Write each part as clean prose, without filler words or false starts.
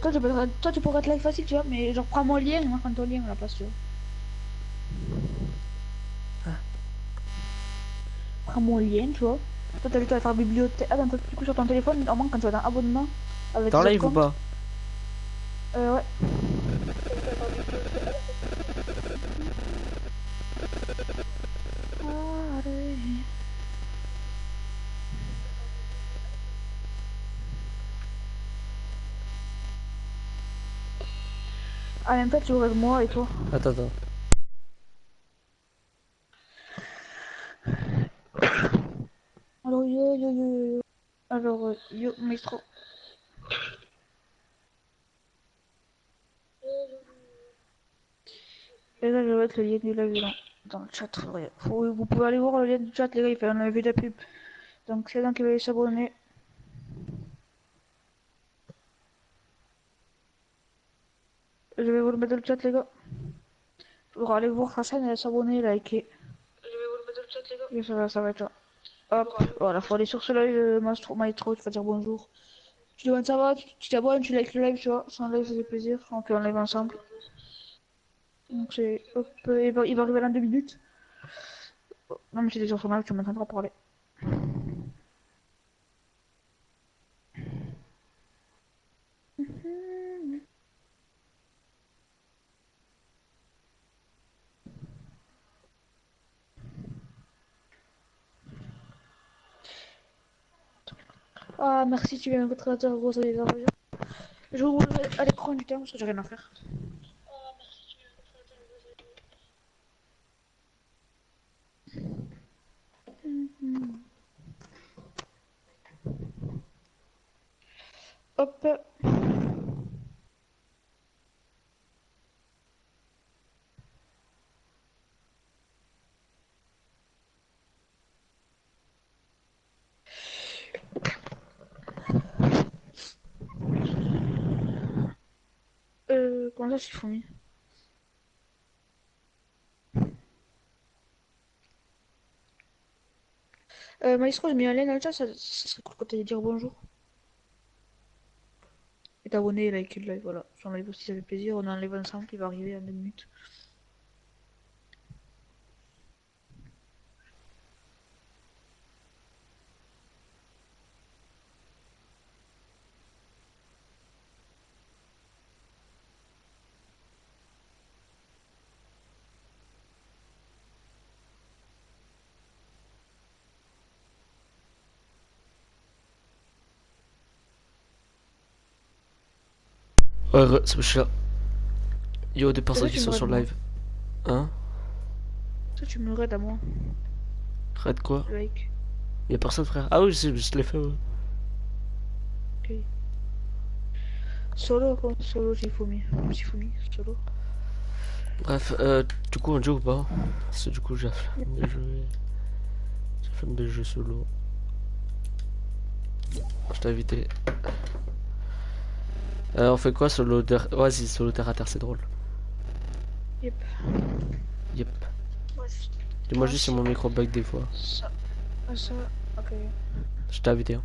Toi, tu pourrais être live facile, tu vois, mais genre, prends mon lien et moi, prends ton lien à la place, tu vois. Prends mon lien, tu vois. Toi, t'as vu, tu vas faire bibliothèque. Ah, non, du coup, sur ton téléphone, normalement, quand tu vas dans abonnement avec T'es en tes autres live ou comptes. pas? Ouais. Ah, même temps, tu joues avec moi et toi. Attends. Alors, yo. Alors, yo, maestro. Et là, je vais mettre le lien du live dans le chat. Vous pouvez aller voir le lien du chat, les gars, il fait un vu de la pub. Donc, c'est donc qui va s'abonner. Je vais vous le mettre dans le chat, les gars. Pour aller voir sa chaîne et s'abonner, liker. Et ça va être là. Hop, voilà, faut aller sur ce live, maestro, tu vas dire bonjour. Tu demandes ça va, tu t'abonnes, tu likes le live, tu vois. C'est un live, ça fait plaisir. On fait un live ensemble. Donc, c'est. Hop, il va arriver dans 2 minutes. Non, mais c'est déjà sur live, tu m'entendras parler. Ah, merci, tu viens de votre gros, ça les envoyer. Je vous ouvrir à l'écran du temps parce que j'ai rien à faire. Hop. Comment ça, c'est fourmi? Maestro, j'ai mis un lien dans le chat, ça serait cool quand t'allais dire bonjour. Et t'abonner et liker le live, voilà. Sur live aussi, ça fait plaisir. On a un live ensemble qui va arriver en 2 minutes. Ouais, c'est je suis là. Yo, des Est-ce personnes que qui tu me sont raides, sur moi? live. Hein? Est-ce que tu me raides à moi? Arrête quoi? Like. Y'a personne, frère. Ah oui, je l'ai fait, ouais. Ok. Solo, quoi. Solo, Shifumi. Shifumi, solo. Bref, du coup, on joue ou pas? Parce que du coup, Yep. j'ai fait des jeux solo. Je t'ai invité. On fait quoi solo terre? Vas-y, solo terre à terre, c'est drôle. Yep. Yep. Vas-y. Dis-moi juste si Voici. mon micro bug des fois. Ça. Ça. Ok. Je t'ai invité, hein.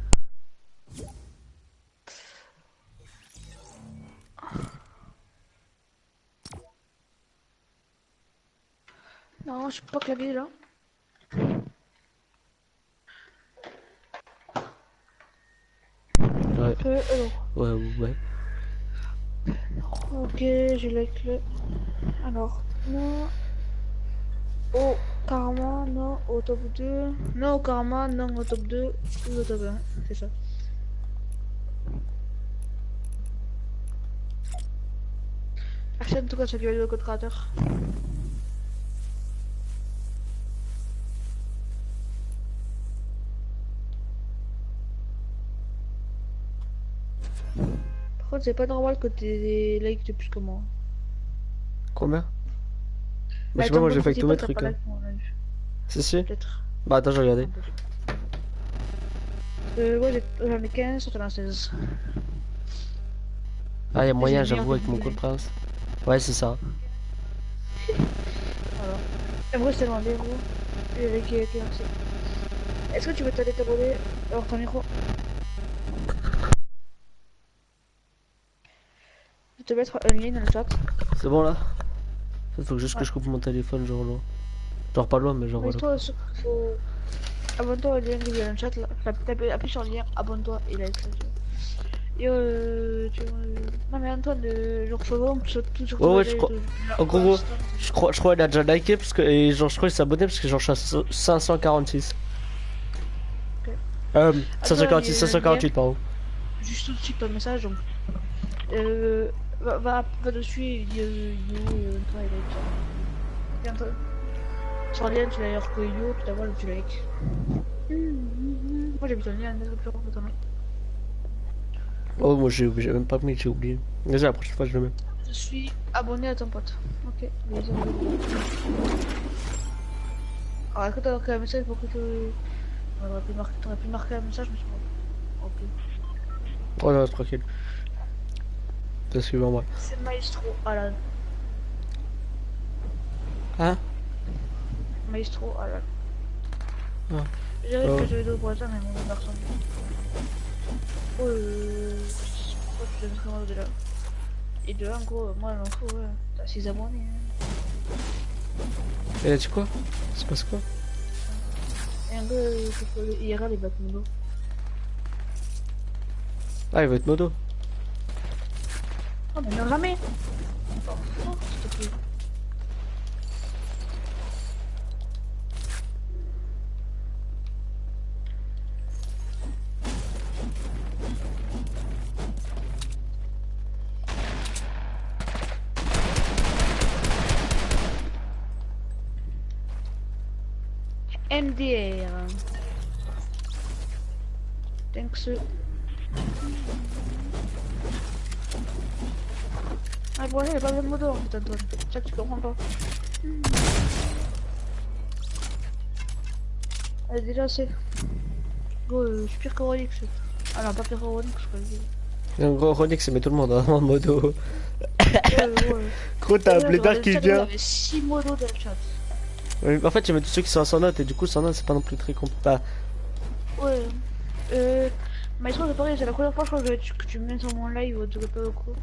Non, je peux pas clavier là. Ouais, Alors. ouais. Ok, j'ai like le. Alors. Non. Au karma, non. Au top 2. Non, au karma, non. Au top 2. Oui, au top 1. C'est ça. Achète en tout cas celui le code créateur. Par contre, c'est pas normal que t'aies like de plus que moi. Combien? Bah, je Bah, sais pas, ton moi j'ai compte fait avec tous mes principal, t'as pas trucs, hein. like mon live. Si. Peut-être. Bah, attends, je vais regarder. Impossible. Ouais, j'en ai 15, toi t'en as 16. Ah, y'a J'ai moyen, le meilleur j'avoue, de avec mon code live. prince. Ouais, c'est ça. Alors. En vrai, c'est demandé, gros. J'ai liké qui accès. Est-ce que tu veux t'aller t'abonner? Alors, ton micro. peux te mettre un lien dans le chat. C'est bon là? Faut juste que Ouais. je coupe mon téléphone, genre là. Genre pas loin, mais genre Mais voilà. toi, faut... abonne-toi au lien qui est dans le chat là. Appuie sur le lien, abonne-toi et like ça. Et non mais Antoine, genre faut vraiment que tu sois tout sur Ouais, ton ouais, je live crois. de En pour gros, l'instant. je crois qu'il a déjà liké parce que. Et genre, je crois qu'il s'est abonné parce que genre, je suis à 546. Ok. 546, Le lien, 548, pardon. juste tout de suite ton message donc. Va dessus et dis toi et like. Et Antoine, sur le lien tu l'as ailleurs que Yo, puis d'abord tu like. Moi j'ai mis ton lien dans le description de ton mail. Oh, moi j'ai même pas mis, j'ai oublié. Vas-y, la prochaine fois je le mets. Je suis abonné à ton pote. Ok, bisous. Alors est-ce que t'as marqué un message pour que tu... T'aurais pu marquer un message mais c'est pas grave. Ok. Oh non, c'est tranquille. C'est suivant moi. C'est Maestro Alan. Hein? Maestro Alan. Ah. J'avais Oh. que j'avais deux pour ça mais mon personne. Oh pourquoi tu donnes comment de là? Et de là en gros, moi j'en fous ouais. T'as 6 abonnés hein. Et là, tu quoi? C'est passe quoi? Et un gars, je peux le IRL et battre mon dos. Ah, il va être modo. Oh mais non jamais. Oh, oh s'il te plaît. MDR. Thanks. Ah bon, il a pas besoin de moto en fait, Antoine. C'est ça que tu comprends pas. Allez, déjà c'est. Go, je suis pire que Rolix. Ah non, pas pire que Rolix, je crois. Et en gros, Ronix, il met tout le monde en modo. Ouais. Gros, t'as un Là, dans blédard le qui chat, il y vient. avait 6 modos dans le chat. En fait, il met tous ceux qui sont sans note et du coup, sans note, c'est pas non plus très compliqué. Bah, Ouais. Maestro, c'est pareil, c'est la première fois je crois que tu me mets sur mon live, tu pas au coup.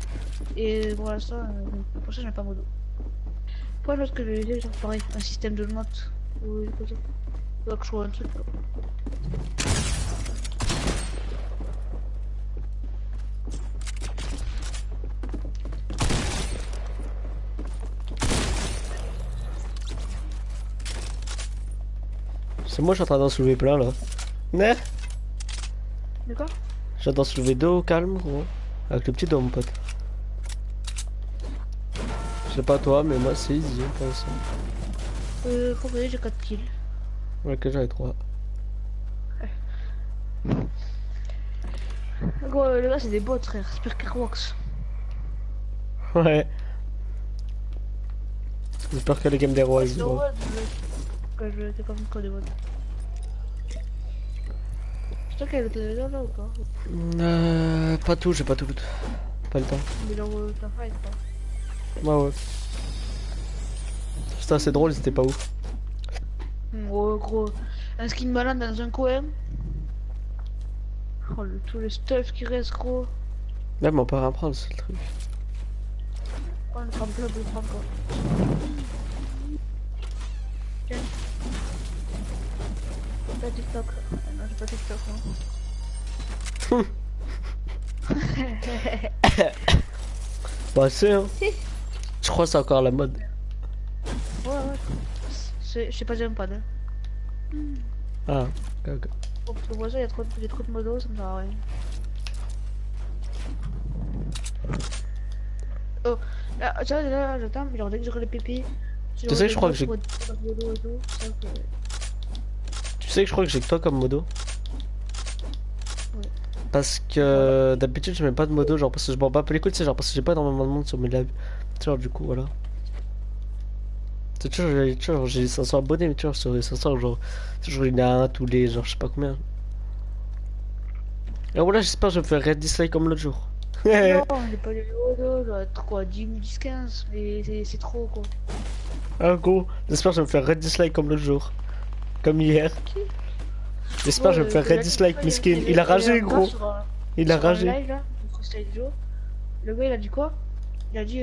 Et pour l'instant, la prochaine, j'ai pas modo. Pourquoi l'autre que je vais dire, genre pareil, un système de notes. Ou comme ça. Faudra que je trouve un truc. Quoi. c'est moi, je suis en train d'en soulever plein là. Mais, D'accord. je suis en train d'en soulever deux au calme, gros. Avec le petit doigt, mon pote. Je sais pas toi, mais moi, c'est easy pour l'instant. Pour vrai, j'ai 4 kills. Ouais, que j'avais 3. Gros, les gars, c'est des bots, frère. C'est pire qu'Airbox. Ouais. J'espère que les games des rois, ils C'est vont. drôle, quand je fais comme quoi des bots. C'est toi qui as le téléviseur là ou pas? Pas tout, j'ai pas tout loot. Pas le temps. Mais genre, t'as fight quoi. Ouais. C'était assez drôle, c'était pas ouf. Oh, gros. Un skin malade dans un coin. Oh, tout le stuff qui reste, gros. Même on peut rien prendre, c'est le truc. Oh, le prendre plein, on peut le prendre quoi. Tiens. Pas TikTok. Ah, non, j'ai pas TikTok, non. Bah, c'est hein. Je crois que c'est encore la mode. Ouais. Je sais pas, j'aime pas, hein. Ah, ok. Pour que moi ça, il y a trop de modos, ça me sert à rien. Oh, là, j'attends, mais genre dès que j'aurai le pipi, Tu sais que je crois que j'ai. modo et tout, ça, Tu sais que je crois que j'ai que toi comme modo. ouais. Parce que d'habitude je mets pas de modo, genre parce que je m'en bats pas les couilles, tu sais, genre parce que j'ai pas énormément de monde sur mes lives. Tu vois, du coup, voilà. Tu vois, j'ai 500 abonnés, mais tu vois, sur les 500, genre, toujours il y en a un tous les, genre, je sais pas combien. Et voilà, j'espère que je vais me faire red dislike comme l'autre jour. Non, j'ai pas de modo, doit être quoi, 10 000, 10, 15, mais c'est trop quoi. Ah, gros, j'espère que je vais me faire red dislike comme l'autre jour. Comme hier. Qui? J'espère que je vais me faire red dislike, miskin. Il a ragé, gros. Il a sur un ragé. live là, le freestyle Joe, le gars il a dit quoi? Il a dit,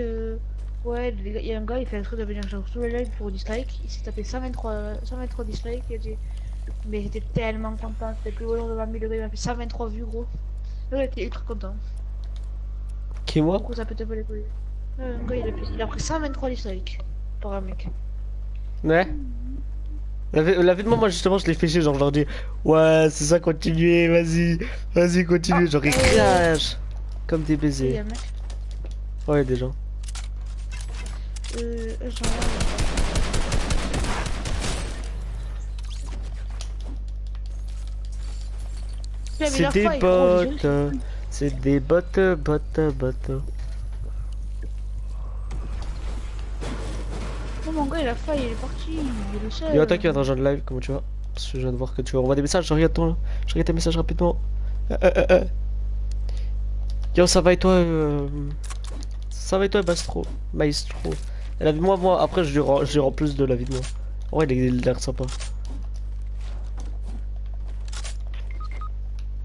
ouais, il y a un gars, il fait un truc de venir genre sous le live pour dislike. Il s'est tapé 123 dislikes. Il a dit, mais j'étais tellement content. C'était le plus beau jour de ma vie. Le gars, il m'a fait 123 vues, gros. Le gars, il était ultra content. Qui, moi? Du coup, ça peut te pas les couilles. Un gars, il a pris 123 dislikes par un mec. Ouais. La vie de moi, justement, je l'ai fait chier, genre, je leur dis, ouais, c'est ça, continuez, vas-y, vas-y, Ah, continue, genre, ils crachent comme des il y baisers. a un mec. Ouais, des gens. Genre, il a mis C'est la des faille, gros, j'ai bottes, c'est des bottes, bottes, bottes. Oh mon gars, il a failli, il est parti, il est le Yo, seul. toi qui viens de rejoindre le live, comment tu vas? Parce que je viens de voir que tu envoies des messages, je regarde ton, je regarde tes messages rapidement. Euh. Yo, ça va et toi, ça va et toi, Maestro? Maestro. Et la vie de moi, après, je lui rends plus de la vie de moi. Ouais, il a l'air sympa.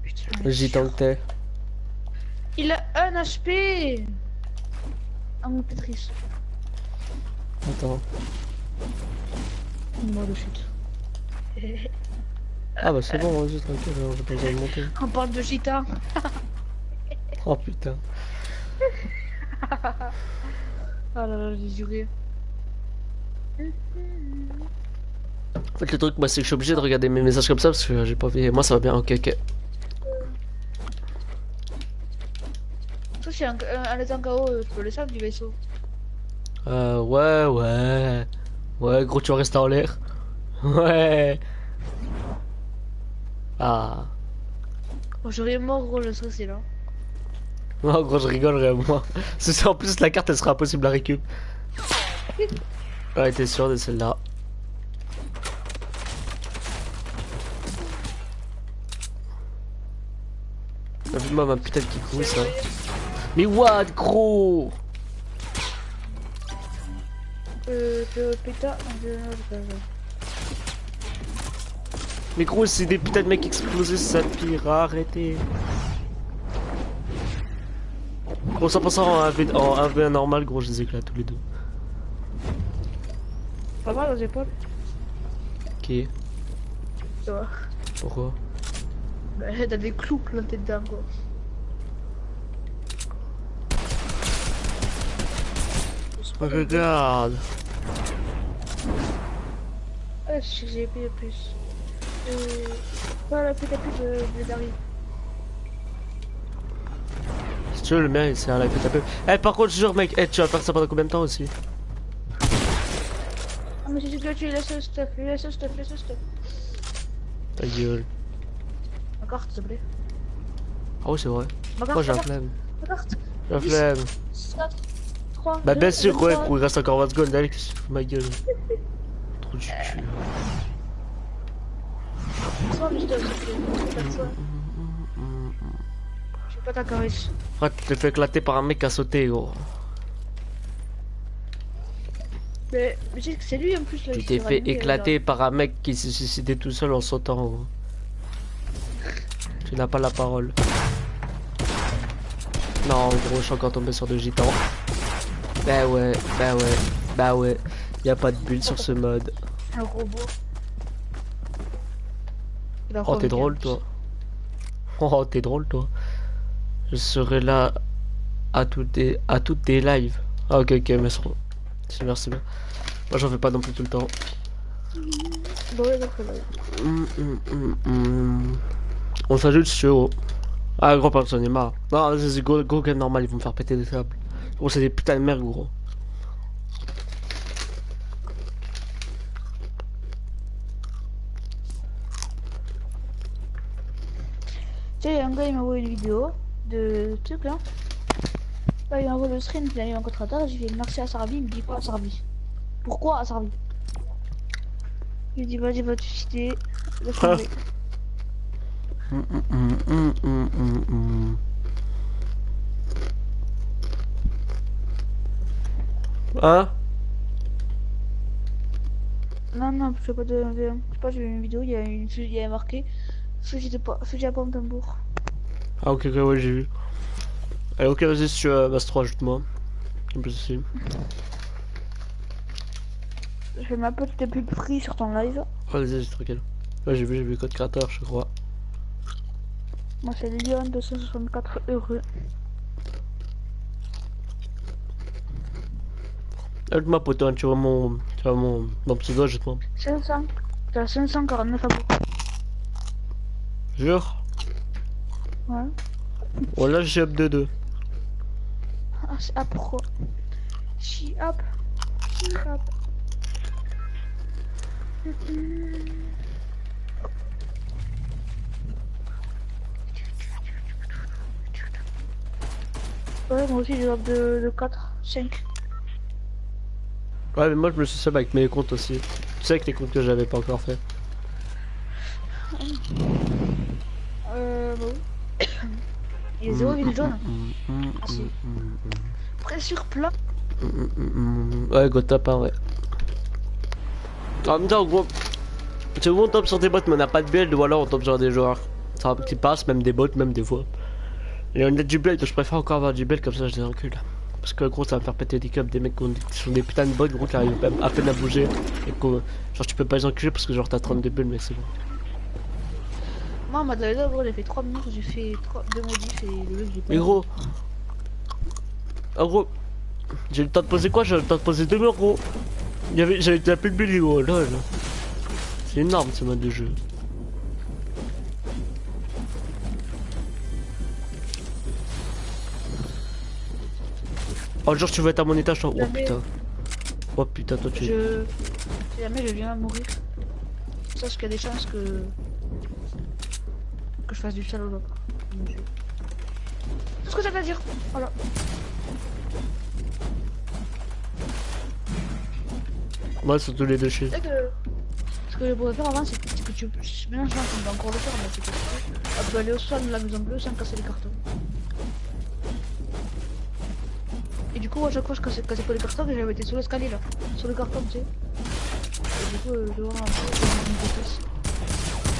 Putain, il est J'y tant dur. que t'es. Il a un HP. Ah mon Tetris. Attends. Mort de chute. Ah bah c'est bon, vas-y, tranquille, alors j'ai pas besoin de monter. On parle de Gita. Oh putain. Ah là là, j'ai juré. En fait, le truc, moi, c'est que je suis obligé de regarder mes messages comme ça parce que j'ai pas vu. Moi, ça va bien, ok, ok. Toi, c'est un étant KO, tu peux le savoir du vaisseau. Ouais. Ouais, gros, tu vas rester en l'air. Ouais. Ah. Bon, j'aurais mort, gros, je serais c'est là. Non, gros, je rigolerais, moi. C'est en plus, la carte, elle sera impossible à récup. Ouais, t'es sûr de celle-là. Vu-moi ma putain de kikou, ça. Mais what, gros? Péta. Mais gros, c'est des putains de mecs explosés, c'est ça le pire. Arrêtez. Gros, ça passe en 1v1 normal, gros, je les éclate tous les deux. Pas mal aux épaules. Ok. Ça va. Pourquoi? Bah, t'as des clous plantés dedans, quoi. Regarde. Ah, j'ai payé plus. Voilà, peut-être plus de Dari. Si tu veux, le mien, c'est un live que Eh, par contre, je jure, mec, tu vas faire ça pendant combien de temps aussi? Ah, mais c'est que tu laisses le stuff, laisse le stuff. Ta gueule. Ma carte, s'il te plaît. Ah ouais, c'est vrai. Ma Moi, carte, j'ai la flemme. ma carte. J'ai la 10, flemme. 4, 3, Bah, 2, bien sûr, ouais, 23. gros, il reste encore 20 secondes. Allez, qu'est-ce que tu fous ma gueule? Trop du cul. 3, mais je te laisse. Je suis pas ta caresse. Frère, tu t'es fait éclater par un mec qui a sauté, gros. Mais tu sais que c'est lui en plus là. Tu Il t'es s'est fait rallumé, éclater par un mec qui s'est suicidé tout seul en sautant, gros. Tu n'as pas la parole. Non, gros, je suis encore tombé sur deux gitans. Bah ouais. Y a pas de bulle sur ce mode. Un robot. Il va Oh, t'es revenir, en drôle, plus. toi. Oh, t'es drôle, toi. Je serai là à toutes tes lives. Ah, ok, merci. Merci bien. Moi, j'en fais pas non plus tout le temps. Bon, ouais, d'accord, là. On s'ajoute si tu veux, gros. Ah, gros, personne est marre. Non, c'est go game normal, ils vont me faire péter des câbles. Gros, c'est des putains de merde, gros. Tu sais, un gars il m'a envoyé une vidéo de truc là. Là, il m'a envoyé le screen, il a eu un contre-attaque. J'ai fait merci à Sarvi, il me dit quoi à Sarvi? Pourquoi à Sarvi? Il me dit vas-y, va te citer. Laisse tomber. Hein? Non, je fais pas de. Je sais pas, j'ai vu une vidéo, il y a marqué fusil à pompe tambour. Ah, ok, ouais, j'ai vu. Allez, ok, vas-y, si tu veux, Bastro, ajoute-moi. En plus aussi. Je fais ma petite pub free sur ton live. Oh, vas-y, c'est tranquille. Ouais, j'ai vu code créateur, je crois. Moi, c'est Lilian 264 euros. Aide-moi, poteau, hein, tu vois mon pseudo, justement. 500. T'as 549 abos. Jure. Ouais. Voilà, j'ai up de 2. Ah, c'est up pourquoi? She up. She up. Ouais, moi aussi j'ai up de 4, 5. Ouais, mais moi, je me suis sub avec mes comptes aussi. Tu sais, avec les comptes que j'avais pas encore fait. Bah oui. Il est 0 ville jaune. Ah si. Pressure plat. Ouais, go top 1, ouais. En même temps, en gros, c'est où on tombe sur des bots, mais on n'a pas de build, ou alors on tombe sur des joueurs qui passent, même des bots, même des fois. Et on a du build, je préfère encore avoir du build, comme ça je les encule. Parce que gros, ça va me faire péter des câbles, des mecs qui sont des putains de bots, gros, qui arrivent à peine à bouger. Et genre, tu peux pas les enculer parce que genre t'as 32 bulles, mais c'est bon. Moi, en mode là, gros, j'ai fait 3 minutes, j'ai fait 2 modifs et le mec, j'ai pas. Mais gros, en gros, j'ai eu le temps de poser quoi? J'ai eu le temps de poser 2 murs, gros. J'avais déjà plus de bulles, gros, lol. C'est énorme ce mode de jeu. Oh, genre, tu veux être à mon étage, toi? Oh putain. Oh putain, toi tu. Si jamais je viens à mourir, sache qu'il y a des chances que je fasse du salaud là. Tout ce que ça veut dire. Voilà. Moi, sont tous les deux chez. Ce que je pourrais faire avant, c'est que tu. Maintenant, je pense qu'on va encore le faire, mais c'est que tu peux aller au sol de la maison bleue sans casser les cartons. Et du coup, à chaque fois, je cassais pas les cartons et j'avais été sur l'escalier là. Sur le carton, tu sais. Et du coup, devant un peu,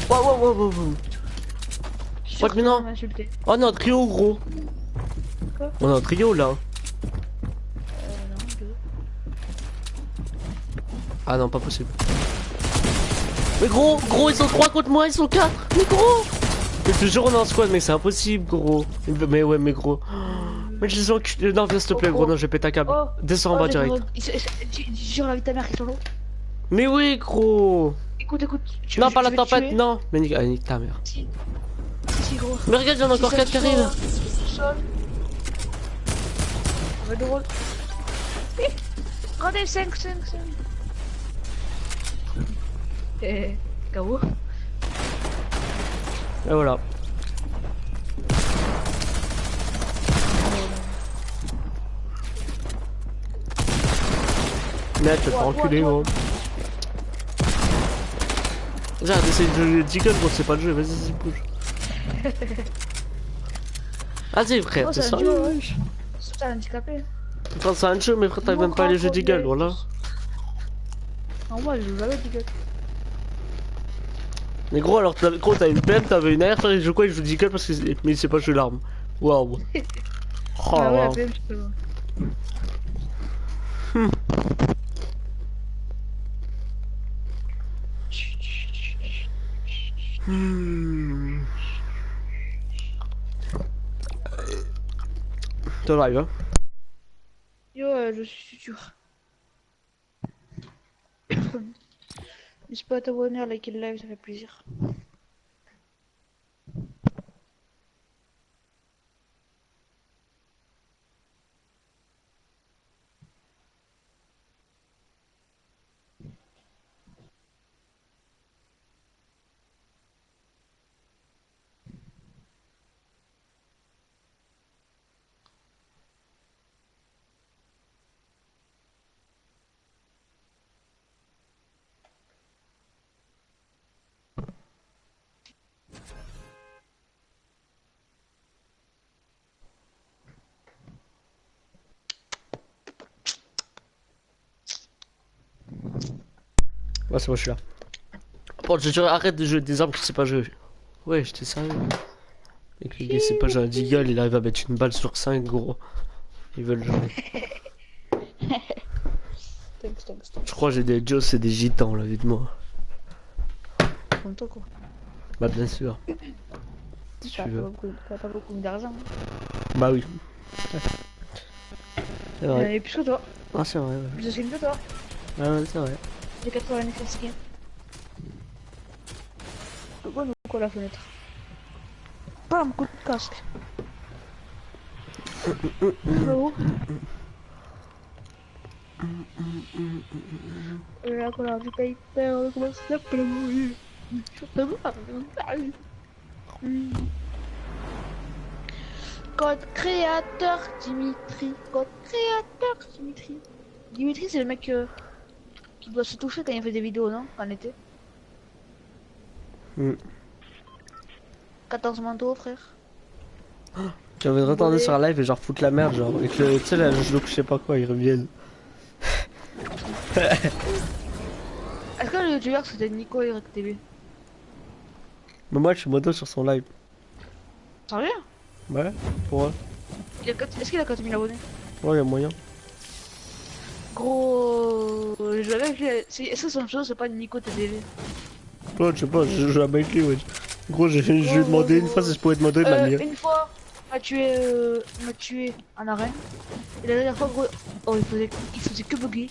Wow. What, mais non. Oh, on est en trio, gros. Quoi? On est en trio là. Non, deux. Ah non, pas possible. Mais gros, ils sont 3 contre moi, ils sont 4. Mais gros. Mais toujours on est en squad, mais c'est impossible, gros. Mais ouais, mais gros. Mais je les enculés. Non, viens s'il te plaît, gros, non, je vais péter un câble. Oh. Descends en bas direct. Jure la vie de ta mère qui sont là. Mais oui, gros. Écoute. Non, pas la vais te tempête, tuer. non. Mais nique ta mère. Si, gros. Mais regarde, il y en a encore 4 qui arrivent. Sol. On va drôle. Regardez, 5. Eh, KO. Et voilà. Mais tu vas te faire enculer, gros. Regarde, essaye de jouer Deagle, gros, c'est pas le jeu, vas-y, bouge. Vas-y, frère, t'es sérieux, wesh. C'est un handicapé. Enfin, c'est un jeu, mais frère, t'arrives même pas à aller jouer Deagle, voilà. En moi, je joue jamais Deagle. Mais gros, alors, t'as une PM, t'avais une AR, frère, il joue quoi? Il joue Deagle parce que mais il sait pas jouer l'arme. Waouh. Oh. Ah ouais, la PM, je peux. T'es live, hein? Yo, je suis sûr. N'hésite pas à t'abonner, à liker le live, ça fait plaisir. Ouais, c'est moi, je suis là. Bon, je te jure, arrête de jouer des armes que tu sais pas jouer. Ouais, j'étais sérieux. Et que le gars, c'est pas jouer à Deagle, il arrive à mettre une balle sur 5, gros. Ils veulent jouer. Thanks. Je crois que j'ai des Joes et des gitans là, vite-moi. Comme toi, quoi. Bah, bien sûr. Si T'as tu veux. pas beaucoup d'argent. Bah, oui. C'est vrai. Et plus que toi. Ah, c'est vrai, ouais. Plus de skins que toi. Ah, ouais, c'est vrai. J'ai 99 skins. Pourquoi nous quoi la fenêtre? Pas un coup de casque. Oh. La couleur du paper, comment ça s'appelle? Code créateur Dimitri. Code créateur Dimitri. Dimitri, c'est le mec qui doit se toucher quand il fait des vidéos, non? En été. 14 manteaux, frère. Tu envie de retourner sur un live et genre foutre la merde, genre. Et que, tu sais, là, je sais pas quoi, ils reviennent. Est-ce que le youtubeur c'était Nico Eric TV? Mais moi, je suis modo sur son live. Sérieux? Ouais, pour eux. Est-ce qu'il a 4000 abonnés? Ouais, y'a moyen. Gros, je joue avec lui. Est-ce que son chose c'est pas Nico TV? Ouais, je sais pas, je joue avec lui, ouais. Gros, je lui ai demandé une fois si je pouvais être modo, il m'a mis. Une fois, il m'a tué en arène. Et la dernière fois, gros, oh, il faisait que bugger.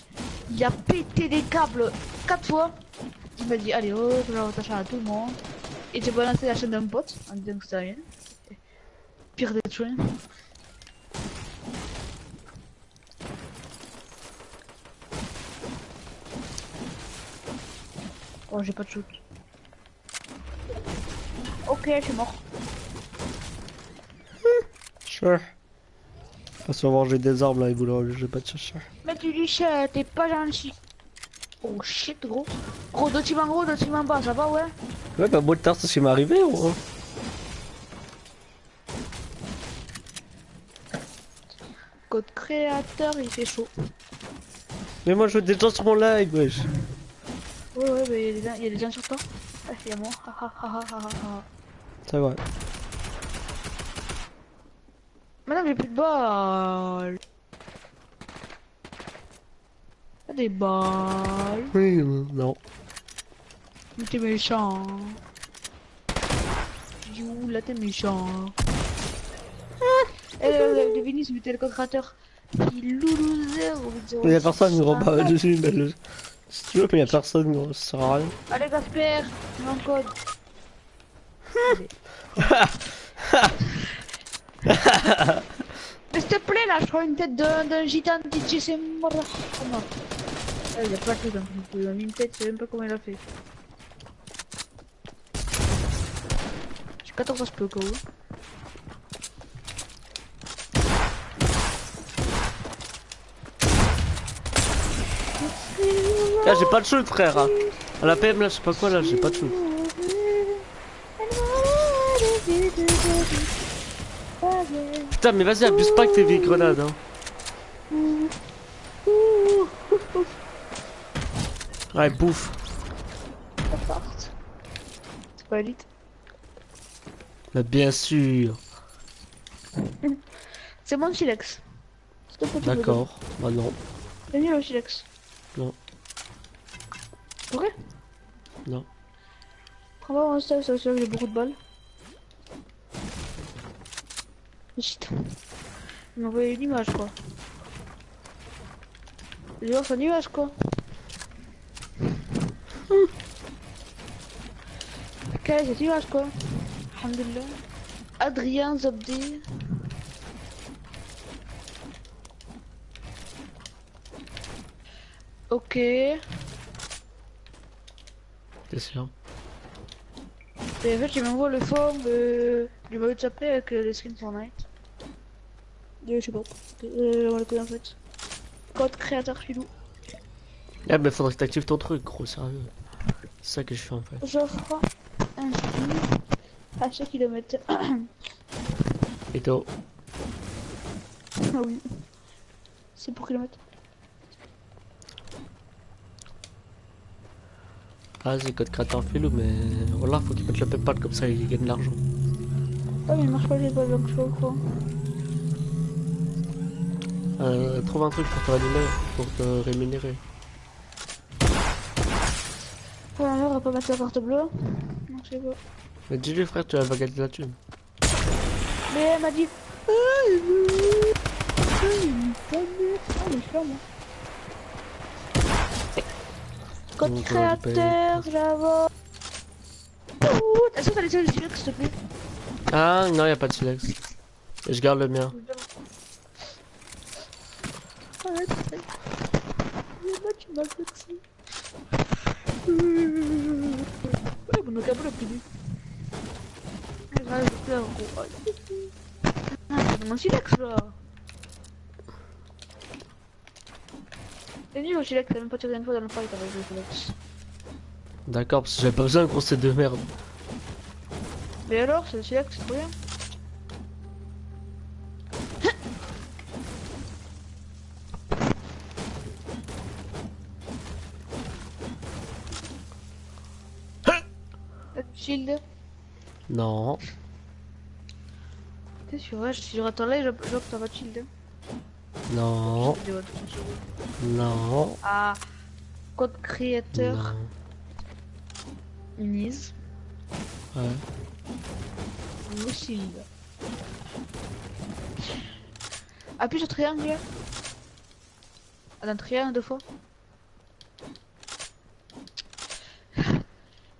Il a pété des câbles 4 fois. Il m'a dit, allez, oh, je vais rattacher à tout le monde. Et j'ai balancé la chaîne d'un pote en disant que c'était rien. Pire des trucs. Oh, j'ai pas de shoot. Ok, je suis mort. Sure. Pas se venger des armes là, il voulait, j'ai pas de chercher. Mais tu dis ça, t'es pas gentil. Oh shit, gros. Gros, deux teams en gros, deux teams en bas, ça va, ouais? Ouais, bah, moi, tard, c'est ce qui m'est arrivé, gros. Code créateur, il fait chaud. Mais moi, je veux des gens sur mon live, wesh. Ouais, mais il y a des gens sur toi. Ah, c'est à moi. C'est vrai. Maintenant, j'ai plus de balles. Y'a des balles. Oui, non. Mais t'es méchant. You, là, t'es méchant. Devinez, c'était le code créateur. Il loulou 0. Il y a personne, gros, bah, dessus, mais si tu veux, mais il y a personne, gros, ça sert à rien. Allez, Gasper, mon code. Mais s'il te plaît, là, je crois une tête d'un gitan DJ, c'est mort. Comment? Ah, il a pas tout, donc il a mis une tête, je sais même pas comment il a fait. J'ai 14 HP au cas où. Là, j'ai pas de shoot, frère. Hein. À la PM, là, je sais pas quoi, là, j'ai pas de shoot. Putain, mais vas-y, abuse pas que tes vieilles grenades, hein. Ouais, bouffe. C'est pas élite. Mais bien sûr. C'est mon silex. D'accord, bah non. C'est nul le silex. Non. Ok. Non. Prends pas mon stage, c'est sûr que j'ai beaucoup de balles. Shit. Il m'a envoyé une image quoi. Je vois son image quoi. Quelle est cette image quoi? Alhamdulillah. Adrien Zabdi. Ok. T'es sûr? Et en fait, il m'envoie le form du mode après avec les skins Fortnite. Je sais pas. On le connaît en fait. Code créateur filou. Ah, mais faudrait que t'actives ton truc, gros, sérieux. C'est ça que je fais en fait. J'offre un skin à chaque kilomètre. Et toi? Ah oui. C'est pour kilomètre. Ah, c'est code créateur philo, mais voilà, faut qu'ils mettent le PayPal comme ça, ils gagnent de l'argent. Ah mais il marche pas les balles donc je sais pas quoi. Trouve un truc pour te rémunérer. Ouais, alors, on va pas mettre la carte bleue. Non, je sais pas. Mais dis-lui frère, tu vas pas gagner la thune. Mais elle m'a dit. Ah, il veut. Ah, mais je suis là, moi. Code Donc, créateur, j'avance. Est-ce que t'as laissé le silex, s'il te plaît? Ah non, y a pas de silex. Et je garde le mien. Arrête, arrête. Mais là, tu m'as vexé. Ouais, mon câble, plus vite. Ah, je pleure, gros. Ah, c'est mon silex, là. C'est nul au silex, t'as même pas tiré une fois dans le fight avec le silex. D'accord, parce que j'avais pas besoin qu'on s'ait de merde. Mais alors, c'est le silex, c'est trop bien. T'as du shield? Non. T'es sûr, ouais, si je retourne là, je vois que t'as pas de shield. Non. Non. Ah, code créateur, Non. Mise, Ouais. le shield. Appuie sur triangle. Un triangle deux fois.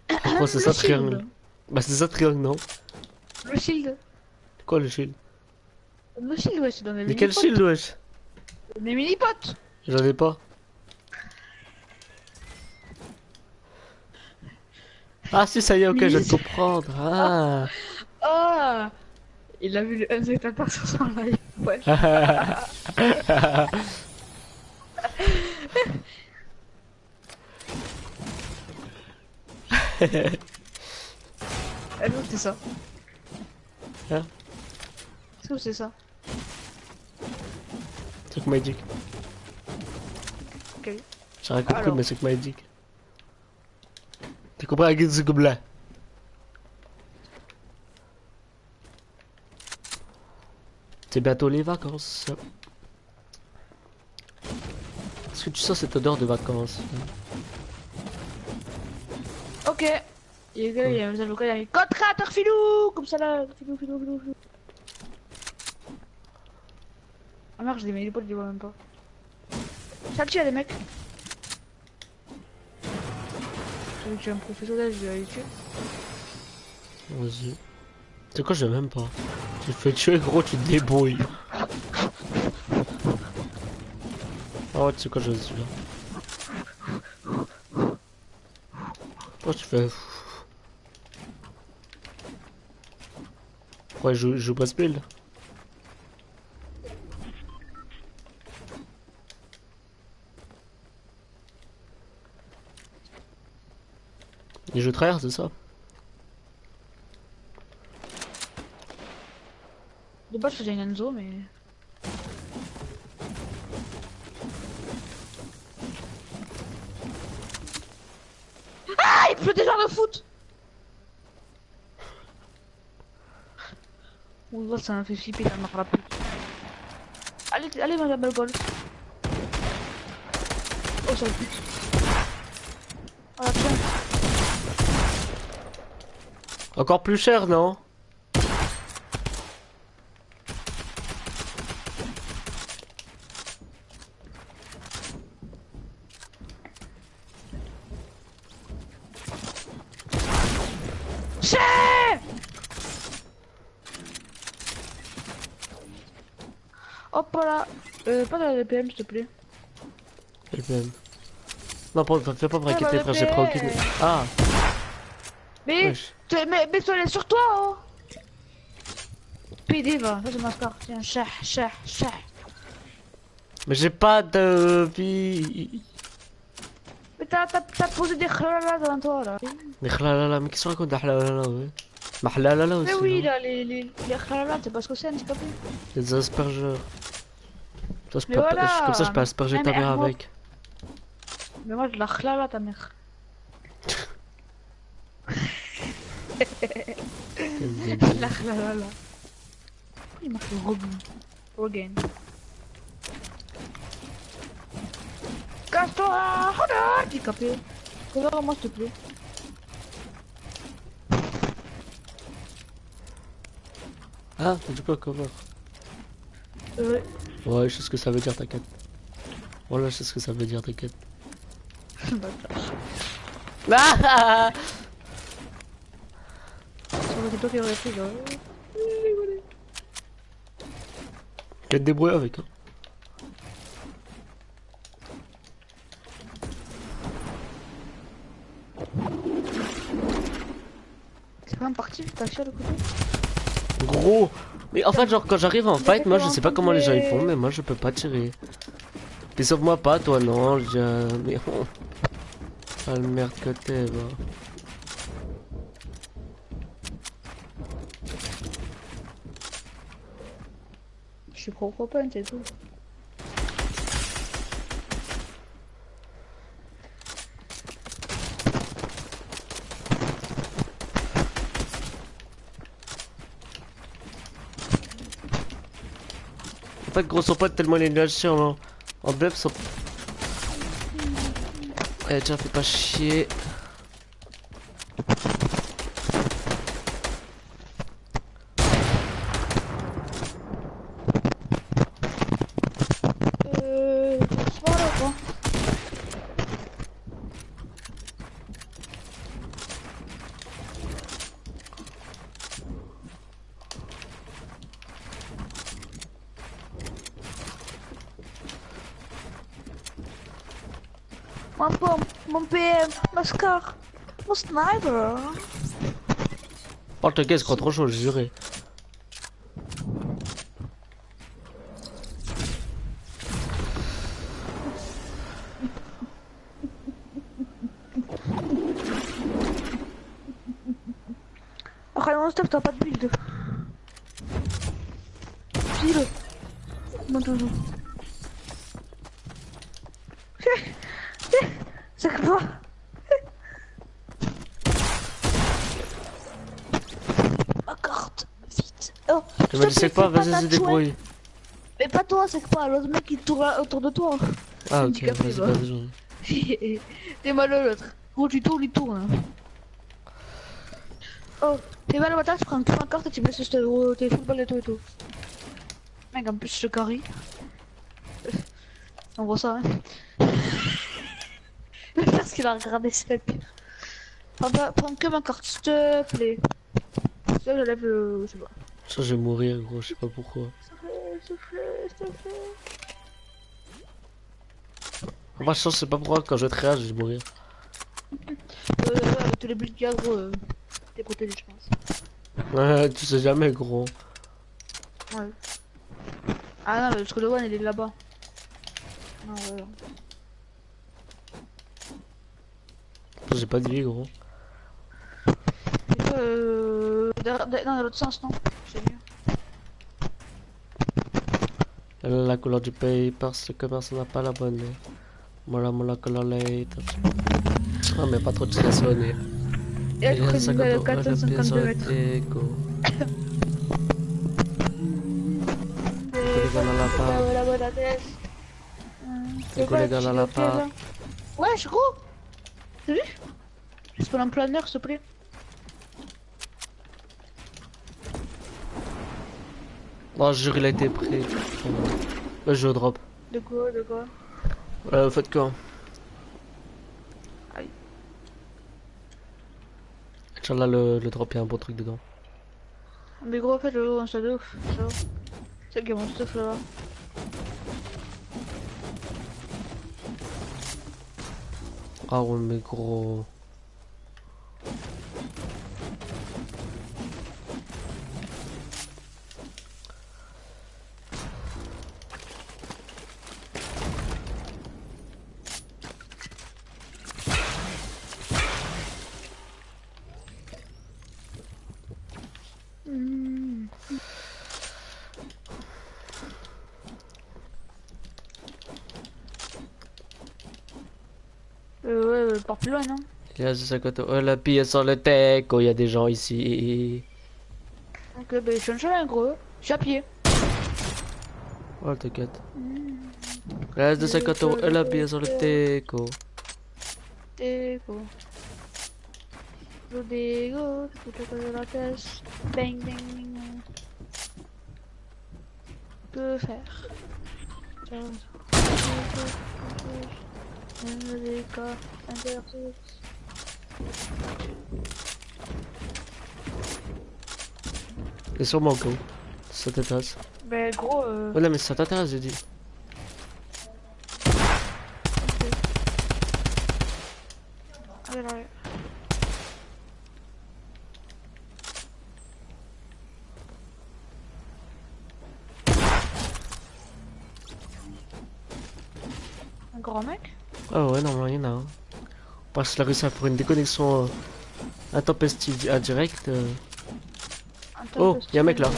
Pourquoi c'est Le ça shield. triangle? Bah c'est ça triangle, non? Le shield. C'est quoi le shield? Le shield, ouais, c'est dans mes Mais quel mini-potes. shield wesh? Mes mini-potes. J'en ai pas. Ah si, ça y est, ok, je viens de Mise. comprendre. Ah. Ah, il a vu le inspectateur sur son live. Ouais. Alors, c'est ça. Hein? C'est où c'est ça? C'est que Magic. Ok. J'ai rien compris, Alors. mais c'est que Magic. T'as compris la guide du gobelin? C'est bientôt les vacances. Est-ce que tu sens cette odeur de vacances? Ok. Il y a un message vocal, il a mis code créateur filou. Comme ça là. Filou, filou, filou, filou. Ah merde, j'ai des mini-potes, je les vois même pas. Salut, y'a des mecs. J'ai vu que tu es un professionnel, je vais aller tuer. Vas-y. C'est quoi, je vais même pas. Tu te fais tuer, gros, tu te débrouilles. Ah ouais, tu sais quoi, je vais celui-là. Pourquoi tu fais. Pourquoi je joue pas ce build? Les jeux tryhard, c'est ça? De base, je faisais une Enzo, mais. Ah, il pleut des joueurs de foot! Ouah, ça m'a fait flipper, ça m'a rappelé. Allez, allez, madame Belgol. Oh, ça le pute. Oh, la tienne. Encore plus cher, non? Hop là. Pas dans la VPN, s'il te plaît. LPM. Non, fais pas me Ouais, raqueter, bah, frère, j'ai pris aucune. VPN. Ah! Mais, Wesh. mais sois sur toi, oh. PD, va. Ça, c'est ma carte. Tiens, chat. Mais j'ai pas de vie. Mais t'as posé des khlala devant toi, là. Mais khlala, mais qu'est-ce qu'on raconte khlala, ouais? Ma khlala aussi, Mais oui, non? là, les khlala, c'est pas ce que c'est, handicapé. Les aspergeurs. Toi, Mais voilà. comme ça, je peux asperger ta mère moi- avec. Mais moi, je la khlala, ta mère. La khlala, là. Il m'a fait Rogain. Casse-toi! Oh non! J'ai capé. Couvre-moi s'il te plaît. Ah, t'as dit quoi, cover? Ouais. Ouais, je sais ce que ça veut dire, t'inquiète. Voilà, je sais ce que ça veut dire, t'inquiète. Ah! C'est toi qui aurais fait, genre. Tu vas te débrouiller avec, hein. C'est pas un parti, t'as cher le couteau? Gros! Mais en fait, genre, quand j'arrive en fight, moi je sais pas comment les gens ils font, mais moi je peux pas tirer. Puis sauf moi pas, toi non, mais oh. Ah le merde que t'es, bah. Je suis pro open, c'est tout. En fait, gros, son pote tellement il est lâché en buff, son. Eh, tiens, fais pas chier. C'est pas là quoi. Mon pomme, mon PM, ma scar, mon sniper. Oh, t'inquiète, c'est trop chaud, j'ai juré. Après mon stop, t'as pas de build. Dis-le. Mon doudou. C'est quoi? Ma carte, vite. Oh, Tu m'as dit c'est quoi? Vas-y, se débrouille. mais pas toi, c'est pas l'autre mec qui tourne autour de toi. Ah, ok, Handicapé, vas-y, bah. vas-y. T'es malheureux l'autre. Gros, tu tournes, il tourne. Hein. Oh, t'es mal au matin, tu prends que ma carte et tu me laisses tes football et tout et tout. Mec, en plus, je carry. On voit ça, hein. Parce qu'il a regardé, c'est le pire. Prends que ma carte, s'il te plaît. Ça, je lève le. Je sais pas. Ça, je vais mourir, gros, je sais pas pourquoi. S'il te plaît, s'il te plaît. Moi, je sais pas pourquoi, quand je vais être réel, je vais mourir. Avec tous les buts qu'il y a, gros, t'es protégé, je pense. Ouais, tu sais jamais, gros. Ouais. Ah non, mais le Scroll One, il est là-bas. Non, ouais. J'ai pas de vie, gros. Non, dans l'autre sens, non. C'est mieux. La couleur du pays, parce que personne n'a pas la bonne. Mola, mola, couleur late. Ah, mais pas trop de stationner. Et là, tu prends une 452 mètres. La bonne adresse. C'est quoi la part? Ouais, je gros. T'as vu? Je spawn en planeur, s'il te plaît. Oh, je jure, il a été pris. Là, je drop. De quoi, de quoi? Faites quoi? Aïe. Inch'Allah, le drop, il y a un bon truc dedans. Mais gros, en fait, le on se de ouf. C'est qu'il y a mon stuff là-bas. Ah ouais, mais gros. Ouais, part plus loin, non? Il y a juste à côté. Oh, la pille sur le tech. Oh, il y a des gens ici. Ok, bah je suis en chemin, gros. Je suis à pied. Oh, t'inquiète. Reste de 50 € et la bière sur le teco. Dégo. Rodrigo, puto que de la tête. Bang, bang, bang. Que faire? Et sûrement gros. Ça t'intéresse. Ben gros, Ouais, non, mais ça t'intéresse, j'ai dit. allez, allez. Un grand mec? Ah ouais, normalement, il y en a un. Parce qu'il a réussi à faire une déconnexion intempestive à direct. Oh, y'a un mec là.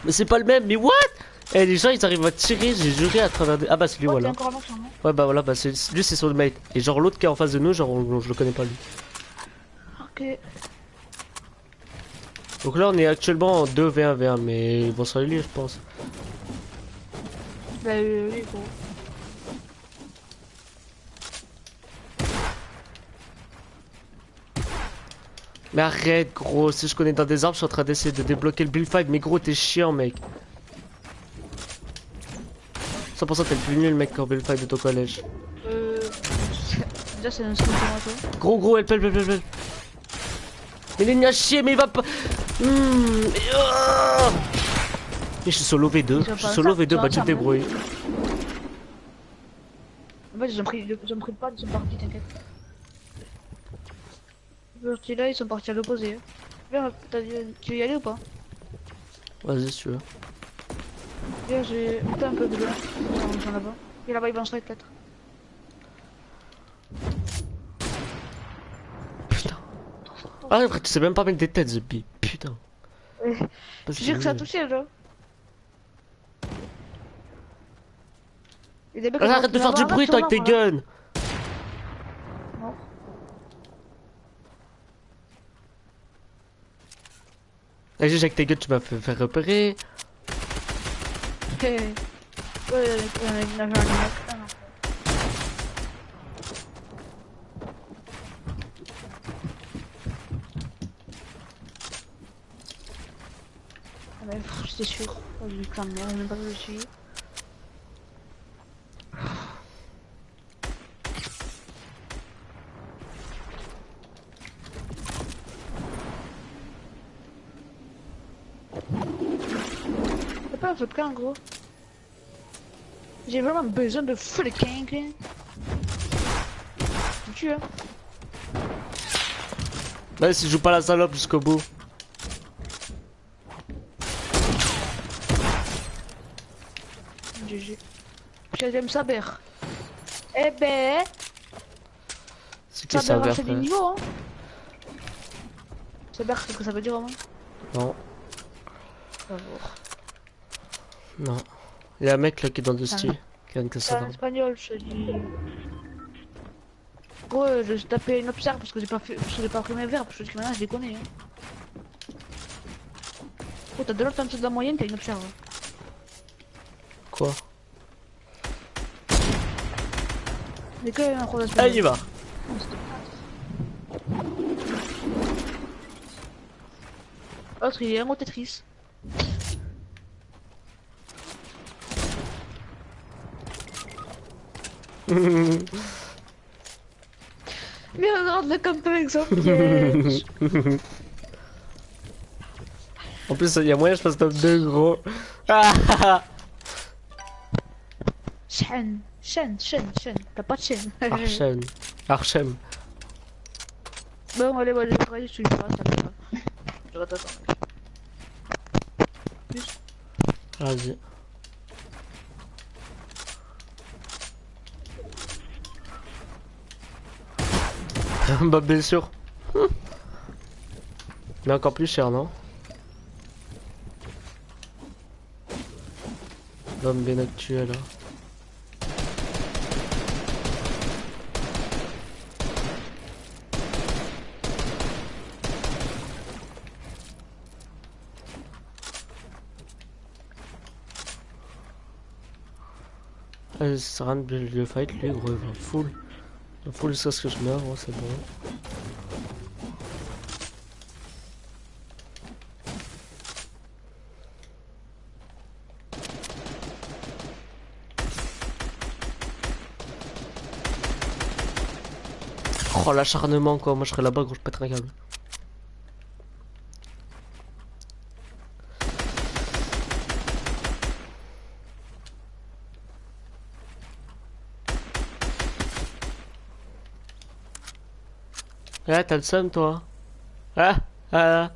Mais c'est pas le même, mais what? Eh, les gens ils arrivent à tirer, j'ai juré à travers des. Ah bah c'est lui, voilà. Ouais, bah voilà, bah lui c'est son mate. Et genre l'autre qui est en face de nous, genre je le connais pas lui. Ok. Donc là on est actuellement en 2v1v1, mais ils vont se relier, je pense. Bah oui, gros. Mais arrête, gros, si je connais dans des arbres, je suis en train d'essayer de débloquer le build fight, mais gros, t'es chiant, mec. 100% t'es le plus nul, mec, en build fight de ton collège. Déjà, c'est un skin pour moi, toi. Gros, elle pèle. Mais il est nul à chier, mais il va pas. Mais je suis solo V2, je suis solo V2, bah tu te débrouilles. En fait, ils ont pris pas, ils sont partis, t'inquiète. Ils là, ils sont partis à l'opposé. Viens, tu veux y aller ou pas? Vas-y, si tu veux. Viens, j'ai un peu de loin. Ils sont là-bas. Et là-bas, ils vont se peut-être. Putain. Ah, frère, tu sais même pas mettre des têtes, Zubi. Putain. Ouais. Je suis sûr que ça a touché, là. Arrête de faire du bruit, toi, avec tes guns. Non. Ah, juste avec tes guns, tu m'as fait faire repérer. Ouais, il y en a un mec. Ah non. Ah bah, j'étais sûr. Oh, j'ai plein de merde, même pas où je suis. T'as pas un feu de camp, gros? J'ai vraiment besoin de feu de camp, là. Tu tues, hein? Ouais, si je joue pas la salope jusqu'au bout. GG. J'aime Saber. Eh ben. C'est qui ça, Saber, c'est des niveaux, hein. Saber, c'est ce que ça veut dire, vraiment? Non. On va voir. Non. Il y a un mec là qui est dans le style. Qui a une casse C'est en espagnol, je te dis. Gros, je vais taper une observe parce que j'ai pas pris mes verbes, parce que maintenant je les connais. Hein. Oh, t'as de l'autre en dessous de la moyenne, t'as une observe. Quoi? Mais que un gros Allez, y va. L'autre, il est un gros Tetris. Mais regarde-le comme avec son piège. En plus, il y a moyen je fasse top 2 gros. Ah. Chaîne. T'as pas de chaîne. Archem. Archem. Bon, allez, je travaille, je suis pas, ça va pas. Je vais t'attendre. Plus. Vas-y. Bah bien sûr. Mais encore plus cher, non? L'homme bien actuel. Ça sert à rien de le fight, lui, gros, il va full. Full jusqu'à ce que je meure, gros, c'est bon. Oh, l'acharnement, quoi. Moi, je serais là-bas, gros, je pèterais un câble. Eh, t'as le seum, toi. Ah, ah.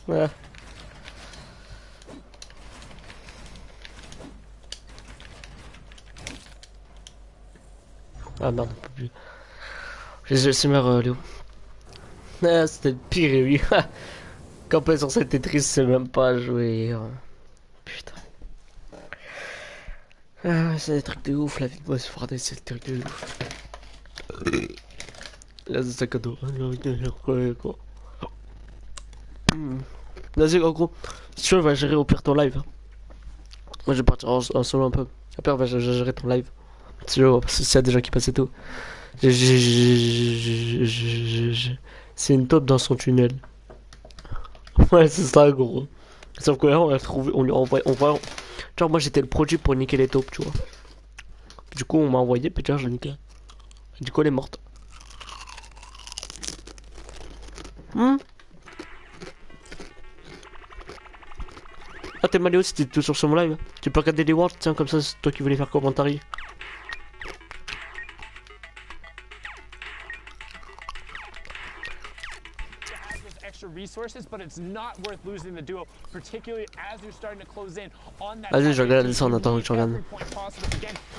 Ouais. Ah merde, on peut plus. J'ai laissé mère Léo. Ah, c'était le pire, oui. Camper sur cette Tetris, c'est même pas jouer. Putain. Ah, c'est des trucs de ouf, la vie de moi, c'est Fortnite, c'est des trucs de ouf. Là, c'est sac à dos. Quoi. Vas-y, en gros, si tu veux, va gérer au pire ton live. Moi, je vais partir en solo un peu. Après, on va gérer ton live. Si tu veux, parce que s'il y a des gens qui passent et tout. C'est une taupe dans son tunnel. Ouais, c'est ça, gros. Sauf que là, on l'a trouvé, on lui a envoyé. Genre, moi, j'étais le produit pour niquer les taupes, tu vois. Du coup, on m'a envoyé, puis je l'ai niqué. Du coup, elle est morte. Ah, t'es Maléo si t'es toujours sur mon live. Tu peux regarder les worlds, tiens, comme ça, c'est toi qui voulais faire commentaire. Vas-y, je regarde ça en attendant que tu regardes.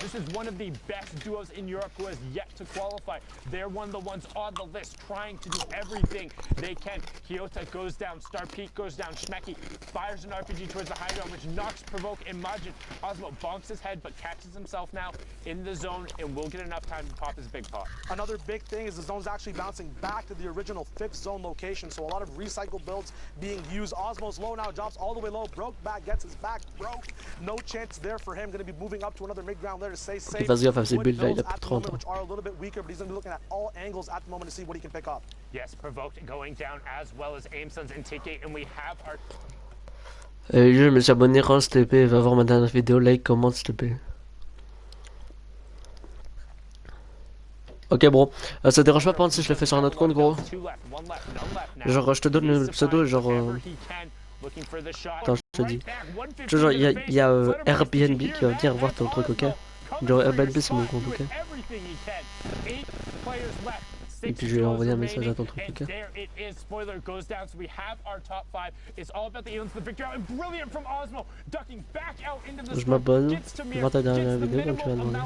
This is one of the best duos in Europe who has yet to qualify. They're one of the ones on the list trying to do everything they can. Kyota goes down, Star Peak goes down, Schmecky fires an RPG towards the high ground, which knocks Provoke Imagine. Osmo bonks his head, but catches himself now in the zone and will get enough time to pop his big pop. Another big thing is the zone's actually bouncing back to the original 5th zone location, so a lot of recycled builds being used. Osmo's low now, drops all the way low. Broke back, gets his back broke. No chance there for him. Going to be moving up to another mid-ground there to stay safe. Vas-y, on va faire builds là, il a At plus the 30 moment, ans. which are a little bit weaker, but he's going to be looking at all angles at the moment to see what he can pick up. Yes, Provoked going down as well as Aimsons and TK, and we have our... Je me suis abonné, Ron, s'il te plaît. Va voir ma dernière vidéo, like, commente, s'il te plaît. Ok, bro. Ça te dérange pas, par contre, si je le fais sur un autre compte, gros? Genre, je te donne le pseudo, genre. Attends, je te dis. Genre, il y a Airbnb qui va venir voir ton truc, ok? Genre, Airbnb, c'est mon compte, ok? Et puis je vais envoyer un message à ton truc, ok? Je m'abonne, je vois ta dernière vidéo comme tu m'as demandé.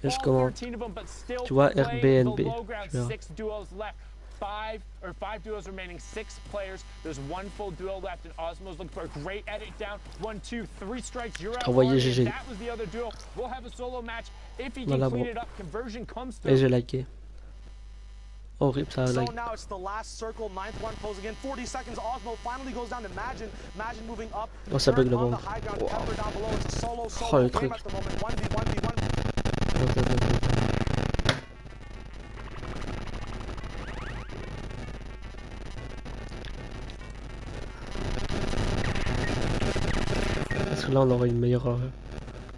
Et je commente. Tu vois, Airbnb. Tu verras. Five duos remaining, 6 players. There's one full duo left, and Osmo's looking for a great edit down. 1, 2, 3 strikes. You're out. Envoyé GG. That was the other duo. We'll have a solo match if he can clean it up. Conversion comes through. Et j'ai liké. Horrible, ça a like. So now it's the last circle, 9th one closing in. 40 seconds. Osmo finally goes down to Imagine. Imagine moving up. Oh, ça bug là-bas. Oh, le truc. Parce que là, on aura une meilleure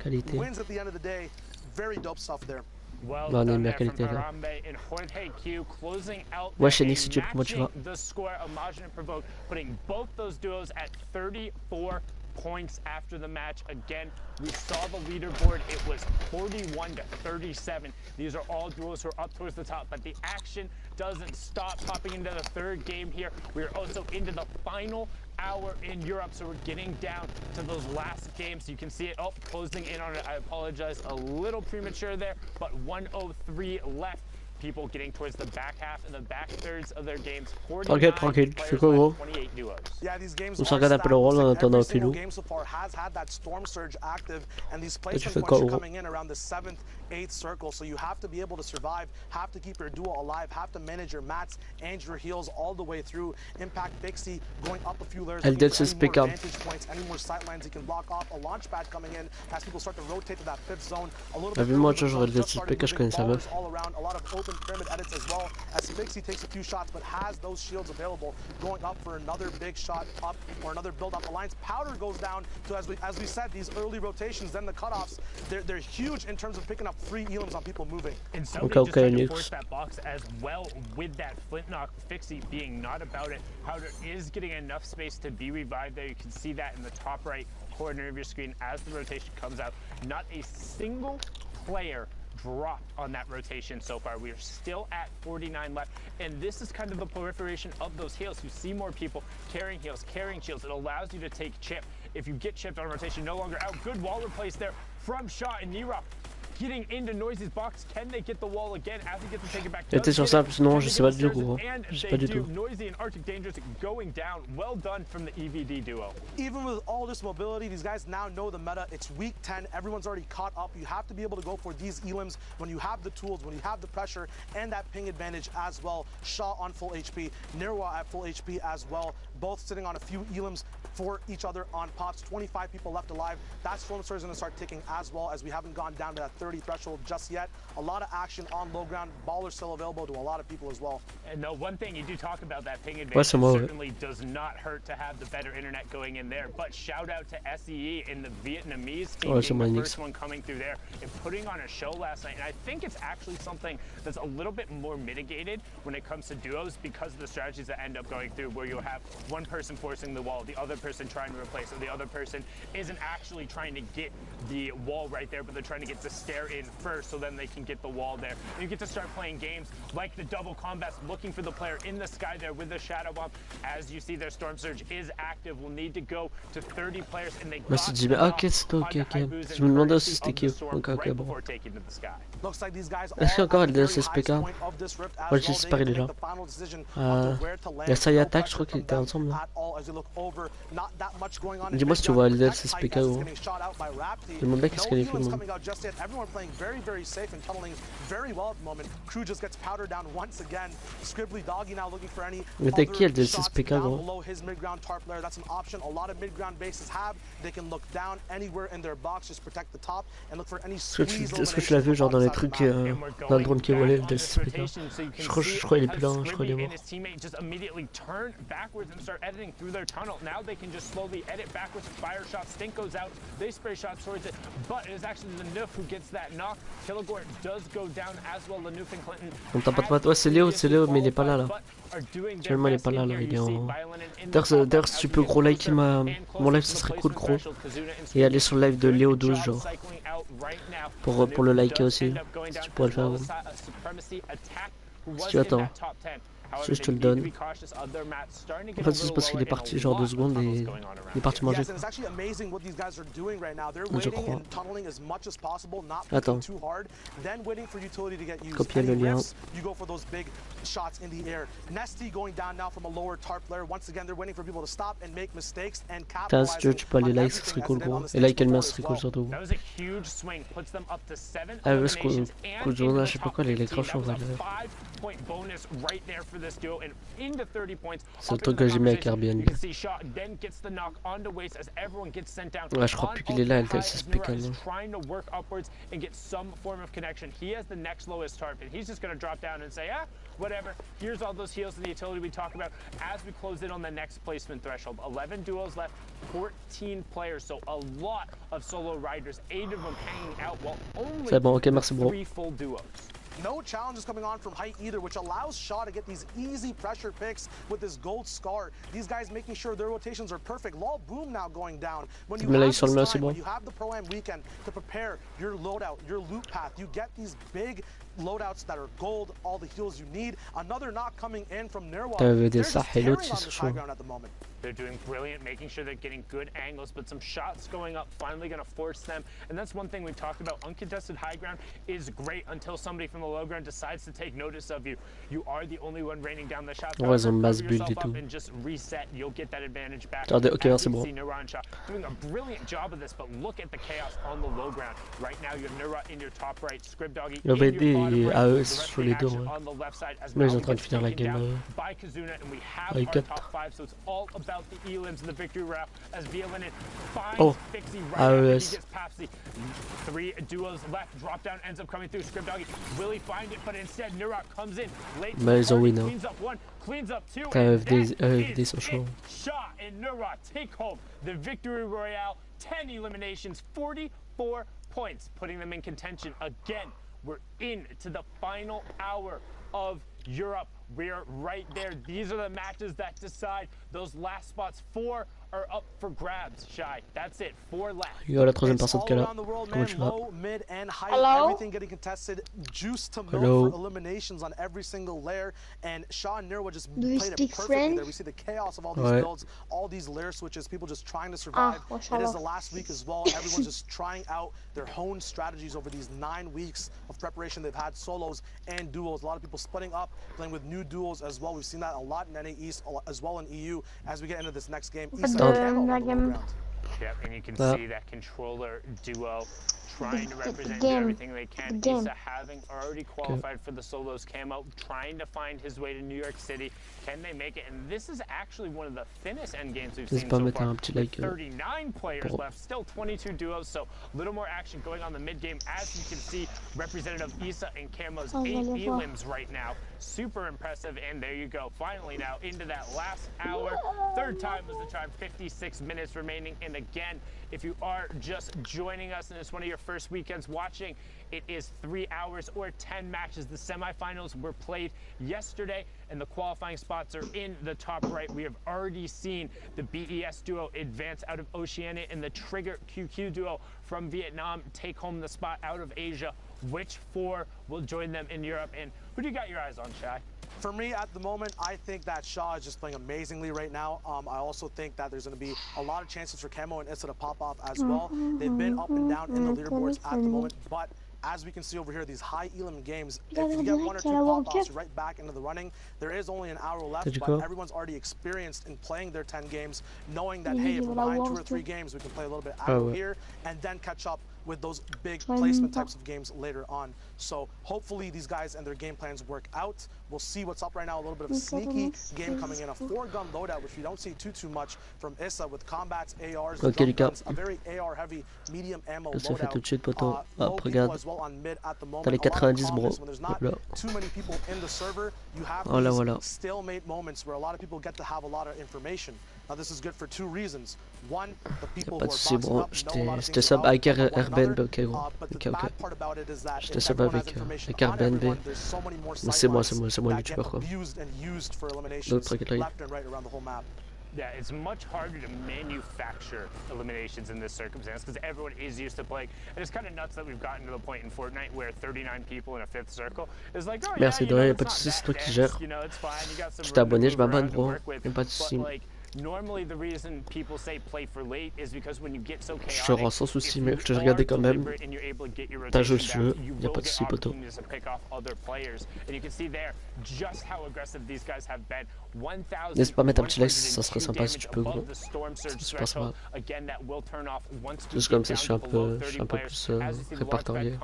qualité. Well on a une meilleure qualité là. Jorge Q closing out Ouais, there chez and Nix, comment tu vas? matching the score of Majin and Provoke, putting both those duos at 34 points after the match. Again, we saw the leaderboard. It was 41 to 37. These are all duos who are up towards the top, but the action doesn't stop. Popping into the third game here. We are also into the final hour in Europe, so we're getting down to those last games. You can see it, oh, closing in on it. I apologize, a little premature there, but 103 left. People getting towards the back half and the back thirds of their games. Tranquille, tranquille, tu fais quoi gros? On se regarde un peu le rôle en attendant le filou. Toi tu fais quoi gros? 8th circle, so you have to be able to survive, have to keep your duo alive, have to manage your mats and your heals all the way through. Impact Pixie going up a few layers, looking for any more vantage points, any more sightlines he can block off. A launch pad coming in as people start to rotate to that 5th zone. A little bit Vu moi j'aurais le SPK, je connais sa meuf. all around, a lot of open pyramid edits as well as Pixie takes a few shots but has those shields available, going up for another big shot up or another build up. Alliance Powder goes down, so as we said, these early rotations, then the cutoffs, they're huge in terms of picking up free elims on people moving. And so they just tried to force that box as well with that flint knock. Fixie being not about it. Powder is getting enough space to be revived there. You can see that in the top right corner of your screen as the rotation comes out. Not a single player dropped on that rotation so far. We are still at 49 left, and this is kind of the proliferation of those heals. You see more people carrying heals, carrying shields. It allows you to take chip. If you get chipped on rotation, no longer out. Good wall replace there from Shaw and Nira. Getting into Noisy's box, can they get the wall again as he gets to take it back? Était sur ça, non, je sais pas du tout gros. Je sais pas du tout. Noisy and Arctic Dangerous going down. Well done from the EVD duo. Even with all this mobility, these guys now know the meta. It's week 10. Everyone's already caught up. You have to be able to go for these elims when you have the tools, when you have the pressure, and that ping advantage as well. Shaw on full HP, Nirwa at full HP as well. Both sitting on a few elims for each other on pops. 25 people left alive. That Storm Surge is going to start ticking as well, as we haven't gone down to that 30 threshold just yet. A lot of action on low ground. Baller still available to a lot of people as well. And the one thing you do talk about, that ping advantage certainly does not hurt to have the better internet going in there. But shout out to SEE and the Vietnamese team being the first one coming through there and putting on a show last night. And I think it's actually something that's a little bit more mitigated when it comes to duos because of the strategies that end up going through, where you'll have one person forcing the wall, the other person trying to replace it, the other person isn't actually trying to get the wall right there, but they're trying to get the stair in first so then they can get the wall there. And you get to start playing games like the double combats, looking for the player in the sky there with the shadow bomb. As you see, their Storm Surge is active. We'll need to go to 30 players, and they got ok, c'est ok, ok. Je me demandais aussi c'était qui. Ok, bon. Est-ce qu'il y a encore le SPK? Moi j'ai disparu déjà. Il y a ça et Attack, je crois qu'ils étaient ensemble là. Dis-moi si tu vois le SPK gros. Je me demande bien qu'est-ce qu'elle est fait moi. Mais t'as qui elle SPK gros? Est-ce que tu l'as vu genre dans les trucs dans le drone qui volait le SPK? Je crois qu'il est plus là, je crois qu'il est mort. Now they can just slowly edit backwards. Fire shot, Stink goes out. They spray shots towards it, but it is actually the Noof who gets that knock. Killigore does go down as well. The Noof and Clinton. On tape pas de toi, c'est Léo, mais il est pas là. Actuellement il est pas là, il est en. D'ailleurs si tu peux gros liker mon live, ça serait cool gros. Et aller sur le live de Léo 12 genre. Pour le liker aussi. Si tu pourrais le faire. Si tu attends. Je te le donne. En fait, c'est parce qu'il est parti genre 2 secondes et il est parti manger. Je crois. Attends. Copier le lien. Putain, si tu peux aller like, ça serait cool gros. Et like le mien, ça serait cool surtout. Ah ouais, coup de journée, je sais pas quoi, les crashs on va le... C'est le truc que j'ai mis avec Airbnb. Ouais, je crois plus qu'il est là, elle c'est SPK. Whatever. Here's all those heals and the utility we talked about as we close in on the next placement threshold. 11 duos left, 14 players, so a lot of solo riders, 8 of them hanging out while only 3 full duos. No challenges coming on from height either, which allows Shaw to get these easy pressure picks with this gold scar. These guys making sure their rotations are perfect. Lol Boom now going down. When you have this time, when you have the Pro-Am weekend to prepare your loadout, your loot path, you get these big loadouts that are gold, all the heals you need. Another knock coming in from Nerwa. They're just carrying on this high ground at the moment. They're doing brilliant, making sure they're getting good angles, but some shots going up, finally going to force them. And that's one thing we talked about. Uncontested high ground is great until somebody from the low ground decides to take notice of you. You are the only one raining down the shots. Ouais, ils ont masse build et tout. And just reset, you'll get that advantage back. Attendez, ok, c'est bon. Doing a brilliant job of this, but look at the chaos on the low ground. Right now, you have Nura in your top right, Scrib Doggy in your bottom right. AE sur les deux, ouais. On the left side as Mais ils sont en train de finir la game. By Kazuna, and we have our top 5, so it's all about the elims and the victory route as Violinin finds Fixie right after he gets Papsy. 3 duos left, drop down ends up coming through. Scrib Doggy will he find it, but instead Nurok comes in late. Cleans up 1, cleans up 2, and that is it. Shaw and Nurok take home the victory royale. 10 eliminations, 44 points, putting them in contention again. We're into the final hour of Europe. We're right there. These are the matches that decide those last spots. 4 are up for grabs, Shy. That's it. 4 left. Yo, la troisième personne qui est là. Comment tu vas? Low, mid, and high, everything getting contested. Juice to milk for eliminations on every single layer. And Shaw and Nirwa just played it perfectly there. We see the chaos of all these builds, all these layer switches, people just trying to survive. It is the last week as well. Everyone's just trying out their own strategies over these 9 weeks of preparation. They've had solos and duos. A lot of people splitting up, playing with new duos as well. We've seen that a lot in NA East, as well in EU. As we get into this next game, Yep, and you can see that controller duo trying to represent everything they can. Issa having already qualified for the solos camo, trying to find his way to New York City. Can they make it? And this is actually one of the thinnest end games we've seen so far. 39 players left, still 22 duos, so a little more action going on the mid game. As you can see, Representative Issa and Camo's 8 elims right now. Super impressive, and there you go. Finally now into that last hour. 3rd time was the charm, 56 minutes remaining. And again, if you are just joining us and it's one of your first weekends watching, it is 3 hours or 10 matches. The semifinals were played yesterday, and the qualifying spots are in the top right. We have already seen the BES duo advance out of Oceania and the Trigger QQ duo from Vietnam take home the spot out of Asia. Which 4 will join them in Europe? And who do you got your eyes on, Shai? For me, at the moment, I think that Shaw is just playing amazingly right now. I also think that there's going to be a lot of chances for Camo and Issa to pop off as well. They've been up and down in the leaderboards at the moment, but as we can see over here, these high elim games, if you get 1 or 2 pop-offs, you're right back into the running. There is only an hour left, but everyone's already experienced in playing their 10 games, knowing that, hey, if we're behind 2 or 3 games, we can play a little bit aggro here and then catch up with those big placement types of games later on. So hopefully these guys and their game plans work out. We'll see what's up right now. A little bit of a sneaky game coming in, a 4-gun loadout, which we don't see too much from Issa with combats, ARs, guns, a very AR heavy medium ammo loadout. Low people as well on mid at the moment. T'as les 90 bro. When there's not too many people in the server, you have these stalemate moments where a lot of people get to have a lot of information. Now this is good for 2 reasons. One, the people who are boxing up know a lot of things about one another. But the bad part about it is that if everyone has information on everyone, there's so many more sight lines that get abused and used for eliminations left and right around the whole map. Yeah, it's much harder to manufacture eliminations in this circumstance because everyone is used to playing. And it's kind of nuts that we've gotten to the point in Fortnite where 39 people in a 5th circle is like, oh yeah, merci de rien, pas de soucis, c'est toi qui gères. Je t'ai abonné, je m'abonne bro, même pas de soucis. Normally the reason people say play for late is because when you get so chaotic, je te rends sans souci, mais je te regardais quand même. T'as joué le jeu, y'a pas de souci poteau. And you can see there just how aggressive these guys have been. N'hésite pas à mettre un petit like, ça serait sympa si tu peux gros. C'est super sympa. Juste comme ça, je suis un peu plus répertorié.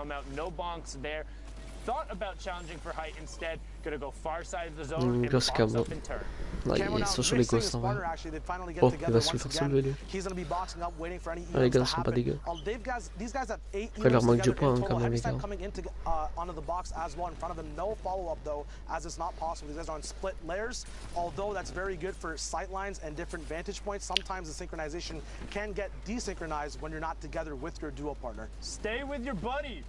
Thought about challenging for height instead, gonna go far side of the zone and box up and turn. Ils sont sur les ghosts en vrai. Oh, il va se faire soulever lui. Ah, les gars sont pas dégueux. Après, il leur manque du point hein, quand même les gars. Onto the box as well in front of them. No follow-up though, as it's not possible. These guys are on split layers. Although that's very good for sight lines and different vantage points, sometimes the synchronization can get desynchronized when you're not together with your duo partner. Stay with your buddy.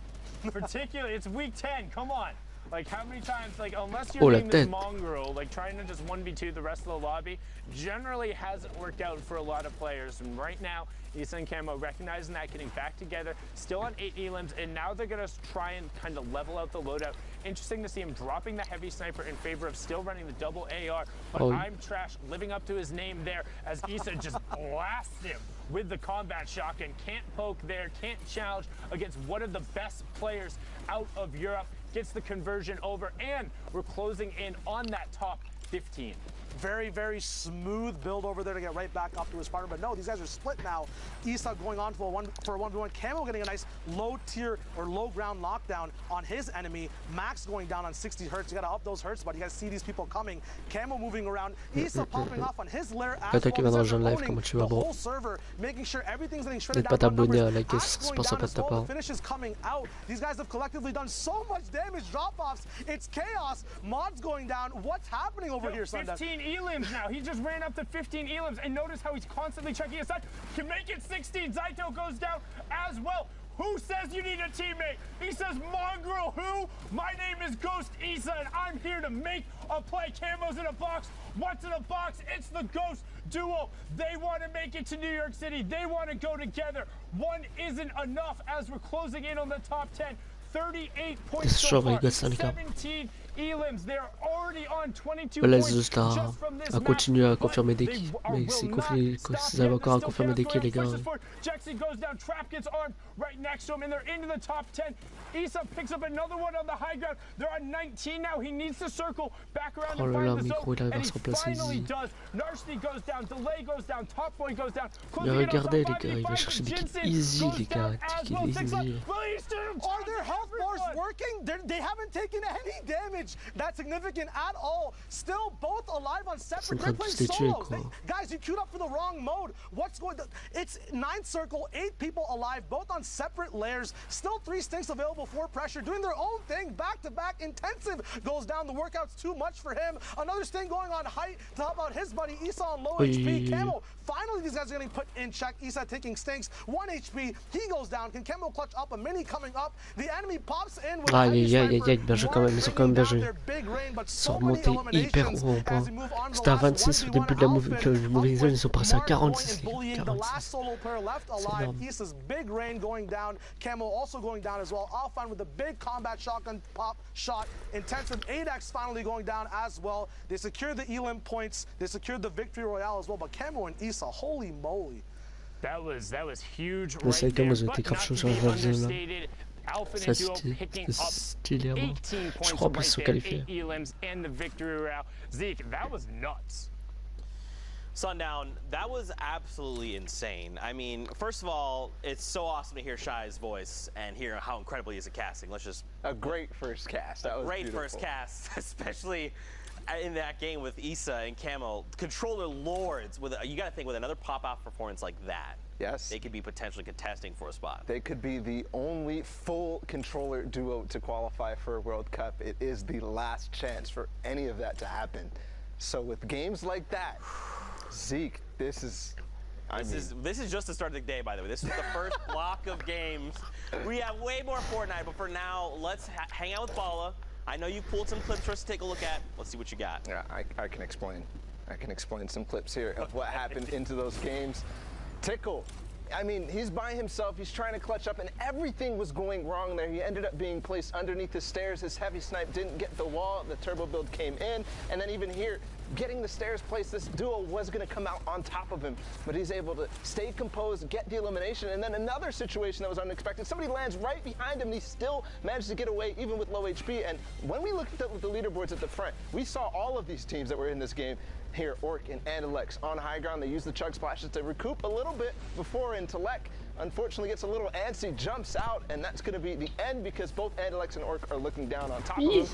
Particularly, it's week 10. Come on. Like, how many times, like, unless Oh, your la name is tête. Mongrel, like, trying to just 1v2 the rest of the lobby generally hasn't worked out for a lot of players. And right now, Issa and Camo recognizing that, getting back together, still on 8 elims, and now they're going to try and kind of level out the loadout. Interesting to see him dropping the heavy sniper in favor of still running the double AR, but Oh. I'm Trash living up to his name there as Issa just blasts him with the combat shotgun. Can't poke there, can't challenge against one of the best players out of Europe. Gets the conversion over, and we're closing in on that top 15. Very, very smooth build over there to get right back up to his partner. But no, these guys are split now. Issa going on for a 1v1. Camo getting a nice low tier or low ground knockdown on his enemy. Max going down on 60 hertz. You gotta up those hertz, but you guys see these people coming. Camo moving around. Issa popping off on his lair as Toi qui vas dans le jeu live, owning comment tu the vas, bro? whole server, making sure everything's getting shredded N'hésite pas à down. t'abonner, à Numbers. liker, Axe c'est going pas down sympa as de ta well. part. The finish is coming out. These guys have collectively done so much damage. Drop-offs. It's chaos. Mods going down. What's happening over here, Sunday? 15 elims now. He just ran up to 15 elims, and notice how he's constantly checking his side. Can make it 16. Zaito goes down as well. Who says you need a teammate? He says, Mongrel, who? My name is Ghost Issa, and I'm here to make a play. Camo's in a box. What's in a box? It's the Ghost duo. They want to make it to New York City. They want to go together. One isn't enough as we're closing in on the top 10. 38 points so far, 17 elims. They're already on 22 Voilà, points juste just from this à map. continuer à But confirmer des they kills. are- Mais will si not stop ils arrivent yet. encore à They're confirmer des kills, les gars. pushes forward. Jexy goes down. Trap gets armed right next to him, and they're into the top 10. Issa picks up another one on the high ground. They're on 19 now. He needs to circle back around Oh and là là, find the micro, il zone, arrive à and se he replacer finally easy. does. Narshni goes down. Delay goes down. Top point goes down. Mais regardez, les gars, il va chercher des kills easy, les gars. Des kills easy. Are their health bars working? They haven't taken any damage that's significant at all. Still both alive on separate. They're playing solos. Guys, you queued up for the wrong mode. What's going on? It's 9th circle, 8 people alive, both on separate layers. Still 3 stinks available for pressure, doing their own thing. Back to back, intensive goes down. The workout's too much for him. Another sting going on height to help out his buddy Issa on low HP. Camo, finally these guys are getting put in check. Issa taking stinks, 1 HP. He goes down. Can Camo clutch up? A mini coming up. The enemy pops in with a heavy sniper. Bien joué quand même, ils sont quand même bien joués. Ils sont remontés hyper haut en point. C'était à 26 au début de la moving zone, ils sont passés à 46. 46. C'est énorme. Issa's big rain going down. Camo also going down as well. Alfine with a big combat shotgun pop shot. Intensive 8x finally going down as well. They secured the elim points. They secured the victory royale as well. But Camo and Issa, holy moly. That was huge Ouais, c'est right comme there, ils ont été but grave not chauds to sur be la zone là. understated. Alpha Ça and Duo c'était picking up stylé à mort. 18 Je points crois en plus ils right sont there, qualifiés. 8 elims and the victory route. Zeke, that was nuts. Sundown, that was absolutely insane. I mean, first of all, it's so awesome to hear Shy's voice and hear how incredible he is at casting. Let's just a great first cast. That was great beautiful. first cast, especially in that game with Issa and Camo. Controller lords with you got to think with another pop-out performance like that. Yes. They could be potentially contesting for a spot. They could be the only full controller duo to qualify for a World Cup. It is the last chance for any of that to happen. So with games like that, Zeke, this is just the start of the day, by the way. This is the first block of games. We have way more Fortnite, but for now, let's hang out with Bala. I know you pulled some clips for us to take a look at. Let's see what you got. Yeah, I can explain. I can explain some clips here of what happened into those games. Tickle. I mean, he's by himself. He's trying to clutch up, and everything was going wrong there. He ended up being placed underneath the stairs. His heavy snipe didn't get the wall. The turbo build came in, and then even here, getting the stairs placed, this duo was going to come out on top of him, but he's able to stay composed, get the elimination, and then another situation that was unexpected. Somebody lands right behind him, and he still managed to get away, even with low HP. And when we looked at the leaderboards at the front, we saw all of these teams that were in this game here, Orc and Andalex on high ground. They use the chug splashes to recoup a little bit before Intelec unfortunately gets a little antsy, jumps out, and that's going to be the end because both Andalex and Orc are looking down on top of him.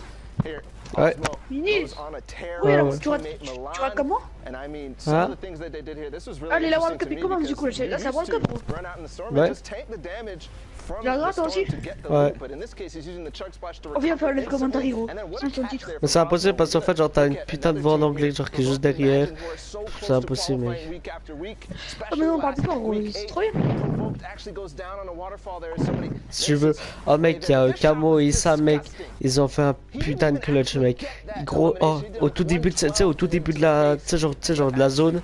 Here, Osmo goes on a tear on his teammate Milan. And I mean, some of the things that they did here, this was really interesting to me because you used to run out in the storm and just tank the damage from La the droite storm aussi. to get the Ouais. loot, but in this case he's using the chug splash to On vient faire recover le commentaire instantly. gros. And then what C'est a ton catch titre. there Mais from c'est impossible Osmo. parce qu'en fait, genre, t'as une Look at putain de another voix en team anglais, here. genre, qui est juste Provoking derrière. Imagine who are so C'est close to impossible, mec. qualifying week after week, Ah mais especially non, on parle last plus pas gros, week c'est eight. trop bien. Provoked actually goes down on a waterfall there as somebody Si tu veux. misses. Oh mec, il y a This shot Camo was et Sam, mec. disgusting. Ils ont fait un putain de clutch, mec. Gros, oh, au tout début, tu sais, au tout début de la, tu sais, genre de la zone.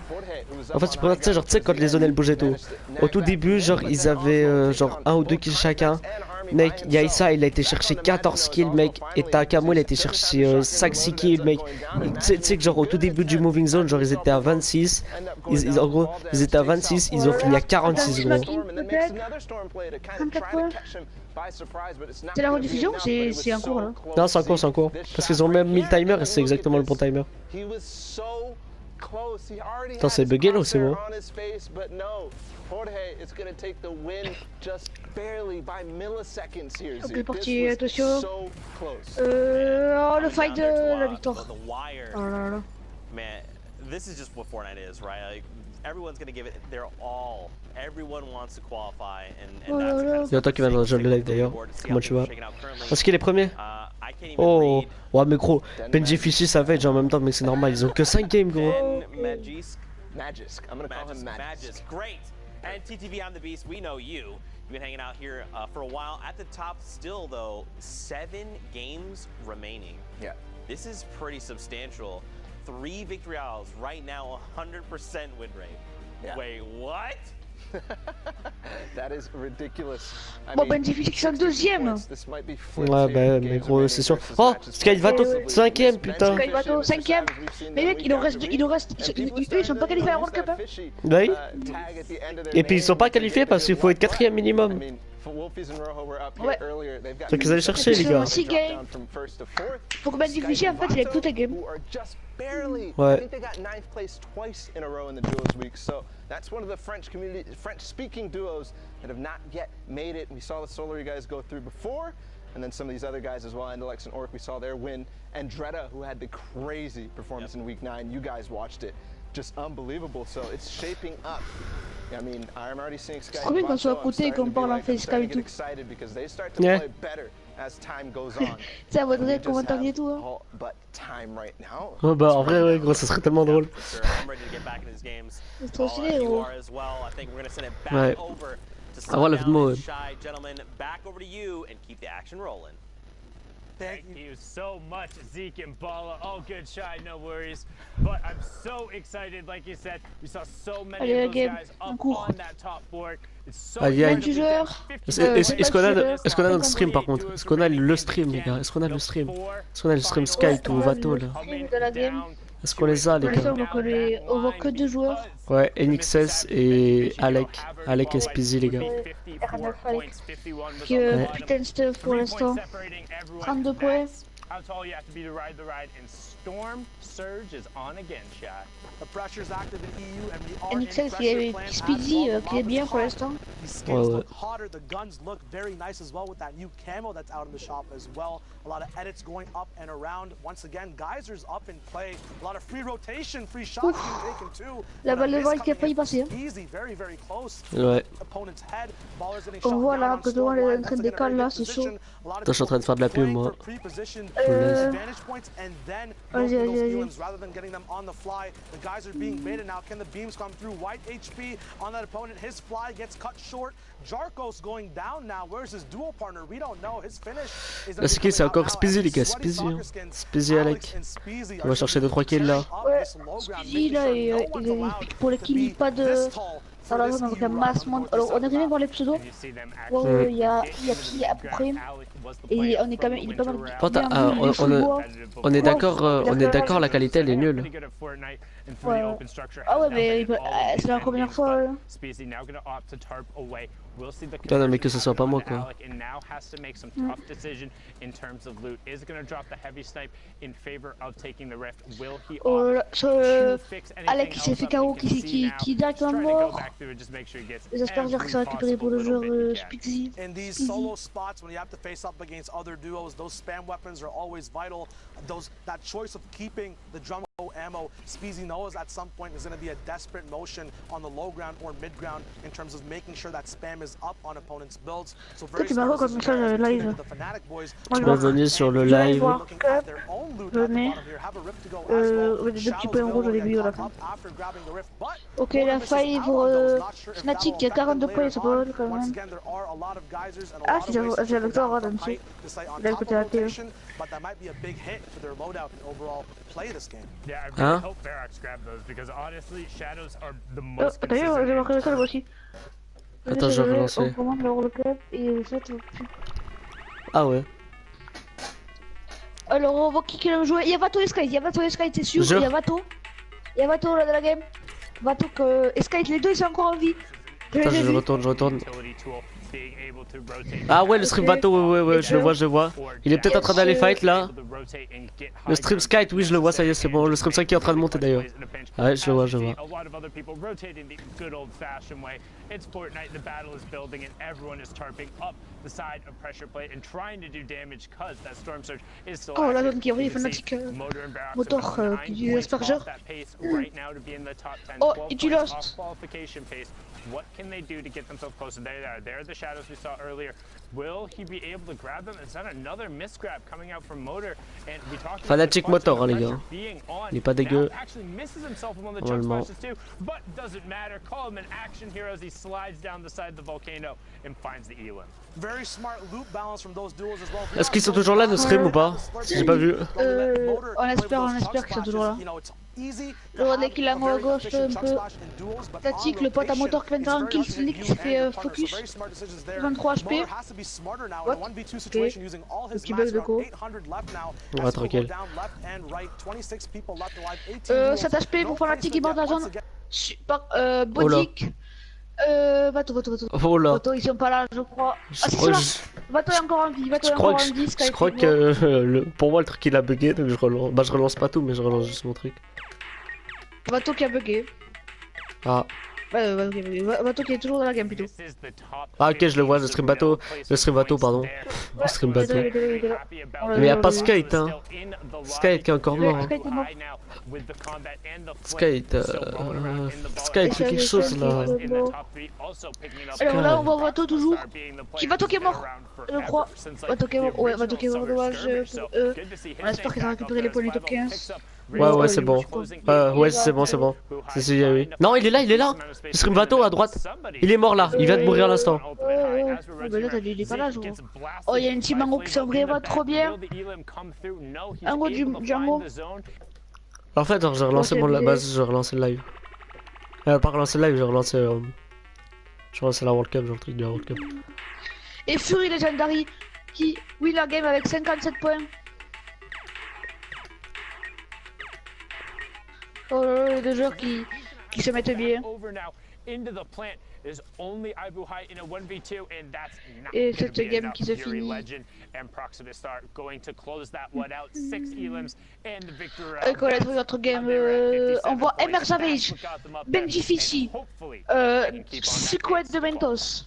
En fait, tu peux, tu sais, genre, tu sais, quand les zones elles bougeaient tout. Au tout début, genre, ils avaient genre 1 ou 2 kills chacun. Mec, Yaïsa, il a été chercher 14 kills, mec. Et Takamo, il a été chercher 5-6 kills, mec. Tu sais que, genre, au tout début du Moving Zone, genre, ils étaient à 26. En gros, ils étaient à 26, ils ont fini à 46, gros. Peut-être. 34 points. C'est la rediffusion, c'est un cours là. Non, c'est en cours, c'est en cours. Parce qu'ils ont même mis le timer et c'est exactement le bon timer. Attends, c'est bugué là ou c'est moi? Ok, parti, attention. Oh, le fight de la victoire. Oh là là. Man, this is just what Fortnite is, right? Like, everyone's gonna give it their all. Everyone wants to qualify, and that's the kind of Il y a toi qui viens de rejoindre le live d'ailleurs. Comment tu vas? Parce qu'il est premier? I can't even Oh, read ouais, mais gros, Benji Fishy, Savage en même temps, mais c'est normal, ils ont que 5 games, gros. Magisk. Magisk. I'm gonna call him Magisk. Great. And TTV, I'm the Beast. We know you. You've been hanging out here for a while. At the top, still though, 7 games remaining. Yeah. This is pretty substantial. 3 victory hours right now, 100% win rate. Yeah. Wait, what? That is ridiculous. I Bon, mean, Ben Difficile qui sont deuxième. this might be Ouais, Flip's bah, favorite mais games gros, remaining c'est sûr. versus Oh, matches. Skyvato, 5ème, putain. Skyvato, 5ème. Mais mec, il en reste, eux, ils sont pas qualifiés à la World Cup, hein. Oui. Et puis ils sont pas qualifiés parce qu'il faut être 4ème minimum. Ouais. Faut qu'ils aillent chercher, les Ils ont gars. 6 games. Faut que Ben Difficile, en fait, il ait toutes les games. Barely. Ouais. I think they got 9th place twice in a row in the duos week. So that's one of the French-speaking duos that have not yet made it. We saw the Solary guys go through before, and then some of these other guys as well. Indelex and Orc, we saw their win. And Dreda, who had the crazy performance in week 9. You guys watched it. Just unbelievable. So it's shaping up. I mean, I'm already seeing Sky. C'est trop bien qu'on soit à côté et qu'on parle en FaceTime et tout. Excited because they start to Yeah. play better as time goes on. Tu sais, à votre We aide, just commentaire have et tout, hein. all but time right now. Ouais, bah, en vrai, ouais, gros, ça serait tellement drôle. For sure. I'm ready to get back in these games. C'est trop All stylé, you gros. are as well. I think we're gonna send it back Ouais. over to Ah, voilà, Sundown vidéo, and ouais. Shy. Gentlemen, back over to you and keep the action rolling. Thank you so much, Zeke and Bala. All good, Shy, no worries. But I'm so excited, like you said. We saw so many Allez, of those game. guys Un up cours. on that top board. It's so Aïe, aïe. hard to beat them. 50 Est-ce qu'on a, Ouais, est-ce qu'on a notre stream par contre? Est-ce qu'on a le stream, les gars? Est-ce qu'on a le stream? Est-ce qu'on a le stream Skype ou Vato là? Stream de la game. Est-ce qu'on les a, les Pour l'instant, gars? on voit que 2 joueurs. Ouais, NXS et Alec. Alec et Spizzy, les gars. R9 Alec. Qui putain stuff pour l'instant. 32 points. That's all you have to be to ride the ride, and Storm Surge is on again, Shot. The pressure's active in EU and we are in NXS qui pressure est plan Speedy, as well. qui est bien pour l'instant. These skins Ouais, ouais. look hotter, the guns look very nice as well with that new camo that's out in the shop as well. A lot of edits going up and around. Once again, Geyser's up in play. A lot of free rotation, free shots being taken too. La But a balle de miss vol qui a coming failli in passer. from Easy, very, very close. Ouais. Opponent's head. Baller's getting On shot voit down là on que devant les Stormline. entraînes Once des again, a cales very là, good c'est chaud. position. A lot of Attends, je suis en train de faire de la pub, playing moi. for pre-position Euh, advantage points and then Vas-y, those vas-y, vas-y. feelings rather than getting them on the fly. The guys are being baited now. Can the beams come through? White HP on that opponent. His fly gets cut short. Jarkos going down now. Where's his dual partner? We don't know. His finish is Là, c'est qui? C'est encore Spizzy, les gars. Spizzy, hein. Spizzy Alec. On va chercher 2-3 kills là. Ouais, Speedy là, pour les kills, il pas de. Dans la zone avec un masse monde. Alors, on est arrivé voir les pseudos. Ouais, il y a qui à peu près. Et on est quand même, il est pas mal. Attends, Bien, on est d'accord, la qualité elle est nulle. Ouais. Ah ouais, mais c'est la première fois. Putain, non, mais que ce soit pas moi, quoi. Oh là, Alex il s'est fait KO qui est directement mort. J'espère dire que ça va récupérer pour le joueur Spizzy. In these solo spots, when you have to face up against other duos, those spam weapons are always vital. That choice of keeping the drum ammo. Speezy knows at some point is going to be a desperate motion on the low ground or mid ground in terms of making sure that spam is up on opponents' builds. So very Tu m'as smart comme decision ça there as we tune live. into the Fnatic boys. Moi Tu je vas vois. venir sur le Je vais aller live. voir Looking Cup. at their own loot at the Venez. bottom here. Have a rift to go as well. Des petits Shadows points rouges au available début à la again, fin. caught up after grabbing the rift, but Ok, Motor la misses faille out pour on those. Not sure if Fnatic that'll qui a affect them 42 points, later c'est pas on. mal quand Once même. again, there are a lot of geysers and a Ah, lot si of ways to j'ai trickle le temps, down regarde, from dessus. height to stay on Il a le top côté of raté. rotation, but that might be a big hit for their loadout and overall play this game. Yeah, I Huh? really hope Ferox grabbed those because honestly, shadows are the most T'as vu, consistent. j'ai marqué le sol aussi. Attends, je vais relancer. On commande le World Cup et ça, tu Ah ouais. Alors, on va kicker le joueur. Il y a Vato et Sky, c'est sûr. Jure. Il y a Vato. Il y a Vato là dans la game. Vato et Sky, les deux ils sont encore en vie. Attends, les ai je vus. retourne. Utility tool, being able to rotate Ah ouais, le stream bateau, ouais, je le vois, Il est peut-être en train d'aller fight là. Le stream Skite, oui, je le vois, ça y est, c'est bon. Le stream 5 qui est en train de monter d'ailleurs. Ah ouais, je le vois. A lot of other people rotating the good old-fashioned way. It's Fortnite, the battle is building, and everyone is tarping up the side of pressure plate and trying to do damage because that storm surge is still Oh, la active. zone qui est You can Fnatic, see Motor and Barox moteur, have qui 9 dit points asperger. off that pace right now to be in the top 10, Oh, 12 et tu points lost. off qualification pace. What can they do to get themselves closer? There they are. There are the shadows we saw earlier. Will he be able to grab them? Is that another misgrab coming out from Motor? And we talked about Fanatic the clutch motor, and the les gars. pressure being on. Il est pas dégueu. Now actually misses himself on one of the chunk Normalement. splashes too, but doesn't matter. Call him an action hero as he slides down the side of the volcano and finds the Elam. Very smart loop balance from those duels as well. Est-ce qu'ils sont toujours là, nos streams ou pas? Si j'ai pas vu. On espère qu'ils sont toujours là. Le relais qui l'a à gauche un peu statique, le pote à moteur qui vient de faire un kill, c'est lui qui s'est fait focus. 23 HP. What? Ok. Le petit bug de co. Ouais, tranquille. 7 HP pour Fnatic qui borde la zone. Bodic. Vato. Oh là. Vato, ils sont pas là, je crois. Ah, si, crois c'est là. Vato est encore en vie. Vato est Je crois encore en vie. je crois que pour moi le truc il a bugué donc je relance. Bah je relance pas tout mais je relance juste mon truc. Vato qui a bugué. Ah. Vato qui est toujours dans la game plutôt. Ah ok je le vois, le stream bateau pardon. Le stream bateau. Il est là. Mais y'a pas Skate hein. Skate qui est encore mort. Hein. Skate est mort. Skate fait quelque chose là. Alors là on voit Vato toujours. Vato qui est mort, je crois. Vato qui est mort, ouais, Vato qui est mort, dommage pour eux. On espère qu'ils ont récupéré les points du top 15. Ouais c'est bon. Ouais c'est bon. C'est oui. Non il est là. Le stream bateau à droite. Il est mort là, il vient de mourir à l'instant. Ouais. Mais là il est pas là je crois. Oh il y a une team en gros qui s'en vraiment trop bien. Un gros du Django. En fait genre, j'ai relancé la base, j'ai relancé le live. Pas relancé le live, j'ai relancé la World Cup, genre le truc de la World Cup. Et Fury Legendary qui win la game avec 57 points. Oh là là, les deux joueurs qui se mettent bien. Et cette game qui se finit. Et qu'on a trouvé notre game, on voit MR Savage, Benjifici, Secret de Mentos.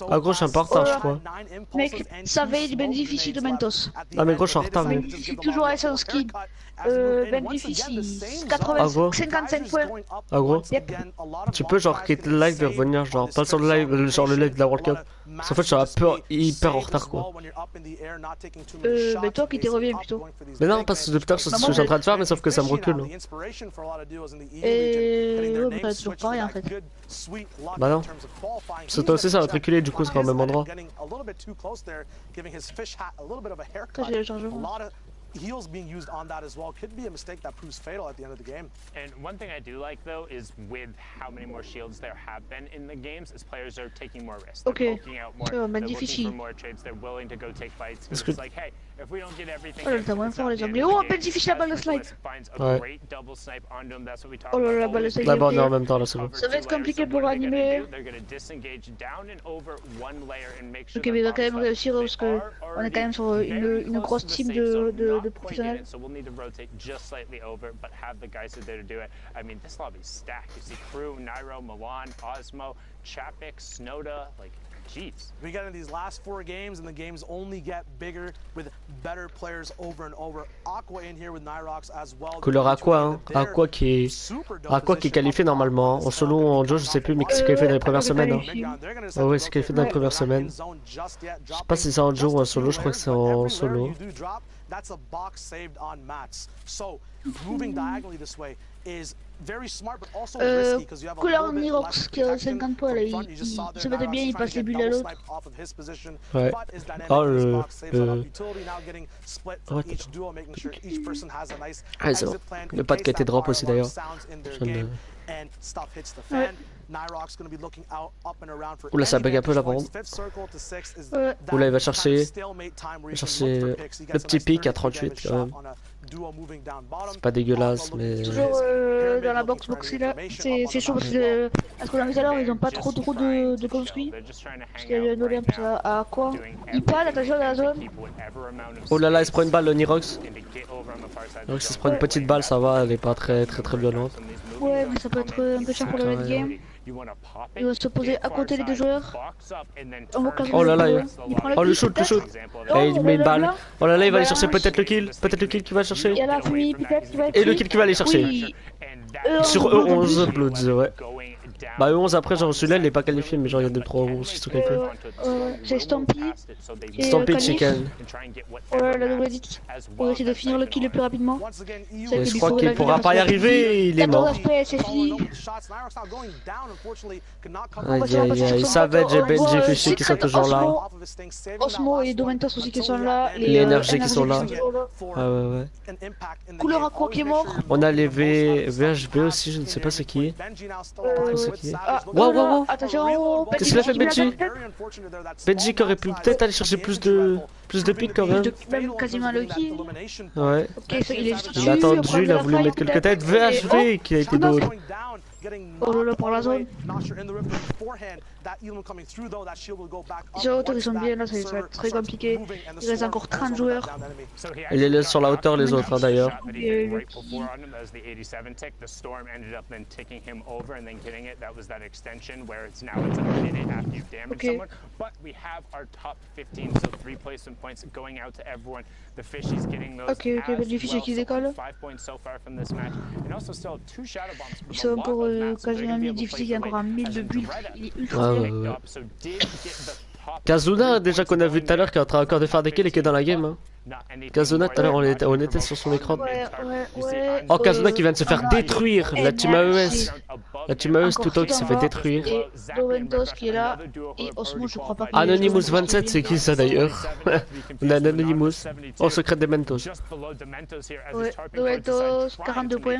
Ah gros je suis un peu en retard je crois. Mec, Savage, Benjifici de Mentos. Ah mais gros je suis en retard mais. C'est toujours à son skin. Benjifici, 55 points. Ah gros. Yep. Tu peux genre quitter le live et revenir genre pas sur le live, genre le live de la World Cup. Parce qu'en fait je suis un peu hyper en retard quoi. Mais toi qui t'es reviens plutôt. Mais non parce que depuis tard je suis en train de faire mais sauf que ça me recule. Et ouais, bah, toujours pareil en fait. Bah non. Parce que toi aussi ça va te reculer du coup c'est pas au même endroit. J'ai le chargement. Heals being used on that as well could be a mistake that proves fatal at the end of the game. And one thing I do like though is with how many more shields there have been in the games, is players are taking more risks. Okay. They're poking out more. So, They're looking difficile. for more trades. They're willing to go take fights because it's like, hey, if we don't get everything, Oh là, t'as moins fort les anglais. Oh, peine difficile la balle de slide. Ouais. Oh là là, la balle de slide. Là bah on est en même temps là c'est bon. Ça va être compliqué pour animer. Ok, mais il va quand même réussir parce que on est quand même sur une grosse team de professionnels. So we'll need to rotate just slightly over, but have the guys who are there to do it. I mean, this lobby's stacked. You see Crew, Nairo, Milan, Osmo, Chapik, Snowda, like Jeez. We get in these last 4 games, and the games only get bigger with better players over and over. Aqua in here with Nyrox as well. Couleur Aqua, hein. Aqua qui est qualifié normalement. Hein. En solo ou en duo, je sais plus, mais qui s'est qualifié dans les premières semaines. Hein. Oh ouais, c'est qualifié dans les premières semaines. Je sais pas si c'est en duo ou en solo, je crois que c'est en solo. That's a box saved on mats. So moving diagonally this way is very smart, but also risky because you have a couleur little bit Nirox less qui a protection 50 points là, from front. You just saw il there se mettait Nyrox bien, il trying passe to les get bulles à double l'autre. snipe off of his position, Ouais. but is dynamic Oh, in his box, saves on le... up utility, now getting split from each duo, making sure each person has a nice Ah, c'est bon. exit plan Le in pad case qui a été that drop fire aussi alarm d'ailleurs. sounds in their Je viens de- game and stuff hits the fan. Nyrox going to be looking out, up and around for Oula, ça any bug un peu là vantage par points. contre. Fifth circle to six is Ouais. that Oula, il va kind of chercher stalemate time where you can chercher look for picks. He le gets a petit nice pic à 33 damage 38 quand shot même. on a duo moving down bottom. C'est pas dégueulasse, Aqua mais... looking Toujours for his dans pyramid, la looking box for any boxy là, information up on c'est the chaud map parce as well. que, à ce qu'on a vu tout à l'heure, ils ont pas trop de construits. Parce qu'il y a eu un Olympe à quoi. Il parle, attention dans la zone. Oh là là, il se prend une balle le Nirox. Nirox il se prend une petite balle, ça va, elle est pas très violente. Ouais, mais ça peut être un peu cher pour le late game. Il va se poser à côté des deux joueurs. On voit que la Oh là là, il prend oh le kill, shoot, le peut-être. shoot. Oh, Et il met une là, balle. là. Oh là là, il va aller Bah, chercher là, peut-être le kill. Peut-être le kill qu'il va Il y chercher. a la fumée peut-être qui va être Et le pris. kill qu'il va aller chercher. Oui. Sur Bloods en E11 plus. Bloods, ouais. Bah E11 après, genre celui-là il est pas qualifié, mais genre il y a 2-3 11 qui sont qualifiés. C'est Stampy. Et Stampede Khalif. Chicken. Ouais, la double edit. On va essayer de finir le kill le plus rapidement. Once again, EU C'est Et que je lui crois sauver qu'il la vie, pourra parce pas y que arriver, il est 14 mort. FPS, c'est fini. Aïe aïe aïe, Savage et Benji Fishy qui sont toujours là. Osmo et Domentos aussi qui sont là. Les NRG qui sont là. toujours là. Ouais. Couleur Aqua qui est mort. On a les VHB aussi, je ne sais pas c'est qui. C'est qui. Ah, Wow, là, wow, wow. attention. Qu'est-ce qu'il a fait, Benji? Benji qui aurait pu peut-être aller chercher plus de pics quand même. Même quasiment le kill. Ouais. Ok, ça, il est juste Il a dessus, attendu, il a voulu mettre quelques têtes. VHV qui a été de haut. Oh là là, pour la zone. Sur la hauteur, ils sont bien là, ça va être très compliqué. Il reste encore 30 joueurs. Il les laisse sur la hauteur les autres hein, d'ailleurs. Et Right before on him, that was the 87 tick. The storm ended up then ticking him over and then getting it. That was that extension where it's now it's a minute after you've damaged someone. But we have our top 15, so 3 placement points going out to everyone. The fishies getting those Ok, as ben, du fichier qui well. So décolle. 5 points so far from this match. And also still 2 shadow bombs from Ils a sont lot encore of maps, so they're quasiment gonna be mis able to difficile, il play y a for encore un late. 1000 As de in build. Dread Il est ultra Ouais, bien. ouais. so did get the top Kazuna 3 déjà qu'on a vu tout à l'heure qui est en train encore de faire des kills et qui est dans la game hein. Kazuna tout à l'heure on était sur son écran. Ouais. Oh Kazuna qui vient de se faire détruire. La team AES. La team AES Encore tout haut qui s'est fait détruire. Et Doventos qui est là. Et Osmo, je crois pas qu'il est- Anonymous 27 c'est qui ça d'ailleurs? On a Anonymous. Oh secret des Mentos. Ouais, Doventos, 42 points.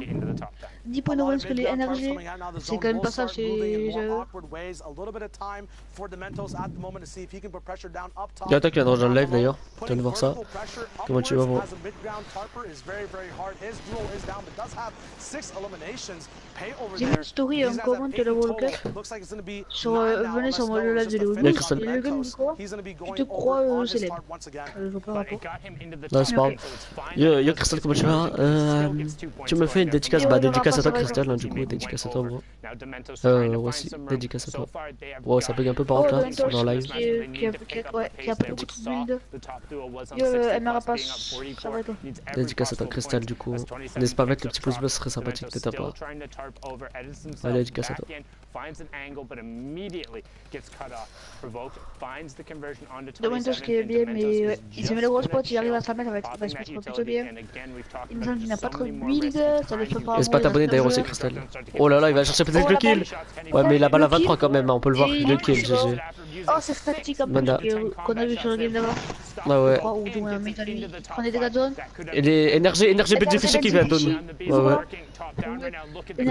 10 points de moins que les NRG. C'est quand même pas ça chez eux. Il y a un qui vient de rejoindre le live d'ailleurs. Tu viens de voir ça. Comment tu vas voir? J'ai mis une story en comment de la World Cup. Sur, venez sur le live de Léo. Il y a Crystal. Et le gars me dit quoi? Tu te crois célèbre. Je vois pas rapport. Non c'est pas grave. Yo Crystal comment tu vas? Tu me fais une dédicace? Bah dédicace à toi Crystal hein, du coup dédicace à toi bro. Aussi dédicace à toi. Wow ça bug un peu par contre là sur leur live. Qui a pas beaucoup de build. Yo MR passe, ça va et toi? Dédicace à toi Crystal du coup. N'hésite pas à mettre le petit pouce bleu, ce serait sympathique de ta part. Allez dédicace à toi. Domentos qui est bien, mais ouais, il se met le gros spot, il arrive à se la mettre, il va se mettre plutôt bien. Il me semble qu'il n'a pas trop de build, ça le fait pas. N'hésite pas à t'abonner d'ailleurs aussi Crystal. Oh là là il va chercher peut-être le kill. Ouais mais la balle à 23 quand même, hein, on peut le voir. Le kill GG. Oh c'est statique un peu qu'on a vu sur le game d'avant. Ah ouais. Ou du moins un mec à lui. Prends des dégâts de zone. Et les NRG Benji Fishy qui vient donner. Ouais.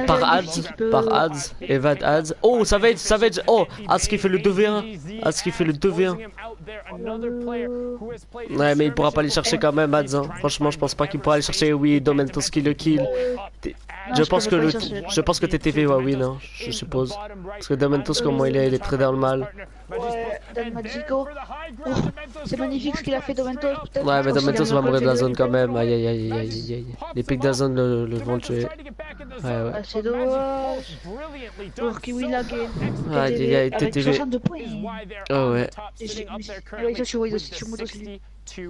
Par ads, Evad ads. Oh Savage. Oh Ads qui fait le 2v1. Ads qui fait le 2v1. Ouais mais il pourra pas aller chercher quand même Ads hein. Franchement je pense pas qu'il pourra aller chercher. Oui Domentos qui le kill. Je pense que TTV va win hein, je suppose. Parce que Domentos comment il est très dans le mal. Ouais, Dan Magico. Oh, c'est magnifique ce qu'il a fait Domentos. Ouais mais Domentos va mourir de la zone quand même. Aïe. Les pics de la zone le vont le tuer. Ouais, ouais. Ah, c'est dommage. Alors que oui, la game. Aïe, aïe, aïe, Avec TTV. 62 points. Oh ouais. Ouais, ça, tu vois, sur moto aussi.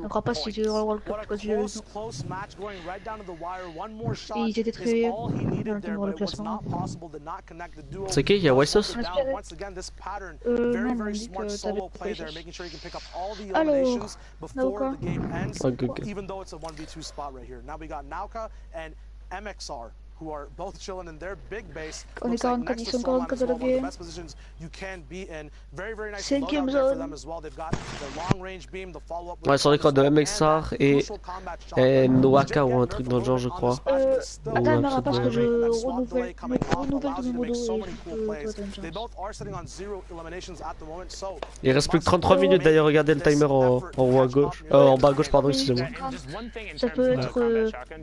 On croit pas si tu dans le World Cup quand tu l'as vu. Close match going right down to the wire. One more shot Ils étaient is très all he needed dans there, le but it was classement. not possible to not connect the duo. C'est qui? Il y a Waisos? Once again, this pattern, Non, very, on very dit smart que solo t'avais play there, Waisos. making sure he can pick up all the Alors, eliminations before Nauka. the game ends, Ok, ok. even though it's a 1v2 spot right here. Now we got Nauka and MXR, who are both chilling in their big base. On est Looks like 44, next ils to sont Stormline 44 as de well, la one of the game. best positions you can be in. Very, very nice Cinquième loadout there for zone. them as well. They've got the long range beam, the follow-up. Ouais, sur l'écran de MXR et Noaka ou un truc dans le genre, je crois. Attends, un Mara, truc parce que dans le je renouvelle ton numéro et je peux They both are sitting on 0 eliminations at the moment, so Il reste plus que 33 minutes d'ailleurs, regardez le timer en haut à gauche. En bas à gauche, pardon, excusez-moi. Ça peut être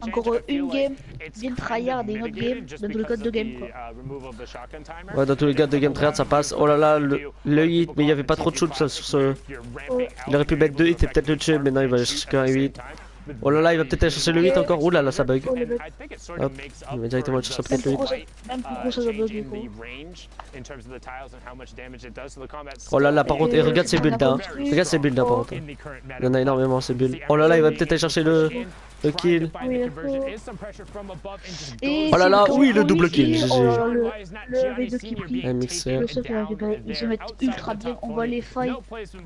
encore une game, bien tryhard et une autre game, dans tous les codes de game quoi. Ouais, dans tous les cas, de game tryhard ça passe. Oh là là, le hit, mais il y avait pas trop de shoot ça, sur ce. Il aurait pu mettre 2 hits et peut-être le tuer, mais non, il va aller chercher qu'un 8. Oh là là, il va peut-être aller chercher le 8 encore. Ouh là là, ça bug. Hop, il va directement aller chercher peut-être le 8. Même pour gros ça doit bugger quoi. Oh là là, par contre, et regarde ses builds hein. Regarde ses builds hein, par contre. Il y en a énormément ces builds. Oh là là, il va peut-être aller chercher le kill. Et Oh là là, c'est oui, le double kill. Oh GG. là là, le V2 qui prie. MXR. Le seul qui a récupéré, ils se mettent ultra bien, on voit les failles, on voit c'est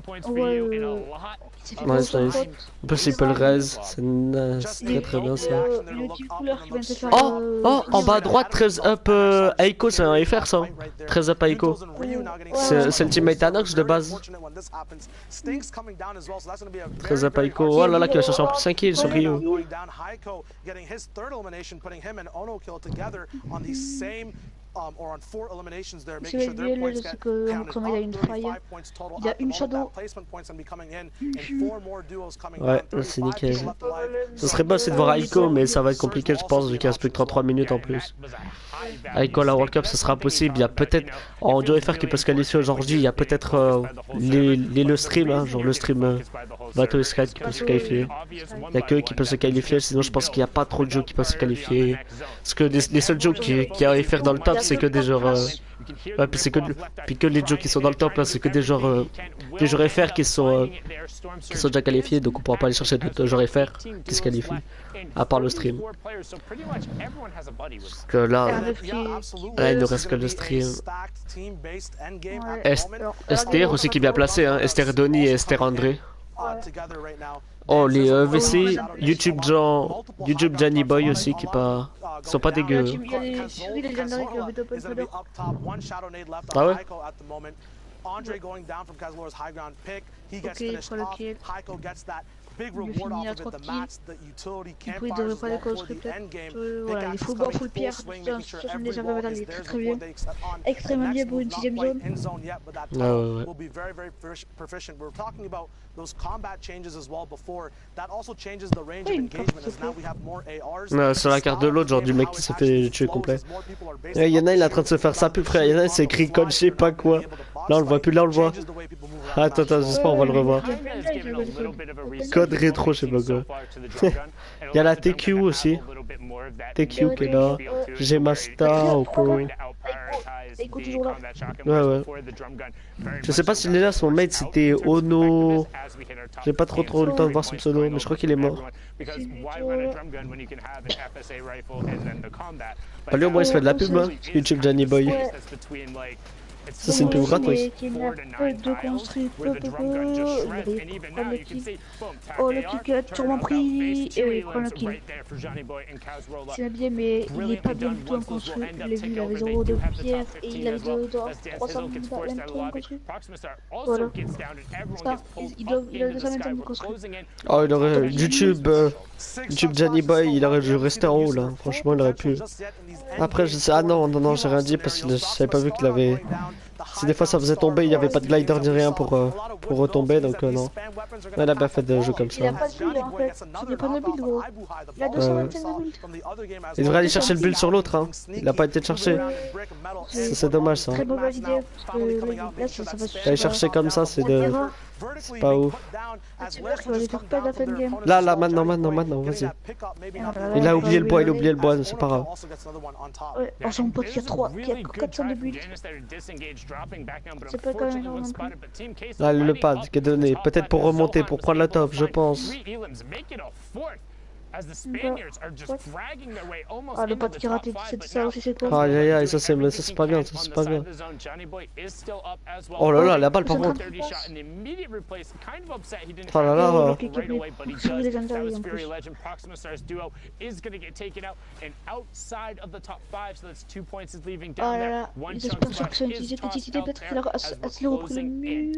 fait Ouais, pour c'est son nice. pote. En plus, il peut le raise. C'est très très bien ça. Le type couleur qui vient de se faire Oh, en bas à droite, 13 up Aiko, c'est un FR ça. 13 up Aiko. C'est le teammate Anox de base. 13 up Aiko. Oh là là, qui va chercher en plus 5 kills sur Rio. Or on 4 eliminations there, C'est making sure their le points je get sais que counted comme il a up, une 35 fire, points total il a at the une moment. shadow. That placement points gonna be coming in, and 4 more duos coming Ouais, down. c'est 35 nickel. people left alive. Ce serait bien c'est de voir Aiko, mais ça va être compliqué je pense vu qu'il reste plus que 33 minutes en plus. Aiko à la World Cup ce sera impossible, il y a peut-être en duo FR qui peut se qualifier aujourd'hui, il y a peut-être le stream, hein, genre le stream Bateau et Skype qui peut se qualifier. Il y a que eux qui peuvent se qualifier, sinon je pense qu'il n'y a pas trop de jeux qui peuvent se qualifier. Parce que les seuls jeux qui arrivent à faire dans le top c'est que des joueurs... Ouais, puis que les jeux qui sont dans le top, hein, c'est que des joueurs FR qui sont déjà qualifiés, donc on pourra pas aller chercher d'autres joueurs FR qui se qualifient, à part le stream. Parce que là, il nous reste que le stream. Esther aussi qui est bien placé, hein, Esther Donny et Esther André. Oh les VC, YouTube Johnny Boy aussi qui sont pas dégueux. Il y a les souris légendaires qui ont fait open coder. Ah ouais? Andre going down from Kazlor's high ground pick. He gets Ok, finished pour le off. kill. Heiko gets that big Il reward finit à off of it. 3 The kills. mats, the utility Du coup, il campfires devrait as pas well décoller for the peut-être. end game. Voilà, il faut bas full pierre, 70 avant il est très très bien. Extrêmement bien pour une 6ème zone. Will be very, very proficient. We're talking about those combat changes as well before. That also changes the range of engagement as now we have more ARs. Sur la carte de l'autre, genre du mec qui s'est fait tuer complet. Il y en a, il est en train de se faire sa pub, frère. Il y en a, c'est écrit code, je sais pas quoi. Là, on le voit plus, là, on le voit. Attends, j'espère on va le revoir. Code rétro, je sais pas quoi. Il y a la TQ aussi. TQ qui est là. Gemasta, Oko. Eiko toujours là. Ouais. Je sais pas s'il est là, son mate c'était Ono. J'ai pas trop le temps de voir son pseudo, mais je crois qu'il est mort. Bah, lui au moins il se fait de la pub, hein. YouTube Johnny Boy. Ça c'est une pub gratuite. Oh le kill qui a sûrement pris. Et oui, prend le kill. C'est bien mais il est pas bien du tout en construit. Je l'ai vu, il avait 0 de pierre et il avait 300 même trop en construit. Voilà. Ça, il a 200 mètres en construit. Oh il aurait YouTube Johnny Boy, il aurait dû rester en haut là. Franchement il aurait pu. Après je sais, ah non j'ai rien dit parce que j'avais pas vu qu'il avait. Si des fois ça faisait tomber, il n'y avait pas de glider ni rien pour retomber, donc non. Il a bien fait des jeux comme ça. Il a pas de build en fait. Il a pas de build gros. Il a 225 de build. Il devrait aller chercher le build sur l'autre, hein. Il a pas été cherché. C'est dommage ça. Très mauvaise idée. Parce que là ça va se Aller chercher comme ça, c'est de. vertically pas being ouf. put down as C'est layers sûr qu'il va just faire come pas down la from fin de their game. opponent's Là, small Johnny maintenant, Boy, vas-y. getting that pickup, maybe not Ah, the Il a là, oublié le bois, il a oublié le bois, as c'est pas Onoka grave. also gets another one on top. Ouais, oh, son pote qui a 3, qui a 400 de buts. C'est pas quand même énorme non plus. Là, le pad qui est donné, peut-être pour remonter, pour prendre la top, je pense. Ah, le pote qui rate, ça aussi c'est quoi? Aïe aïe aïe, ça c'est pas bien, ça c'est pas bien. Oh là là, la balle par contre. Oh là là. Sur les intérieurs en plus. Oh là là, ils espèrent sur que c'est une petite idée, peut-être qu'il a repris le mur.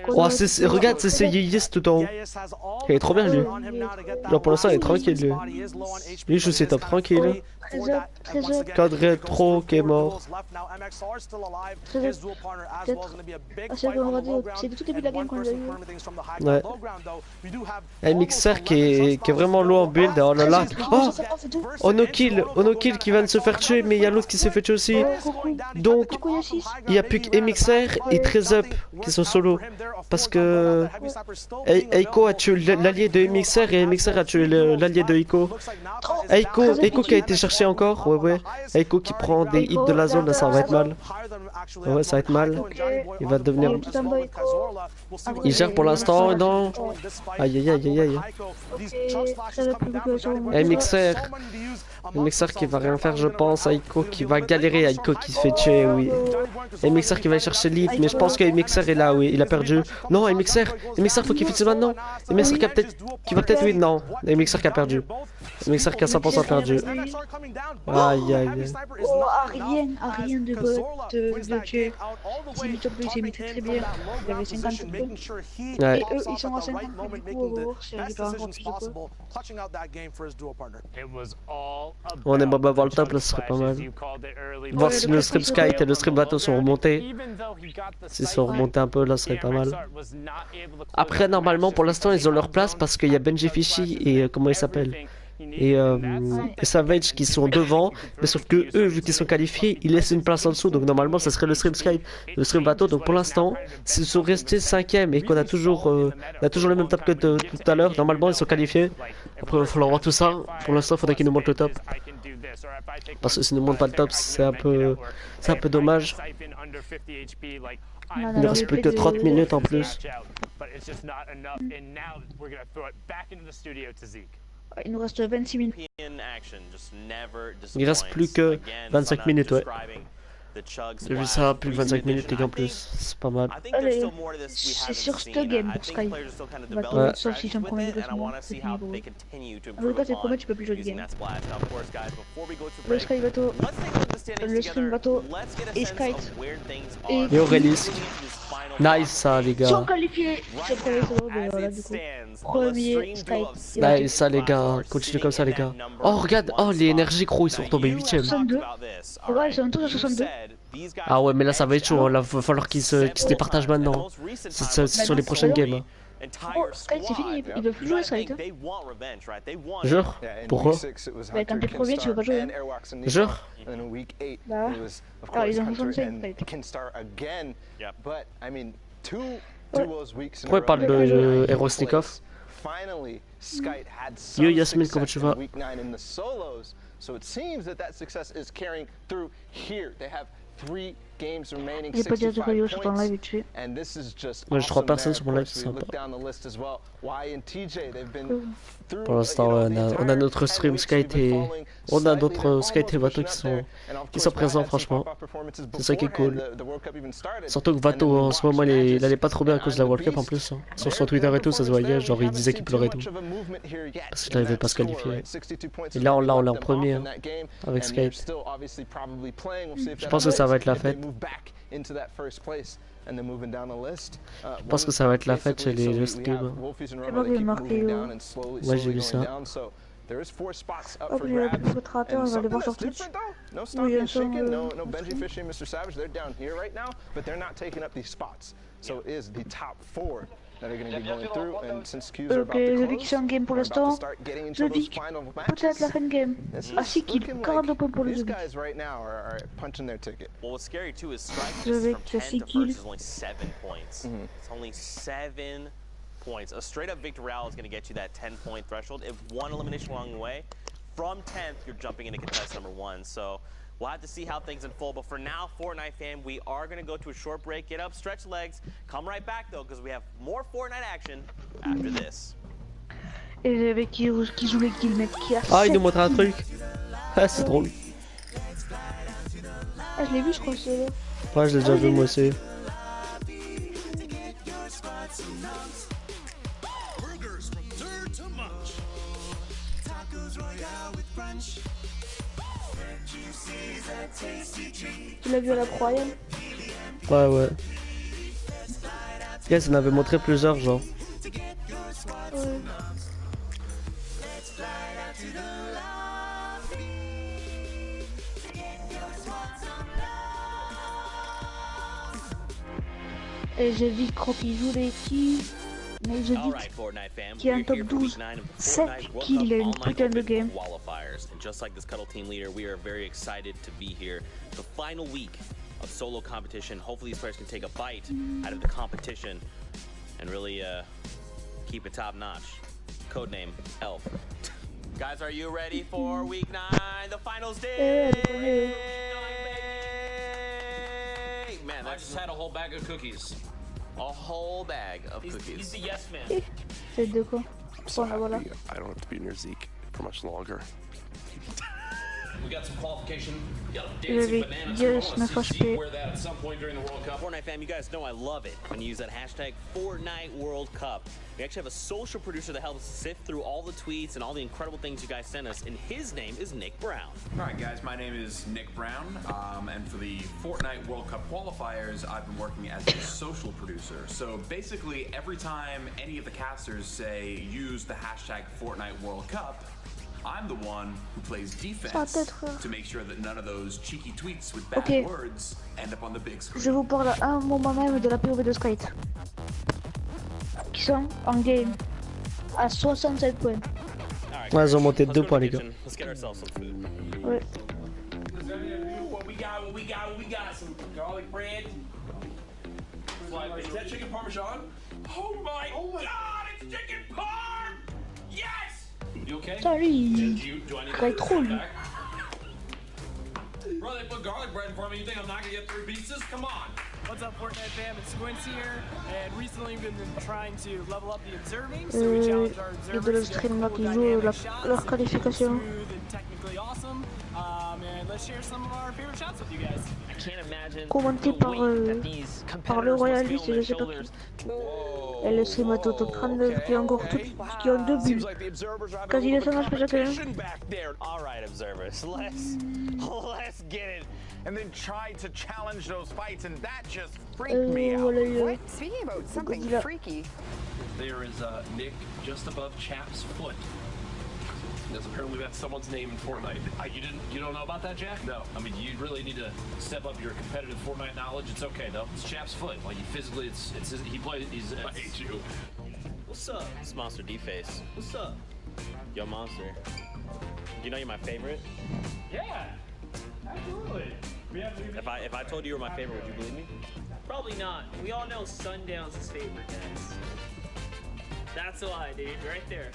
Oh, regarde, c'est Yeyes tout en haut. Il est trop bien lui. Genre pour l'instant il est tranquille lui. Lui je suis top tranquille. 13 up. Cadré trop qui est mort. 13 up. Peut-être. Ah, c'est vrai, on va dire, c'est du tout début de la game qu'on l'a eu. Ouais. Un mixeur qui est vraiment low en build. Oh là là. Oh, Ono kill qui vient de se faire tuer, mais il y a l'autre qui s'est fait tuer aussi. Donc il y a plus que Mixer et 13 up qui sont solo. Parce que Eiko a tué l'allié de Mixer et Mixer a tué l'allié de Eiko. Eiko qui a été cherché encore. Ouais. Eiko qui prend des hits de la zone, là ça va être mal. Ouais, ça va être mal. Il va devenir. Il gère pour l'instant, non. Aïe aïe aïe aïe aïe. Mixer qui va rien faire je pense. Eiko qui va galérer. Eiko qui se fait tuer, oui. Mixer qui va aller chercher l'hit, mais je pense que Mixer est là, oui. Il a perdu. Non, Mixer faut qu'il finisse maintenant. Mixer qui va peut-être, oui, non. Mixer qui a perdu. Mixer qui a 100% perdu. Aïe aïe aïe. Oh, rien de tuer. Il s'est mis top 2, il s'est mis très bien. Il avait 50 top 2. Ouais. Et eux, ils sont à 50, du coup, on va voir si il part encore plus de quoi. On aimerait bien voir le top, là ce serait pas mal. Voir si le stream Skype et le stream bateau sont remontés. S'ils sont remontés un peu, là ce serait pas mal. Après, normalement, pour l'instant, ils ont leur place parce qu'il y a Benji Fishy et comment il s'appelle et Savage qui sont devant, mais sauf que eux, vu qu'ils sont qualifiés, ils laissent une place en dessous, donc normalement ça serait le stream Skype, le stream bateau. Donc pour l'instant, s'ils sont restés 5ème et qu'on a toujours le même top que tout à l'heure, normalement ils sont qualifiés. Après il va falloir voir tout ça. Pour l'instant il faudrait qu'ils nous montrent le top, parce que s'ils ne montrent pas le top c'est un peu dommage. Il ne reste plus que 30 minutes en plus. Il nous reste 26 minutes. Il reste plus que 25 minutes, ouais. J'ai vu ça, plus que 25 minutes les gars en plus, c'est pas mal. Allez, c'est sur ce game pour Sky. Ouais. Sauf si c'est un premier de classement, c'est fini pour eux. En tout cas, c'est le premier, tu peux plus jouer le game. Le Sky bateau, le stream bateau, et Sky. Et Aurélis. Nice ça les Ils sont gars. qualifiés. C'est premier, c'est bon, mais voilà du coup. Premier, Sky. Nice ça les gars, continue comme ça les gars. Oh regarde, oh les énergies gros, ils sont retombés 8ème. 62. Ouais, ils sont tous à 62. Ah ouais mais là ça va être chaud, hein. Là va falloir qu'ils se départagent maintenant. C'est sur les prochaines games. Hein. Oh, Sky c'est fini, ils veulent plus jouer Sky. Jure? Pourquoi? Bah quand t'es premier tu veux pas jouer. Hein. Jure? Bah. Alors ils ont 65 Pourquoi il parle de Hero Sneak-Off? Yo Yasmine, comment tu vas? J'ai pas dit de radio sur ton live vite fait. Moi j'ai 3 personnes sur mon live, c'est sympa. Pour l'instant on a notre stream Skype et on a d'autres Skype et Vato qui sont présents franchement. C'est ça qui est cool. Surtout que Vato en ce moment il allait pas trop bien à cause de la World Cup en plus. Hein. Sur son Twitter et tout ça se voyait, genre il disait qu'il pleurait tout. Parce qu'il n'arrivait pas à se qualifier. Et là on est en premier hein, avec Skype. Je pense que ça va être la fête. Je pense que ça va être la fête chez les Just Cube. C'est moi qui ai marqué. Ouais, j'ai vu ça. Hop, j'ai la petite modérateur, on va le voir sur Twitch. Oui, bien sûr. that are going to be going through, and since queues are Ok, about to The Vic qui est en game pour we're about to l'instant. start getting into The those Vic, final peut-être matches. la fin de game. This À is 6 kills, looking 42 points pour le these The Vic. guys right now are punching their ticket. Well, what's scary too is strike The distance Vic from qui a 10 6 to first kills. is only 7 points. It's only 7 points. A straight up victory route is going to get you that 10-point threshold. If one elimination along the way, from 10th, you're jumping into contest number 1. So we'll have to see how things unfold. But for now, Fortnite fam, we are going to go to a short break. Get up, stretch legs. Come right back, though, because we have more Fortnite action after this. Et le mec qui joue les kills, mec, qui a Ah, il 7 nous montre un kills. truc. Ah, c'est drôle. Ah, je l'ai vu, je crois, c'est là. Ouais, je l'ai déjà vu moi aussi. Tu l'as vu à la Royale? Ouais, ouais. Yes, on avait montré plusieurs, genre. Ouais. Et j'ai vu quand il joue les kills, mais j'ai All dit right, Fortnite fam, qu'il y a un we're top here for 12, week 9 of the 7 Fortnite World kills, il a Cup une online putain de open game. qualifiers. And just like this Cuddle team leader, we are very excited to be here. The final week of solo competition. Hopefully these players can take a bite out of the competition and really keep it top notch. Codename Elf. Guys, are you ready for week 9, the finals day? Man, I just had a whole bag of cookies. a whole bag of cookies. He's the yes man. C'est de quoi? So Voilà, voilà. happy I don't have to be near Zeke for much longer. We got some qualification. We got a Je dancing vais banana dire, too. je I me want to see fâche Zeke pas. wear that at some point during the World Cup. Fortnite fam, you guys know I love it when you use that hashtag Fortnite World Cup. We actually have a social producer that helps sift through all the tweets and all the incredible things you guys send us, and his name is Nick Brown. All right, guys, my name is Nick Brown, and for the Fortnite World Cup qualifiers, I've been working as a social producer. So basically, every time any of the casters say use the hashtag Fortnite World Cup, I'm the one who plays defense to make sure that none of those cheeky tweets with bad Ok. words end up on the big screen. Je vous parle à un moment même de la POV de Skate. Qui sont en game à 67 points. All right, Ouais, ils ont monté let's deux go to points, the les gars. kitchen. Let's get ourselves some food. Ouais. What we got, some garlic bread. Is that chicken parmesan? Oh my god, it's chicken parm! Yes! You okay? Ça, lui, Do il I need travaille trop, lui. back? Bro, they put garlic bread in front of me. You think I'm not gonna get 3 pieces? Come on. What's up, Fortnite fam? It's Squints here, and recently we've been trying to level up the observing, so we challenged our Et de le observers to get stream là cool qui joue dynamic shots, leur qualification. smooth and technically awesome. And let's share some of our favorite shots with you guys. I can't imagine Commenté the par, weight that these par le competitors must feel royaliste on et je their sais pas shoulders. qui. Et le stream à Toto 39 qui a encore tout, qui ont 2 buts. Quasi le seul spécial que j'ai. Back there. All right, observers, let's get it. And then tried to challenge those fights, and that just freaked me out. Voilà, Speaking about something Godzilla. freaky. There is Nick just above Chap's foot. Because apparently that's someone's name in Fortnite. You don't know about that, Jack? No. I mean, you really need to step up your competitive Fortnite knowledge. It's okay though. It's Chap's foot. Like physically, he plays. I hate you. What's up? It's Monster D-Face. What's up? Yo, Monster. You know you're my favorite? Yeah, absolutely. If I told you you were my favorite, would you believe me? Probably not. We all know Sundown's his favorite, guys. That's why, dude. Right there.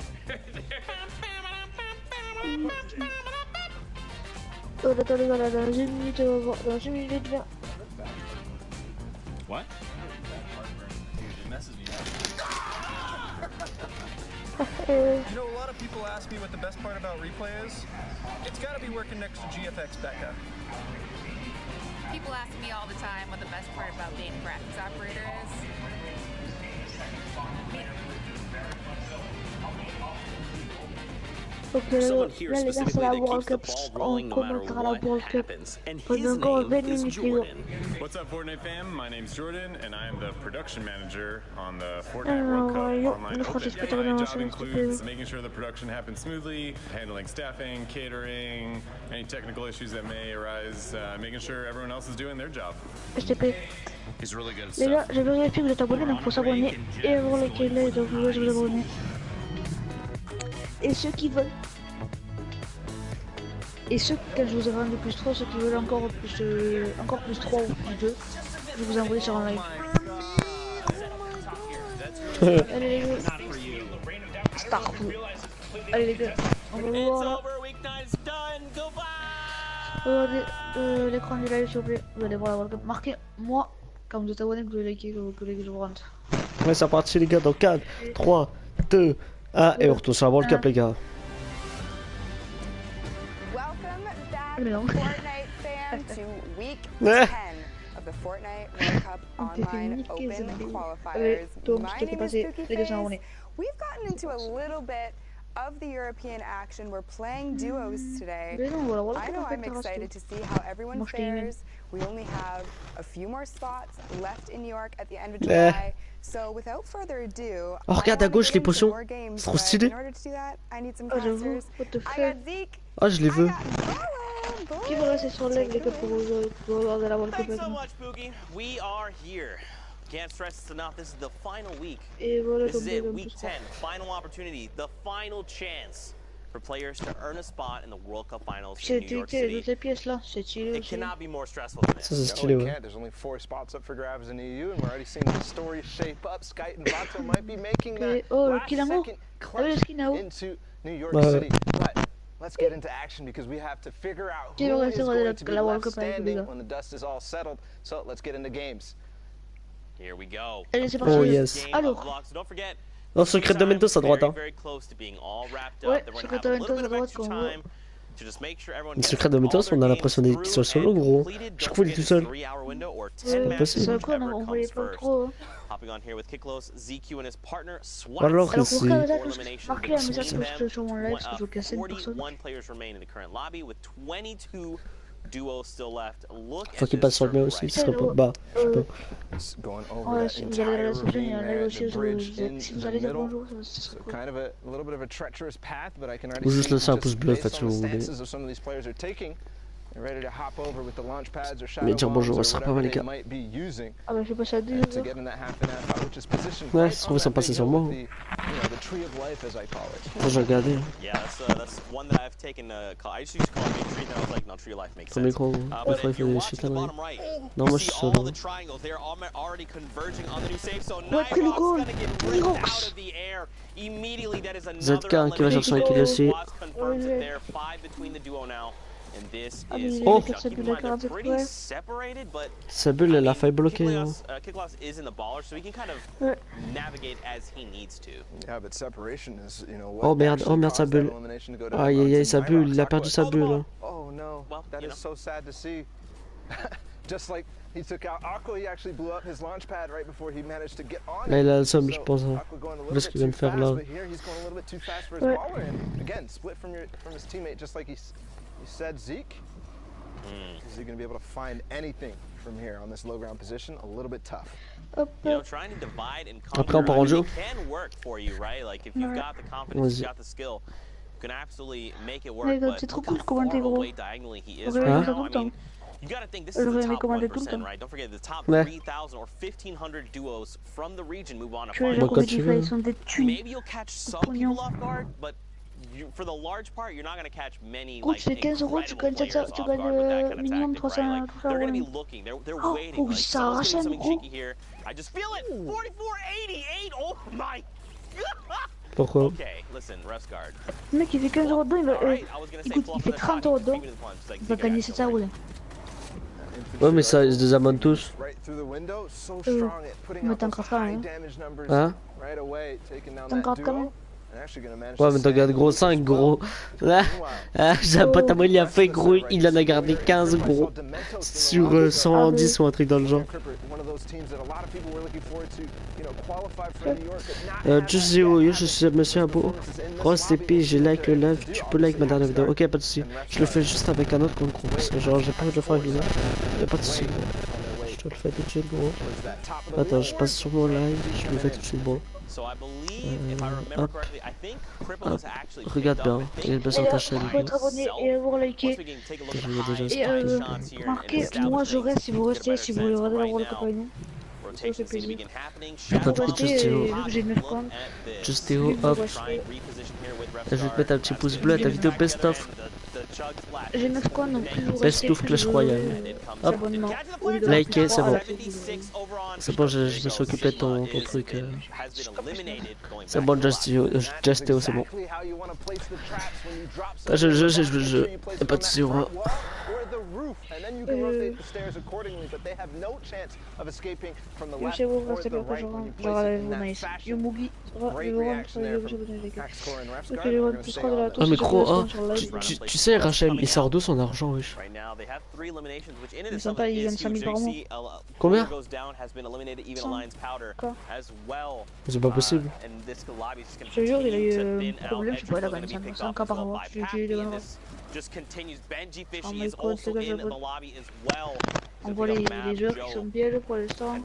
Attends les gars, là, dans 1 minute, on va voir. Dans 1 minute, viens. What? You know, a lot of people ask me what the best part about replay is. It's got to be working next to GFX Becca. People ask me all the time what the best part about being a graphics operator is. Ok, Someone là here les gars, c'est specifically la that World keeps the Cup. ball On rolling no matter commentera la what World Cup. happens. And his Pendant encore 20 name is minutes, les gars. Jordan. What's up, Fortnite fam? My name's Jordan, and I am the production manager on the Fortnite Alors, World Cup yo, Online le français Open. peut être My dans job ce includes making sure the production happens smoothly, handling staffing, catering, any technical issues that may arise, making sure everyone else is doing their job. STP. He's really good at Les gars, stuff. j'ai vérifié que vous êtes abonnés, donc faut s'abonner et avoir le like, donc je vous abonner. Et ceux qui veulent. Et ceux, quand je vous ai rendu plus 3, ceux qui veulent encore plus 3 ou plus 2, je vous envoie sur un live. Allez les gars. Starful. Allez les gars, on va voir là. Regardez l'écran du live s'il vous plaît. Vous allez voir la World Cup. Marquez moi quand vous êtes abonné que vous voulez liker, que vous voulez que je vous rentre. Ouais, c'est parti les gars, dans 4, 3, 2, 1 et on retourne sur la World Cup les gars. Fortnite fan to week 10 of the Fortnite World Cup Online Open Qualifiers. My name is Spooky Face. We've gotten into a little bit of the European action. We're playing duos today. I know I'm excited to see how everyone fares. We only have a few more spots left in New York at the end of July. So without further ado, oh regarde à gauche les potions, c'est trop stylé. Oh je les veux. Qui va rester sur le live les gars pour regarder la World Cup? Thanks so much, Spooky. We are here. Can't stress this enough. This is the final week. Voilà, this is it, week 10. Final opportunity, the final chance for players to earn a spot in the World Cup Finals in New York City. It cannot be more stressful than this. Ça c'est stylé ouais. There's only 4 spots up for grabs in the EU, and we're already seeing the story shape up. Skype and Vato might be making that last-second clutch into New York City. But let's get into action because we have to figure out who is going to be left standing when the dust is all settled. So let's get into games. Here we go. Oh yes. Alors. Don't forget. Non, secret de Mentos à droite hein. Ouais, secret de Mentos à droite quand on voit. Le secret de Mentos, on a l'impression qu'il soit solo gros. Je trouve qu'il est tout seul. C'est pas possible. C'est quoi, on voyait pas trop. Alors ici. Marquez un message sur mon live parce que je veux casser une personne. Faut qu'il passe sur le mien aussi, ce serait pas bas. Je sais pas. Ouais, si vous allez à la session, il y a un live aussi, si vous allez dire bonjour, ça serait cool. Ou juste laisser un pouce bleu en fait si vous voulez. Mais dire bonjour, ça serait pas mal les gars. Ah bah je vais passer à 2 ouais, ça se trouve ça passer sur moi. Faut que j'ai regardé. Ton micro, des fois il fait des shit là. Non, moi je suis solo. Ouais, pris le goal. ZK qui va chercher un kill aussi. Oh! Sa bulle elle a failli bloquer. Hein. Oh merde, sa bulle. Aïe aïe aïe, sa bulle, il a perdu sa bulle. Oh no, that is so sad to see. Just like he took out Aqua, he actually blew up his launch pad right before he managed to get on it. Là il a le somme, je pense. Hein. Vu ce qu'il vient de faire là. Again, split from his teammate, just like he said, Zeke. Is he going to be able to find anything from here on this low ground position? A little bit tough. Après on part en jeu. Vas-y. C'est trop cool de commenter gros. Hein? You gotta think this is the the top 1%, right? Don't forget the top 3,000 or 1,500 duos from the region move on to finals. Maybe you'll catch some people off guard, but for the large part, you're not gonna catch many like incredible players off guard with that kind of tactic, right? Like they're gonna be looking, they're waiting. Like someone's doing something cheeky here. I just feel it. 44-88. Oh my god. Pourquoi? Okay, listen, rest guard. Le mec il fait 15 € dedans, il fait 30 € dedans, il va gagner 7 euros. Ouais mais ça, ils se désabonnent tous. Mais t'as encore ça, hein? Hein? T'as encore quand même? Ouais mais t'en gardes gros 5 gros. Là, j'ai un pote à moi il a fait gros, il en a gardé 15 gros. Sur 110 ou un truc dans le genre. Juste Zéo, je suis monsieur Abo. Rose TP, j'ai like le live, tu peux like ma dernière vidéo. Ok, pas de soucis. Je le fais juste avec un autre compte gros. Parce que genre j'ai pas envie de le faire avec lui. Y'a pas de soucis. te le fais tout de suite, gros. Attends, je passe sur mon live, je le fais tout de suite, bro. Hop. Hop. Regarde bien, regarde bien sur ta chaîne. Faut être abonné et avoir liké. Et marquez, moi je reste si vous restez, si vous voulez regarder la World Cup avec nous. Ça fait plaisir. Attends, du coup, Justéo. Vu que j'ai 9 comptes. Justéo, hop. Je vais te mettre un petit pouce bleu à ta vidéo best of. J'ai 9 comptes, donc plus vous Best restez, of plus Clash je Royale. Hop. Likez, c'est bon. C'est bon, je me suis occupé de ton truc. C'est bon, Justéo, c'est bon. Y'a pas de soucis, on va. Je sais vous restez pas genre avec vous, nice. Yo Mugi, ça va, je vais voir sur les abonnés les gars. Ok, je vois plus 3 de la Oh mais gros, tu sais Rachem, il sort d'où son argent, wesh? Ils sont pas, ils gagnent 5000 par mois. Combien? Quoi? C'est pas possible. Je te jure, il a eu un problème, je sais pas, il a gagné 5K par mois. J'ai eu oh my god, les gars, on voit les joueurs qui sont bien pour l'instant.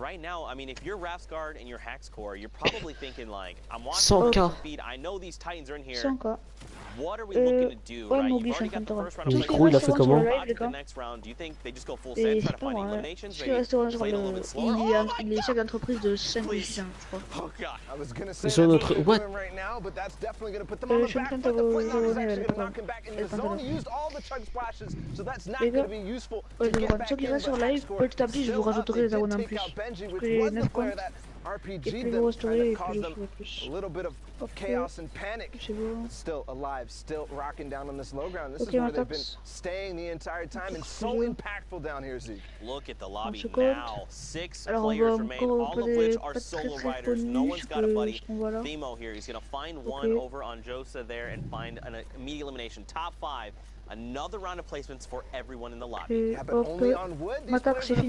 100K. 100K. Ouais, Mogi 50 euros. Le micro, il a fait comment? Et c'est pas moi, ouais. Je suis resté sur il est chef d'entreprise de 5 ou 6 ans, je crois. Ils sont notre... What? Je suis en train de vous abonner avec les gars, ceux qui restent sur live, petit à petit, je vous rajouterai des abonnés en plus. Parce que j'ai 9 comptes. Et plus vous resterez, et plus je ferai plus. Ok, c'est bon. Ok, on taxe. Alors on va encore pas de très très bonus ce qu'on voit là. Another round of placements for everyone in the lobby. Et hop, ma taxe c'est fini.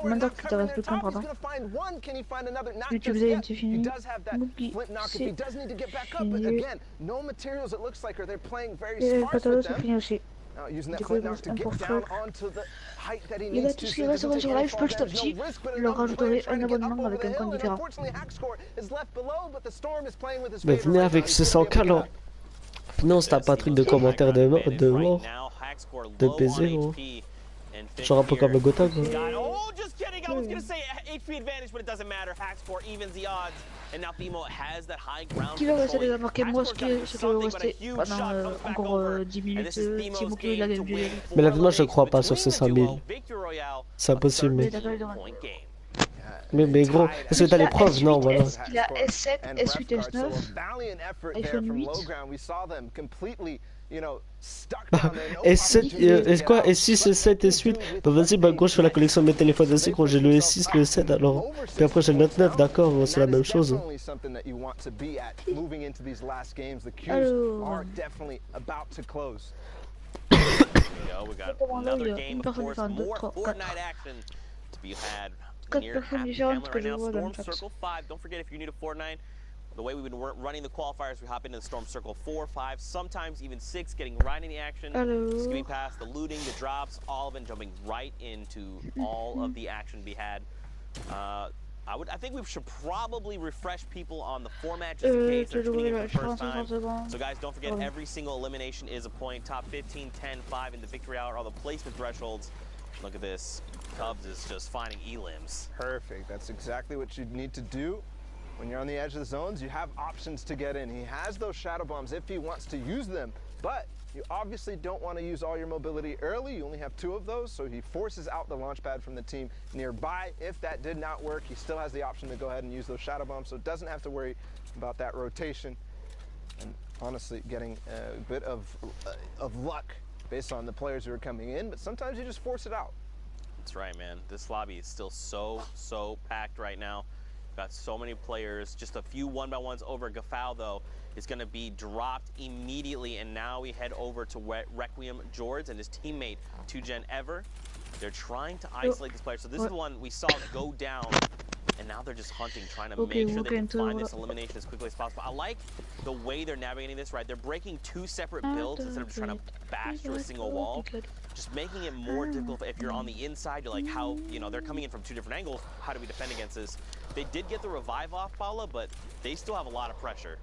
Ma taxe qui t'arrête plus qu'un, pardon. YouTube Zayn c'est fini. Mugi c'est fini. Et le catalogue c'est fini aussi. Du coup il me reste un portfolio. Les gars, tout ce qui reste sur live, petit à petit, je leur rajouterai un abonnement avec un compte différent. Mais venez avec ce 100K là. Non, c'est pas un truc de commentaire de mort, de P0. Genre un peu comme le Gotham. Qui va rester les gars, marquez moi ce qui va rester pendant encore 10 minutes, si vous il a gagné. Mais là, moi je crois pas sur ces 5000. C'est impossible, mais... Mais gros, est-ce que t'as les preuves? Non, voilà. Il a S7, S8, S9, iPhone 8. S7, quoi? S6, S7, S8? Bah vas-y, bah gros, je fais la collection de mes téléphones aussi, gros, j'ai le S6, le S7 alors. Puis après j'ai le Note 9, d'accord, c'est la même chose. Alors... Une personne différente, 2, 3, 4. 4 personnes différentes que je vois dans le chat. Don't forget if you're new to Fortnite, the way we've been running the qualifiers, we hop into the Storm Circle 4, 5, sometimes even 6, getting right in the action, skipping past the looting, the drops, all of it, jumping right into all of the action be had. I think we should probably refresh people on the format just in case they're tuning in for the first time. So guys, don't forget every single elimination is a point. Top 15, 10, 5 in the victory hour, all the placement thresholds. Look at this. Cubs is just finding elims. Perfect. That's exactly what you need to do. When you're on the edge of the zones, you have options to get in. He has those shadow bombs if he wants to use them, but you obviously don't want to use all your mobility early. You only have 2 of those, so he forces out the launch pad from the team nearby. If that did not work, he still has the option to go ahead and use those shadow bombs, so doesn't have to worry about that rotation. And honestly, getting a bit of luck based on the players who are coming in, but sometimes you just force it out. That's right, man. This lobby is still so packed right now. Got so many players. Just a few 1-by-1s over. Gafal, though, is going to be dropped immediately, and now we head over to Requiem George and his teammate, 2Gen Ever. They're trying to isolate this player. So this is the one we saw go down And now they're just hunting, trying to make sure they can find this elimination as quickly as possible. I like the way they're navigating this, right? They're breaking two separate builds instead of just trying to bash through a single wall. Just making it more difficult. If you're on the inside, you're like, how, you know, they're coming in from two different angles. How do we defend against this? They did get the revive off, Paula, but they still have a lot of pressure.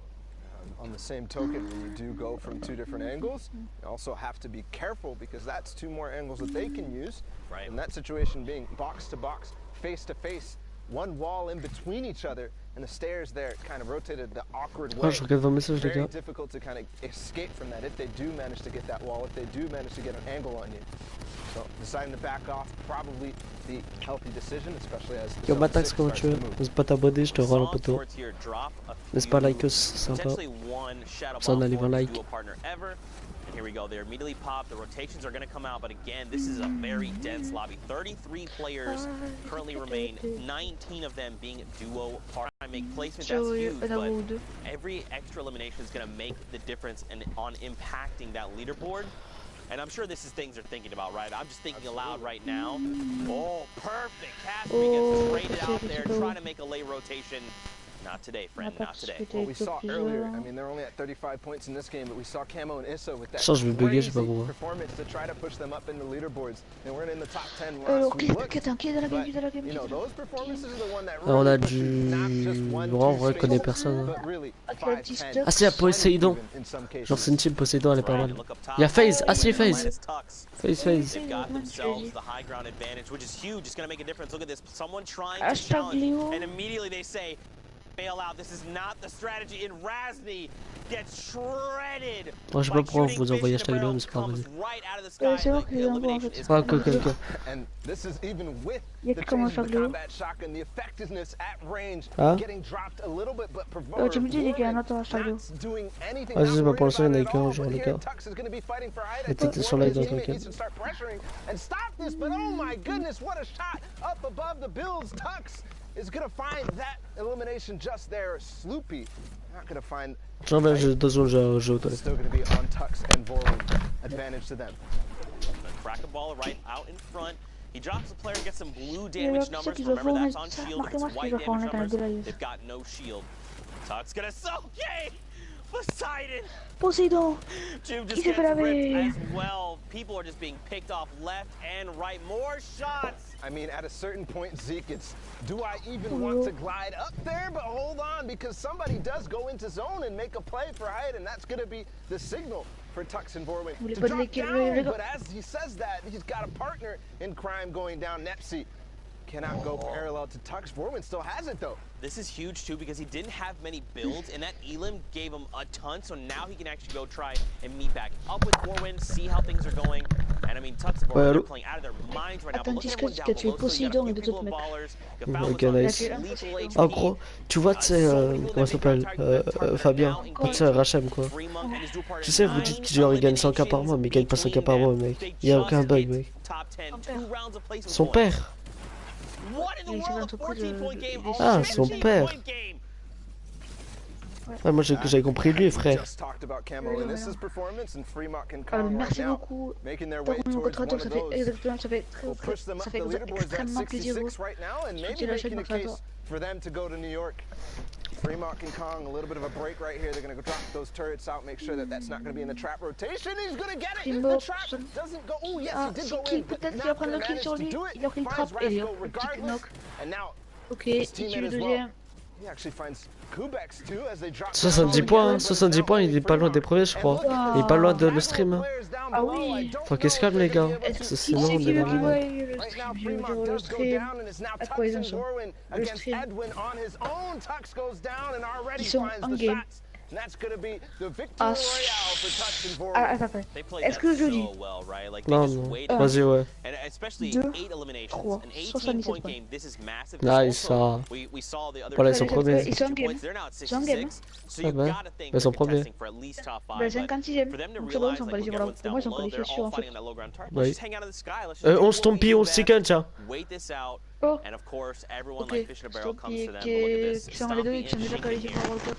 On the same token, when you do go from two different angles, you also have to be careful because that's two more angles that they can use. Right. In that situation being box to box, face to face, one wall in between each other, and the stairs there kind of rotated the awkward way. Very difficult to kind of escape from that if they do manage to get that wall, if they do manage to get an angle on you. So deciding to back off, probably the healthy decision, especially as Yo, Matax, comment tu veux? N'hésite pas t'abonner, je te rends un poteau. N'est-ce pas like, c'est sympa. Ça, on a les 20 likes. Here we go. They're immediately popped. The rotations are going to come out, but again, this is a very dense lobby. 33 players currently remain, 19 of them being duo part. Make placement, that's huge, but every extra elimination is going to make the difference on impacting that leaderboard. And I'm sure this is things they're thinking about, right? I'm just thinking aloud right now. Oh, perfect. Caspi gets traded out there, trying to make a late rotation. Not today, friend, not today. What we saw earlier, I mean, they're only at 35 points in this game, but we saw Camo and Issa with that crazy performance to try to push them up in the leaderboards. They weren't in the top 10 last week, but, you know, those performances are the one that on a really du... En vrai, connaît personne. Ah si, il y a Poséidon. Genre, c'est une team Poséidon, elle est pas mal. Il y a FaZe, ah si, FaZe. FaZe. They've got themselves the high ground advantage, which is huge. It's going to make a difference. Look at this. Someone trying to challenge, and immediately they say, bail out. This is not the strategy. And Razny gets shredded. Moi, je sais pas pourquoi vous envoyez hashtag Léo, mais c'est pas vrai. C'est vrai que les envoie en fait. Ah, ok. And this is even with the change of the combat shotgun, the effectiveness at range getting dropped a little bit, but provoked. Tu me dis qu'il y a un autre hashtag Léo. Ah, je sais pas, pour l'instant, il y en a qu'un, genre les gars. Et t'étais sur live dans le week-end. And stop this, but oh my goodness, what a shot up above the Bills. Tux is gonna find that elimination just there. Sloopy not gonna find. Genre, ben, j'ai 2 secondes, j'ai aux toilettes. Still gonna be on Tux and Vorlin. Advantage to them. Crack a ball right out in front. He drops the player, gets some blue damage numbers. Remember, that's on shield. If it's white damage numbers, they've got no shield. Tux gonna soak. Yay! Poseidon! Poseidon! Jim just gets ripped as well. People are just being picked off left and right. More shots! I mean, at a certain point, Zeke, it's, do I even want to glide up there? But hold on, because somebody does go into zone and make a play for Hyatt, and that's going to be the signal for Tux and Vorwin to drop down. But as he says that, he's got a partner in crime going down. Nepsi cannot go parallel to Tux. Vorwin still has it, though. This is huge, too, because he didn't have many builds, and that Elim gave him a ton, so now he can actually go try and meet back up with Vorwin, see how things are going. And I mean, Tux and Vorwin are playing out of their minds right now, but look at everyone down below, so you got a few people with ballers, you got Ok, nice. En gros, tu vois, tu sais, comment ça s'appelle Fabien, tu sais, Rachem, quoi. Tu sais, vous dites qu'il genre, il gagne 100k par mois, mais il gagne pas 100k par mois, mec. Il y a aucun bug, mec. Son père. Ah, son père. Ouais, moi j'avais compris lui, frère. Merci beaucoup. Pour mon contracteur, ça fait exactement, ça fait extrêmement plaisir. Je te la chaîne Marc Fremont and Kong, a little bit of a break right here. They're going to go drop those turrets out, make sure that that's not going to be in the trap rotation. He's going to get it. The trap doesn't go. Oh, yes, he did go in. Peut-être qu'il va prendre le kill sur lui. Il a pris le trap et il a pris le knock. Ok, il tue le deuxième. 70 points, 70 points, il est pas loin des premiers, je crois. Il est pas loin de le stream. Ah oui. Faut qu'il se calme, les gars. C'est non, qui veut qu'il voit le stream? À quoi ils en sont? Le stream. Ils sont en game. Ah, attends. Est-ce que je dis? Non, non. Vas-y, ouais. 2, 3, 77 points. Nice, ça. Voilà, ils sont premiers. Ils sont en game. Ils sont en game. Ah ben, ils sont premiers. Ben, 56ème. Donc c'est bon, ils sont qualifiés. Voilà. Pour moi, ils sont qualifiés sûrs en fait. Oui. 11 ton pion, 6 tiens. Oh. And of course, everyone Ok, like fish in a barrel comes to them. But qui look at this. sont les deux Stompy qui sont and déjà Shinken qualifiés here, pour World Cup.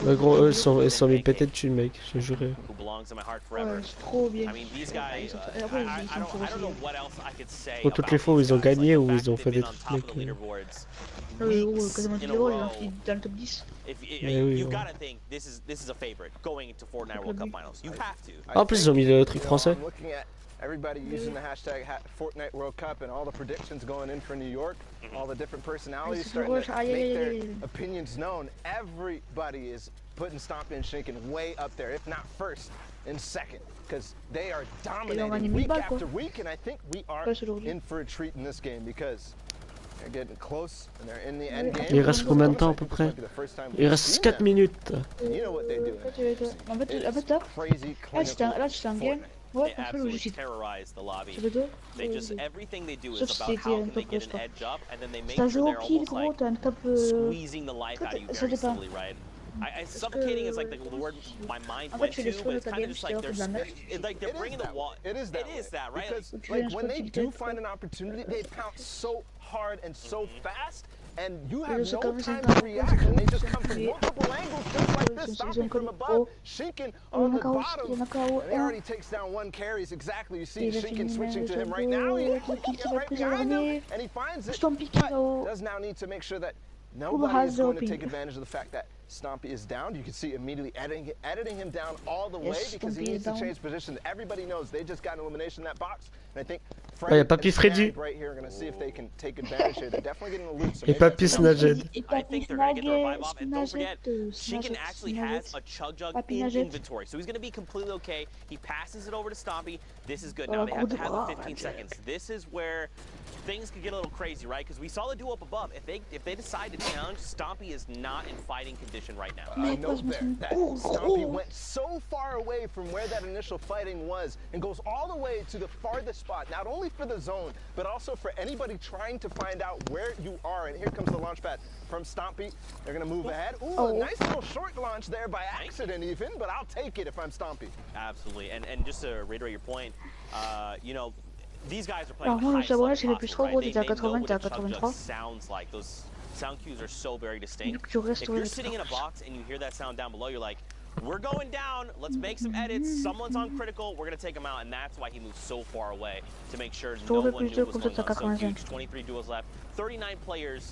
Ouais, gros, eux ils sont mis pétés dessus, mec, je te jure. who belongs in my heart forever. Ouais, c'est trop bien. I mean, these guys, Et après, ils I sont don't, forts I don't know aussi. what else I could say Pour toutes about les fois où these ils ont guys. gagné Like, ou the ils ont fact fait that des they've trucs, been on top of the mec. leaderboards Quasiment weeks tous in les a jours, row. dans le top 10. Mais oui, You ouais. gotta think this is a favorite going into Fortnite World Cup Finals. You have to. En plus, ils ont mis le truc français. Everybody using the hashtag Fortnite World Cup and all the predictions going in for New York, all the different personalities starting to make their opinions known. Everybody is putting Stompy and Shinken way up there, if not first, and second, because they are dominating week after week, and I think we are in for a treat in this game because they're getting close and they're in the end game. Il reste combien de temps à peu près? Il reste 4 minutes. You know what they do. En fait, là, c'est un game. They absolutely terrorize the lobby. They just everything they do is about how can they get an edge up, and then they make sure they're almost like squeezing the life out of you very slowly, right? Suffocating is like the word my mind went to, but it's kind of just like they're bringing the wall. It is that, right? Because like when they do find an opportunity, they pounce so hard and so fast. And you have no time to react, and they just come from multiple angles, just like this, stopping from above, Shinken on the bottom, and he already takes down one carries, exactly, you see Shinken switching to him right now, he's right behind him, and he finds it, but does now need to make sure that nobody is going to take advantage of the fact that Stompy is down. You can see immediately editing him down all the way because he needs to change position. Everybody knows they just got an elimination in that box, and I think Il y a Papy Freddy. right here are going to see if they can take advantage here. They're definitely getting a loot. So Et Papy Snaged. I think they're going to get the revive off, and don't forget, Shinken actually has a Chug Jug in inventory, so he's going to be completely okay. He passes it over to Stompy. This is good. Now they have to have the 15 seconds. This is where things could get a little crazy, right? Because we saw the duel up above. If they decide to challenge, Stompy is not in fighting condition right now. I know that Stompy went so far away from where that initial fighting was and goes all the way to the farthest spot, not only for the zone, but also for anybody trying to find out where you are. And here comes the launch pad from Stompy. They're going to move ahead. Ooh, a nice little short launch there by accident even, but I'll take it if I'm Stompy. Absolutely. And just to reiterate your point, you know, these guys are playing high Par contre, c'est le possible, plus trop right? gros, They il était à know 80, what il était a à Chug Jug 83. sounds like. Those sound cues are so very distinct. Tu restes If au you're sitting in a box and you hear that sound down below, you're like, we're going down, let's make some edits, someone's on critical, we're going to take him out, and that's why he moves so far away, to make sure no one knew what was going on. So huge, 23 duels left, 39 players.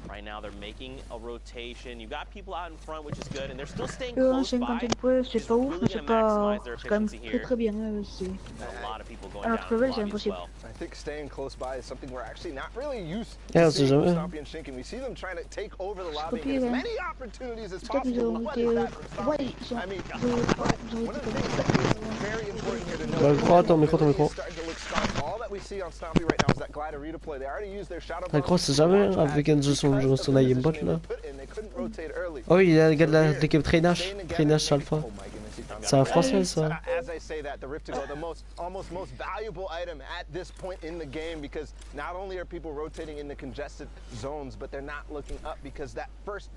Right now they're making a rotation. You've got people out in front, which is good, and they're still staying close by. C'est pas ouf, mais c'est pas... C'est quand même très très bien. A lot of people going À down notre in the level, c'est lobby as impossible. well. I think staying close by is something we're actually not really used Yeah, to c'est seeing jamais. from Stompy and Shinken. We see them trying to take over the lobby and Stompy, get as ouais. many opportunities as Stop, possible. But what is that from Ouais, Stompy? ils sont... I mean, Ils one of the things that is very important here to know Bah, is gros, attends, micro, that micro. it's starting to look strong. All that we see on Stompy right now is that glider redeploy. They already used their shadow Ah, gros, c'est jamais avec Enzo son aimbot là. and they couldn't rotate early. Oh oui, il y a un gars de l'équipe Trainash. Trainash Alpha. C'est un français ça. As I say that, the Rift to Go, the almost most valuable item at this point in the game, because not only are people rotating in the congested zones, but they're not looking up, because that first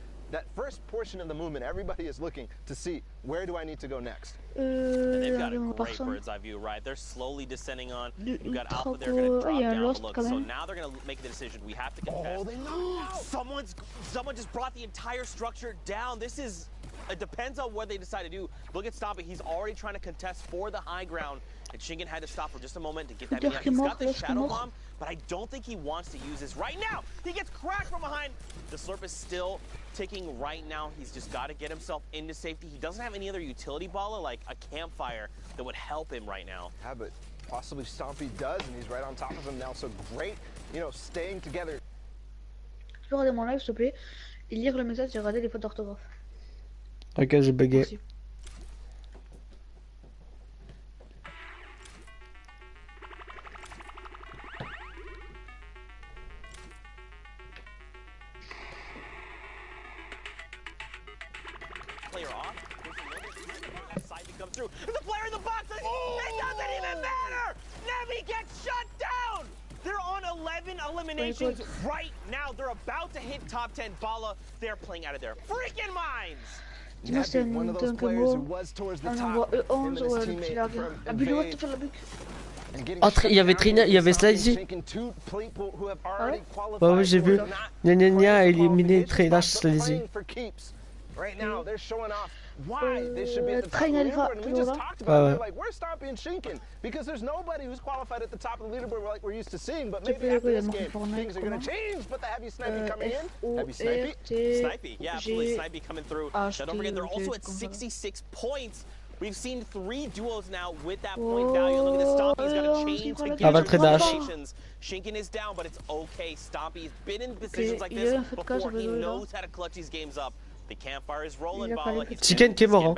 portion of the movement, everybody is looking to see where do I need to go next. And they've got a great bird's eye view, right? They're slowly descending on. You've got Alpha, they're going to drop down the look. So now they're going to make the decision. We have to contest. Oh, they knocked out. Someone just brought the entire structure down. This is... It depends on what they decide to do. Look at Stompy. He's already trying to contest for the high ground. And Shinken had to stop for just a moment to get that mini. He's got the Shadow Bomb, but I don't think he wants to use this right now. He gets cracked from behind. The Slurp is still ticking right now. He's just got to get himself into safety. He doesn't have any other utility baller like a campfire that would help him right now. Yeah, but possibly Stompy does, and he's right on top of him now. So great, you know, staying together. Tu peux regarder mon live, s'il te plaît, et lire le message et regarder les fautes d'orthographe. Ok, j'ai bugué. Merci. Player off. There's another side to come through. There's a player in the box. It doesn't even matter. Nevi gets shut down. They're on 11 eliminations right now. They're about to hit top 10. Bala, they're playing out of their freaking minds. Dis-moi, c'est One of those un players who mot. was towards the On top. envoie Him and E11 his ou teammate la from bulle, what Invade. the fuck, la bulle. Il y avait Trina, il y avait Slizy. Ouais, ouais, j'ai vu. Gna gna gna a éliminé Trina Slizy. Right now, they're showing off why they should be at the top of the leaderboard. And we just talked about it. They're like, we're stopping Shinken because there's nobody who's qualified at the top of the leaderboard like we're used to seeing. But maybe after this game, things are going to change. But the heavy snipey coming in. Heavy snipey. Snipey, yeah, absolutely. Snipey coming through. Now, don't forget, they're also at 66 points. We've seen 3 duos now with that point value. Look at this, Stompy's got a chain together. Shinken is down, but it's okay. Stompy's been in positions like this before. He knows how to clutch these games up. The campfire is rolling. Chicken qui est mort, hein.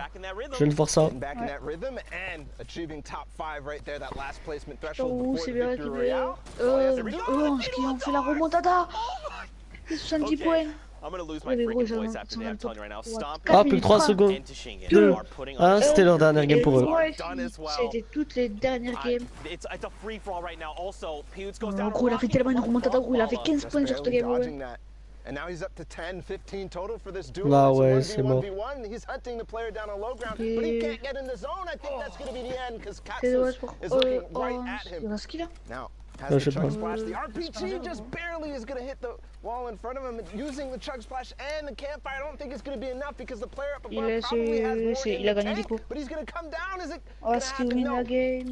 Je viens de voir ça. Back in that rhythm and achieving top 5 right there, that last placement threshold before the victory royale. Qui ont fait la remontada. 70 points. I'm gonna lose my freaking voice after that, I'm telling you right now. Stomp Ah, plus que 3 secondes. 2, 1, c'était leur dernière game pour eux. C'était toutes les dernières games. It's a free for all right now. Also, Pewds goes down. Gros, il a fait tellement une remontada, gros, il a fait 15 points sur cette game. And now he's up to 10, 15 total for this duo. Là, ouais, c'est bon. He's hunting the player down on low ground, but he can't get in the zone. I think that's going to be the end because Katsus is looking right at him. Now, has the chug splash. The RPG just barely is going to hit the wall in front of him. Using the chug splash and the campfire, I don't think it's going to be enough because the player up above probably has more in the tank, but he's going to come down. Is it going to happen? No.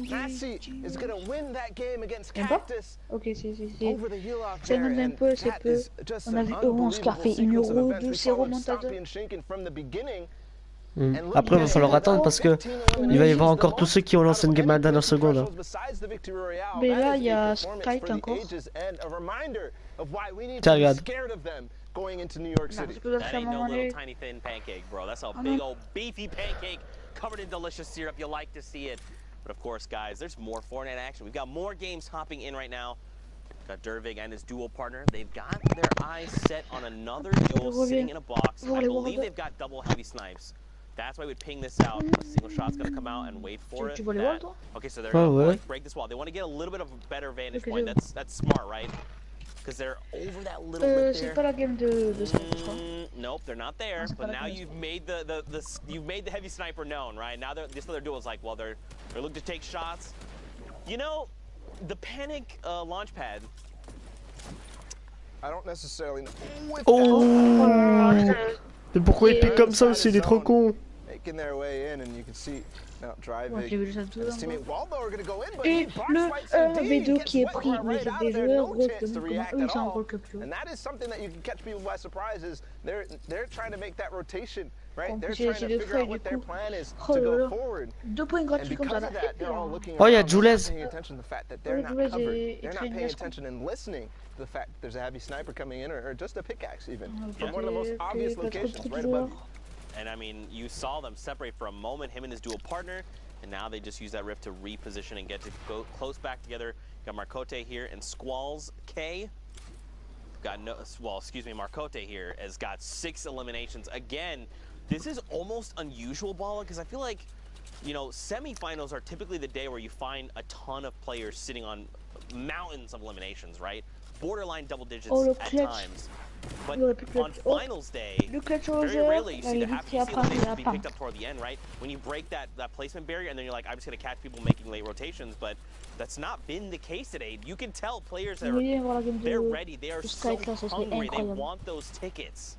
Massey is going to win that game against Cactus. Ok, over the heel off there, and that is just an unbelievable sequence of events. We saw him stomping Shinken from the beginning. Après, il va falloir attendre parce que il va y avoir encore tous ceux qui ont lancé une game à la dernière seconde. Hein. Mais là, il y a Skype encore. Tiens, regarde. That ain't no little tiny thin pancake, bro. That's a big old beefy pancake covered in delicious syrup. You like to see it. But of course, guys, there's more Fortnite action. We've got more games hopping in right now. Got Dervig and his dual partner. They've got their eyes set on another duel sitting in a box. And I believe they've got double heavy snipes. That's why we'd ping this out. A single shot's gonna come out and wait for it. Okay, so they're gonna break this wall. They want to get a little bit of a better vantage point. That's smart, right? Because they're over that little bit there. Nope, they're not there. But now you've made the heavy sniper known, right? Now this other duel is like, well, they're looking to take shots. You know, the panic launch pad. I don't necessarily know. Oh! Mais pourquoi il pique comme ça aussi, il est trop con. Making their way in and you can see now driving. Et le 1v2 qui est pris, mais c'est des joueurs gros comment eux ils sont en World Cup. And that is something that you can catch people by surprise is they're trying to make that rotation, right? They're trying to figure out what their plan is to go forward. 2 points gratuits comme ça là. Oh, il y a Jules. They're not covered. They're not paying attention and listening to the fact that there's a heavy sniper coming in or just a pickaxe even from one of the most obvious locations right above you. And I mean, you saw them separate for a moment, him and his dual partner, and now they just use that rift to reposition and get to go close back together. Got Marcote here and Squalls K. Got Marcote here has got 6 eliminations. Again, this is almost unusual, Bala, because I feel like, you know, semifinals are typically the day where you find a ton of players sitting on mountains of eliminations, right? Borderline double digits at times. But on finals day, very rarely you see the happy eliminations be picked up toward the end, right? When you break that placement barrier and then you're like, I'm just going to catch people making late rotations, but that's not been the case today. You can tell players they're ready, they are so hungry, they want those tickets.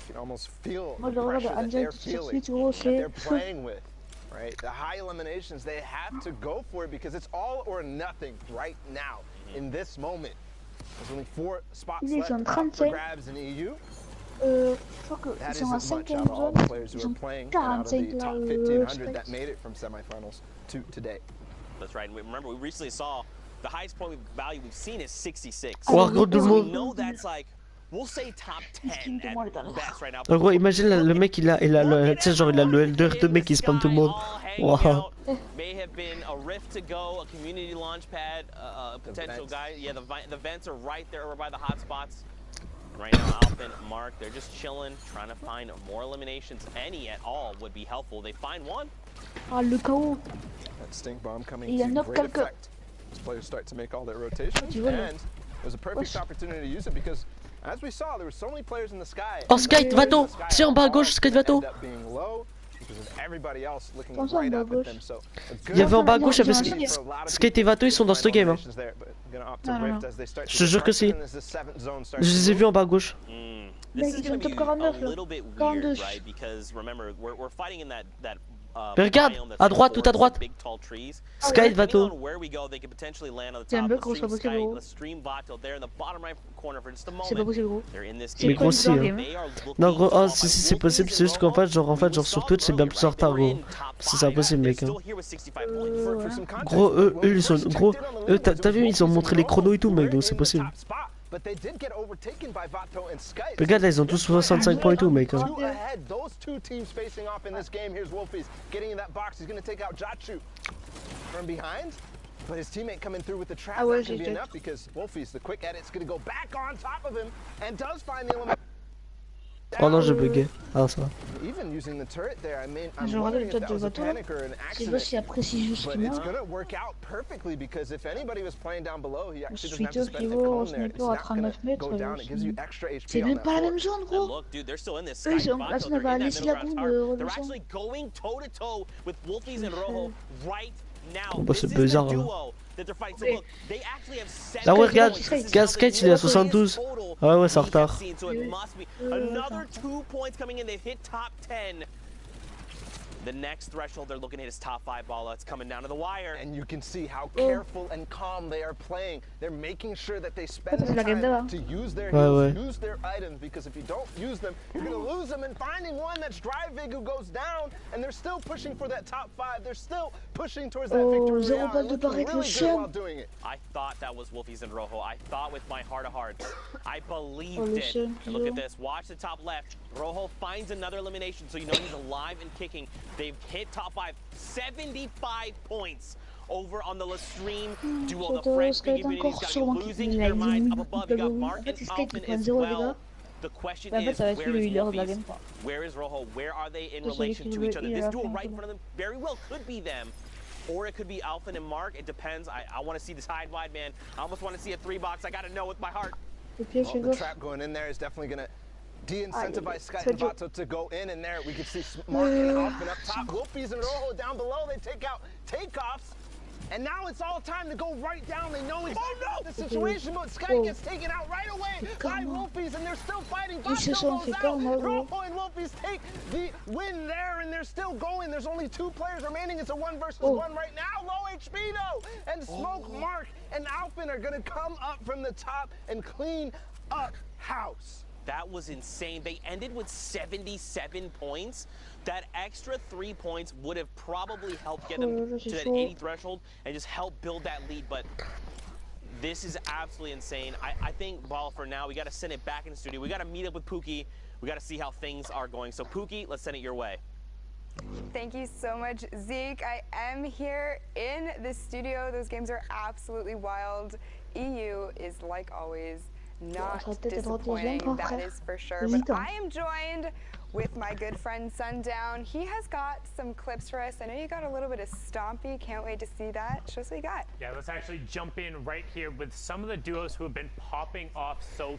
You can almost feel the pressure that they're feeling, that they're playing with. Right? The high eliminations, they have to go for it because it's all or nothing right now in this moment. There's only 4 spots left for grabs in EU. Je crois qu'ils sont à 5e zone. Ils sont 45 là. 1500 that made it from semifinals to today. That's right. And remember, we recently saw the highest point value we've seen is 66. Oh, gros, we know that's like, we'll say top 10 at best right now. En gros, imagine le mec, il a le, tu sais, genre il a le L2 R2 mec qui spam tout le monde. Wow. May have been a rift to go, a community launch pad, a potential guy. Yeah, the vents are right there over by the hot spots. Right now, Alpin, Mark, they're just chilling, trying to find more eliminations. Any at all would be helpful. They find one. Ah, le KO. That stink bomb coming to great effect. As players start to make all their rotations, and it was a perfect opportunity to use it because, as we saw, there were so many players in the sky. Oh, Skype, va-t'en. C'est en bas à gauche, Skype, va-t'en. Il y avait en bas à gauche, Skate et Vato, ils sont dans ce game. Hein. Je te jure que si. Je les ai vus en bas à gauche. Mec, ils sont top 49 là. 42. Mais regarde, à droite, tout à droite. Sky Vato. C'est un bug gros, c'est pas possible gros. C'est pas possible gros. Mais gros si. Hein. Non gros, oh, si c'est possible, c'est juste qu'en fait, genre sur Twitch c'est bien plus en retard gros. C'est impossible mec. Hein. Gros, eux ils sont, gros, eux t'as vu, ils ont montré les chronos et tout mec, donc c'est possible. Regarde là, ils ont tous 65 points et tout mec. Hein. But his teammate coming through with the trap not gonna be enough because Wolfie's the quick edit's gonna go back on top of him and does find the element. Oh non, j'ai bugué. Ah ça va. Even using the turret there, I mean, I'm Genre wondering le if that was a panic or an accident. Si apprécie juste But it's gonna work out perfectly because if anybody was playing down below, he actually doesn't have to spend the cone there. It's not gonna go down. It gives you extra HP. C'est même pas la même zone gros. Look, dude, they're still in this. Eux ils ont, là ça va aller si la bombe They're actually going toe to toe with Wolfies and Rojo right now. Bah c'est bizarre. Hein. Ah ouais regarde, Skate il est à 72. Ah ouais c'est en retard. The next threshold, they're looking at his top 5 ball. It's coming down to the wire. And you can see how careful and calm they are playing. They're making sure that they spend the time to use their heals, use their items, because if you don't use them, you're going to lose them. And finding one that's Drivig who goes down, and they're still pushing for that top 5. They're still pushing towards that victory round. Looking really good while doing it. I thought that was Wolfies and Rojo. I thought with my heart of hearts. I believed it. And look at this. Watch the top left. Rojo finds another elimination, so you know he's alive and kicking. They've hit top 5, 75 points over on the Lestream duo. The French community's got you losing their minds up above. You got Mark and Alphen as well. The question is, where is Rojo? Where are they in relation to each other? This duo right in front of them very well could be them. Or it could be Alphen and Mark. It depends. I want to see this hide wide, man. I almost want to see a 3-box. I got to know with my heart. Well, the trap going in there is definitely going to de-incentivize Sky and Vato to go in, and there we can see Mark and Alphen up top. Wolfies and Rojo down below. They take out takeoffs. And now it's all time to go right down. They know it's the situation, but Sky gets taken out right away by Wolfies, and they're still fighting. Vato goes out. Rojo and Wolfies take the win there, and they're still going. There's only 2 players remaining. It's a 1 versus 1 right now. Low HP though, and Smoke, Mark, and Alphen are gonna come up from the top and clean up house. That was insane. They ended with 77 points. That extra 3 points would have probably helped get them to that 80 threshold and just help build that lead. But this is absolutely insane. I think, Ball, for now, we got to send it back in the studio. We got to meet up with Pookie. We got to see how things are going. So, Pookie, let's send it your way. Thank you so much, Zeke. I am here in the studio. Those games are absolutely wild. EU is, like always, not disappointing, that is for sure. But I am joined with my good friend Sundown. He has got some clips for us. I know you got a little bit of Stompy. Can't wait to see that. Show us what you got. Yeah, let's actually jump in right here with some of the duos who have been popping off so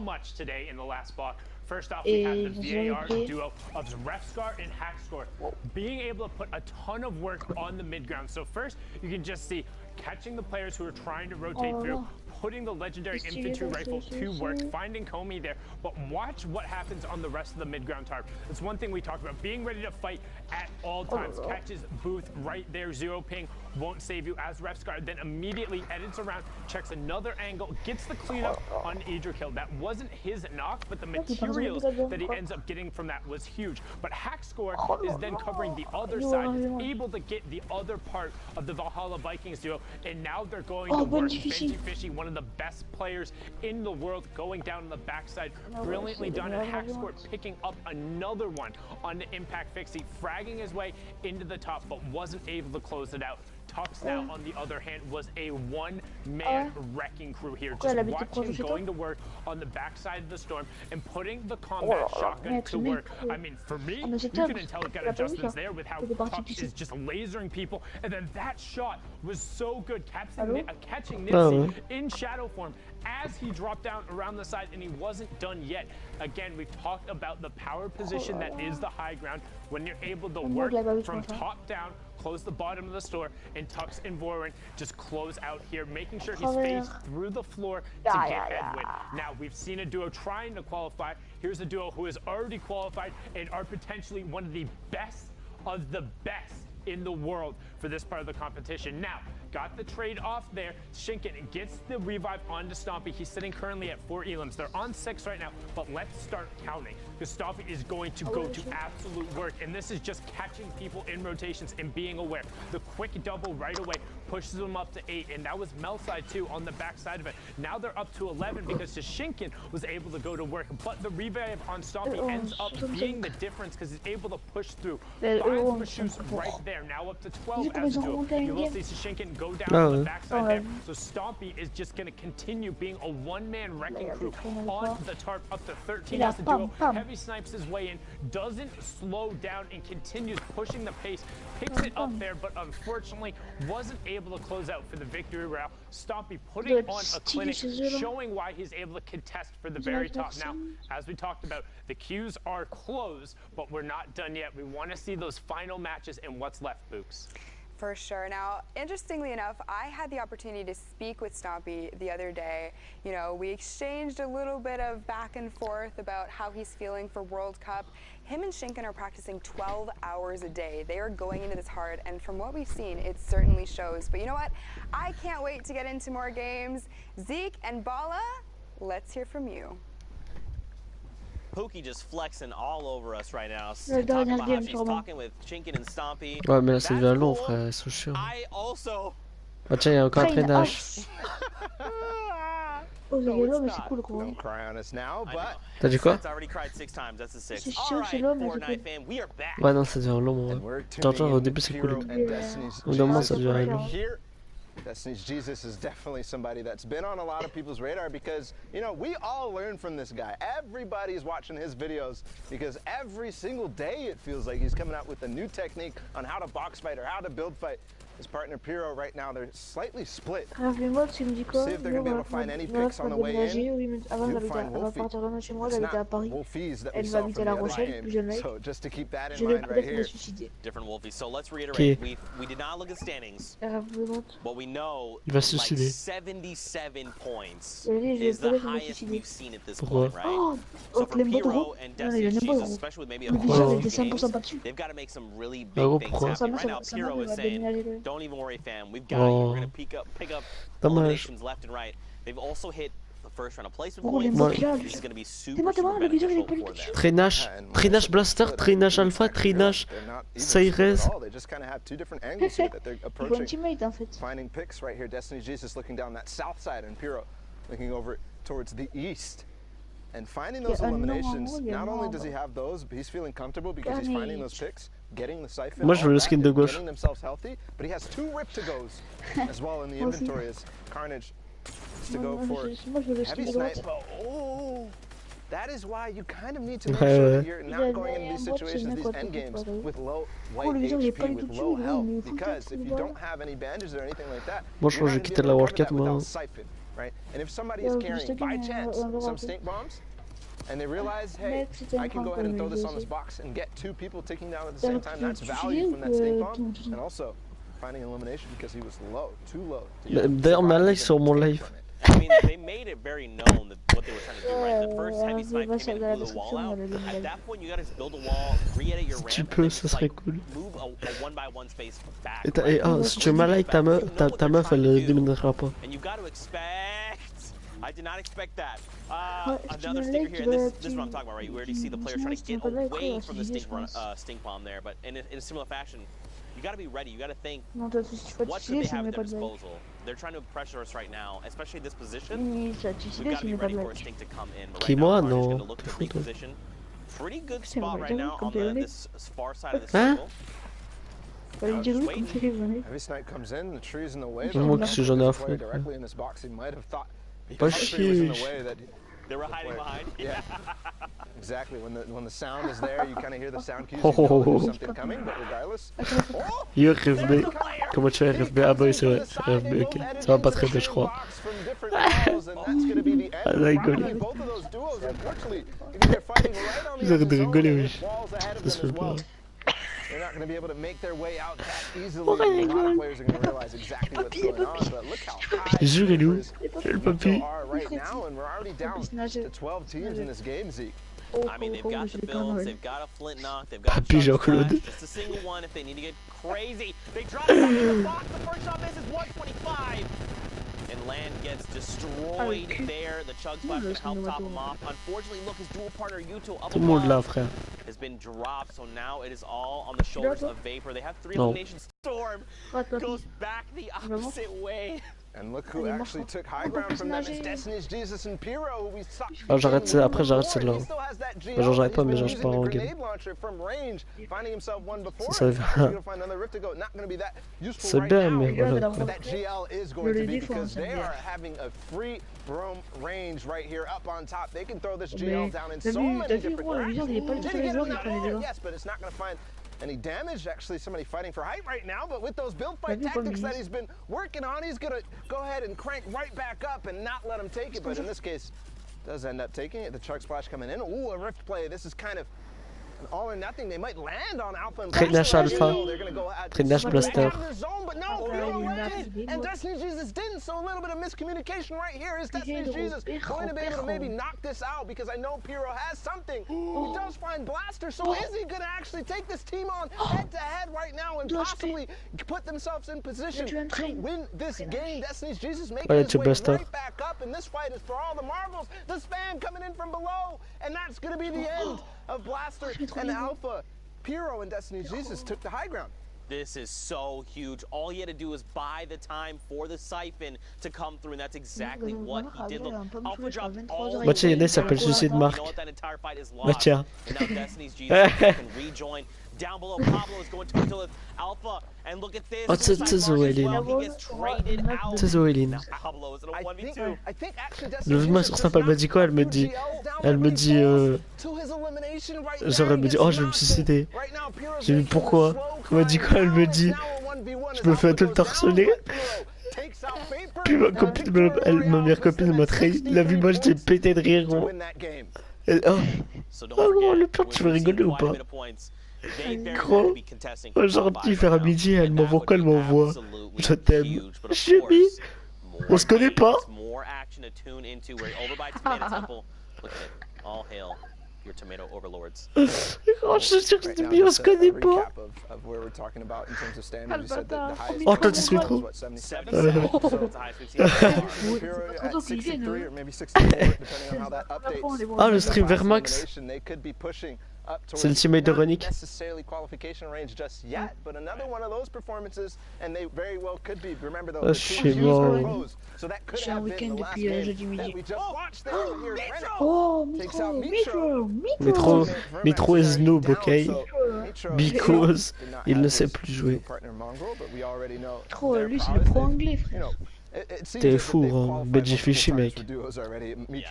much today in the last block. First off, we have the VAR duo of Refscar and Hackscore being able to put a ton of work on the mid ground. So first, you can just see catching the players who are trying to rotate through, putting the legendary infantry rifle to work, finding Comey there, but watch what happens on the rest of the mid-ground tarp. That's one thing we talked about, being ready to fight at all times. Catches Booth right there, 0 ping, won't save you as Refscar, then immediately edits around, checks another angle, gets the cleanup on Idrikill. That wasn't his knock, but the materials that he ends up getting from that was huge. But Hackscore is then covering the other side, is able to get the other part of the Valhalla Vikings duo, and now they're going to work. Benji Fishy, one of the best players in the world, going down on the backside, brilliantly done, and Hackscore picking up another one on the Impact Fixie, fragging his way into the top, but wasn't able to close it out. Tux now, on the other hand, was a one-man wrecking crew here. Just watch him going to work on the backside of the storm and putting the combat shotgun to work. I mean, for me, you couldn't tell it got adjustments there with how Tux is just lasering people. And then that shot was so good, catching Nipsey in shadow form as he dropped down around the side, and he wasn't done yet. Again, we've talked about the power position that is the high ground when you're able to work from top down, close the bottom of the store, and Tux and Vorin just close out here, making sure he's faced through the floor to get headwind. Now, we've seen a duo trying to qualify. Here's a duo who has already qualified and are potentially one of the best in the world for this part of the competition. Now, got the trade off there. Shinken gets the revive onto Stompy. He's sitting currently at 4 elims. They're on 6 right now, but let's start counting, because Stompy is going to go to absolute work, and this is just catching people in rotations and being aware. The quick double right away pushes them up to 8, and that was Melside too on the back side of it. Now they're up to 11 because Shinken was able to go to work, but the revive on Stompy ends up being the difference because he's able to push through. 5 pushes right there, now up to 12 as a duo. You will see Shinken go down on the backside there. So Stompy is just going to continue being a one-man wrecking crew on the tarp up to 13 as the duo. Heavy snipes his way in, doesn't slow down and continues pushing the pace, picks it up there, but unfortunately wasn't able to close out for the victory round. Stompy putting on a clinic, showing why he's able to contest for the very top. Now, as we talked about, the queues are closed, but we're not done yet. We want to see those final matches and what's left, Books. For sure. Now, interestingly enough, I had the opportunity to speak with Stompy the other day. You know, we exchanged a little bit of back and forth about how he's feeling for World Cup. Him and Shinken are practicing 12 hours a day. They are going into this hard, and from what we've seen, it certainly shows. But you know what? I can't wait to get into more games. Zeke and Bala, let's hear from you. Pookie just flexing all over us right now. Talking about how she's talking with Shinken and Stompy. Ouais, mais là ça devient long, frère, c'est chiant. Ah tiens, il y a encore un traînage. Oh, c'est long, mais c'est cool, quoi. T'as dit quoi? C'est chiant, c'est long, mais c'est cool. Ouais, non, ça devient long, moi. Genre, au début, c'est cool. Au bout d'un moment, ça devient long. Destiny's Jesus is definitely somebody that's been on a lot of people's radar because, you know, we all learn from this guy. Everybody's watching his videos because every single day it feels like he's coming out with a new technique on how to box fight or how to build fight. His partner Piro right now, they're slightly split. See if they're going to be able to find any picks on the way in. Avant, elle va partir loin de chez moi, elle habitait à Paris. Elle va habiter à La Rochelle, plus jeune mec. Je vais peut-être me suicider. Different Wolfies. So let's reiterate, we did not look at standings. But we know like 77 points is the highest we've seen at this point, right? So for Piro and Destiny, especially with maybe a couple of games, they've got to make some really big things happen. Right now, Piro is saying, don't even worry, fam. We've got you. We're going to pick up eliminations left and right. They've also hit the first round of placement points. This is going to be super beneficial for them. Trainage Blaster, Trainage Alpha, Trainage Cyrez. They just kind of have two different angles here that they're approaching. Finding picks right here. Destiny Jesus looking down that south side and Piro looking over towards the east. And finding those eliminations, not only does he have those, but he's feeling comfortable because he's finding those picks, getting the siphon, getting themselves healthy, but he has 2 rip-to-goes as well in the inventory as Carnage is to go for heavy snipe. Oh, that is why you kind of need to make sure that you're not going into these situations, these end games, with low white HP, with low health, because if you don't have any bandages or anything like that, Moi je crois que j'ai quitté la World Cup, moi. right? And if somebody is carrying, by chance, some stink bombs, and they realize, hey, I can go ahead and throw this on this box and get 2 people taking down at the same time, that's value from that stink bomb. And also, finding elimination because he was low, too low. D'ailleurs, ma live sur mon live. I mean, they made it very known that what they were trying to do, right? The first heavy snipe came in and blew the wall out. At that point, you gotta just build a wall, re-edit your ramp, Tu peux, ça serait cool. move a one-by-one space back. Et si tu veux ma live, ta meuf, elle ne dominera pas. And you gotta expect... I did not expect that. Another stinger here, and this is what I'm talking about, right? You already see the player trying to get away from the stink bomb there, but in a similar fashion, you got to be ready. You got to think, what could they have at their disposal? They're trying to pressure us right now, especially this position. We've got to be ready for a stink to come in. But right now, Carnage is going to look to reposition. Pretty good spot right now on this far side of the circle. Fallait dire oui, comme ça il venait. Heavy Snipe comes in, the tree's in the way. Moi qui suis j'en ai à foutre. Directly in this box, he might have thought Pas because the tree was in the chier. way that They were hiding behind. Yeah. Exactly. When the sound is there, you kind of hear the sound cues. Oh, You know oh, there's oh. something coming, but regardless. Oh! Yo, RFB. Comment tu fais RFB? Ah bah oui, c'est vrai. RFB, ok. Ça va pas très bien, je crois. Ah, là, rigole. Vous avez rigolé, oui. Ça se fait pas. They're not going to be able to make their way out that easily. A lot of players are going to realize exactly what's going on, but look how high Jurez-nous, le papy. are right now, and we're already down to 12 teams in this game, Zeke. I mean, they've got the builds, they've got a flint knock, they've got Papy a Jean-Claude. just a single one if they need to get crazy. They drop it back in the box, the first shot misses 125. And Land gets destroyed there. The Chug Splash can help top him off. Unfortunately, look, his dual partner Yuto up Tout le monde là, frère. has been dropped, so now it is all on the shoulders of Vapor. They have 3 No. eliminations. Storm goes back the opposite way. And look who actually took high ground from them. It's Destiny's Jesus and Pyro, who we saw. Ah, j'arrête, après j'arrête celle-là. Bah, genre j'arrête pas, mais genre je pars en game. Ça va. C'est bien, mais voilà quoi. That GL is going to be because they are having a free roam range right here up on top. They can throw this GL down in so many different directions. Yes, but it's not going to find any damage. Actually, somebody fighting for height right now, but with those build fight tactics that he's been working on, he's gonna go ahead and crank right back up and not let him take it. But in this case, does end up taking it. The Chug Splash coming in. Ooh, a rift play. This is kind of an all or nothing. They might land on Alpha and Trainage Alpha. Trainage Blaster. But no, and Destiny's Jesus didn't, so a little bit of miscommunication right here. Is Destiny's Jesus going to be able to maybe knock this out? Because I know Pyro has something. He does find Blaster, so is he going to actually take this team on head-to-head right now and possibly put themselves in position to win this game? Destiny's Jesus making his way right back up, and this fight is for all the marbles. The spam coming in from below, and that's going to be the end of Blaster and Alpha. Pyro and Destiny's Jesus took the high ground. This is so huge. All he had to do was buy the time for the siphon to come through, and that's exactly what he did. Look, Alpha dropped all Bah tiens, il y en a qui s'appelle Suicide Mark. Bah tiens. And now Destiny's Jesus can rejoin. Down below, Pablo is going to Alpha, and look at this. Oh, c'est Zoéline. C'est Zoéline. Le moi sur Simple elle m'a dit quoi? Elle me dit, genre elle me dit, oh je vais me suicider. J'ai dit pourquoi? Elle m'a dit quoi? Elle me dit, je me fais tout le temps harceler. Puis ma copine, ma meilleure copine m'a trahi. La vie, moi j'étais pété de rire gros. Oh gros, le pire, tu veux rigoler ou pas? Gros, genre petit faire à midi, elle m'envoie quoi? Elle m'envoie, je t'aime. Chérie, on se connaît pas. Oh, je suis sûr que c'est bien, on se connaît pas. Oh, toi, tu suis trop. Ah, le stream vers Max. C'est le teammate de Ronick. Ah, je suis mort. J'ai un week-end depuis jeudi midi. Oh, Mitro is noob, ok? Because il ne sait plus jouer. Trop, lui c'est le pro anglais, frère. T'es fou, hein. Benji Fishy, mec. Mais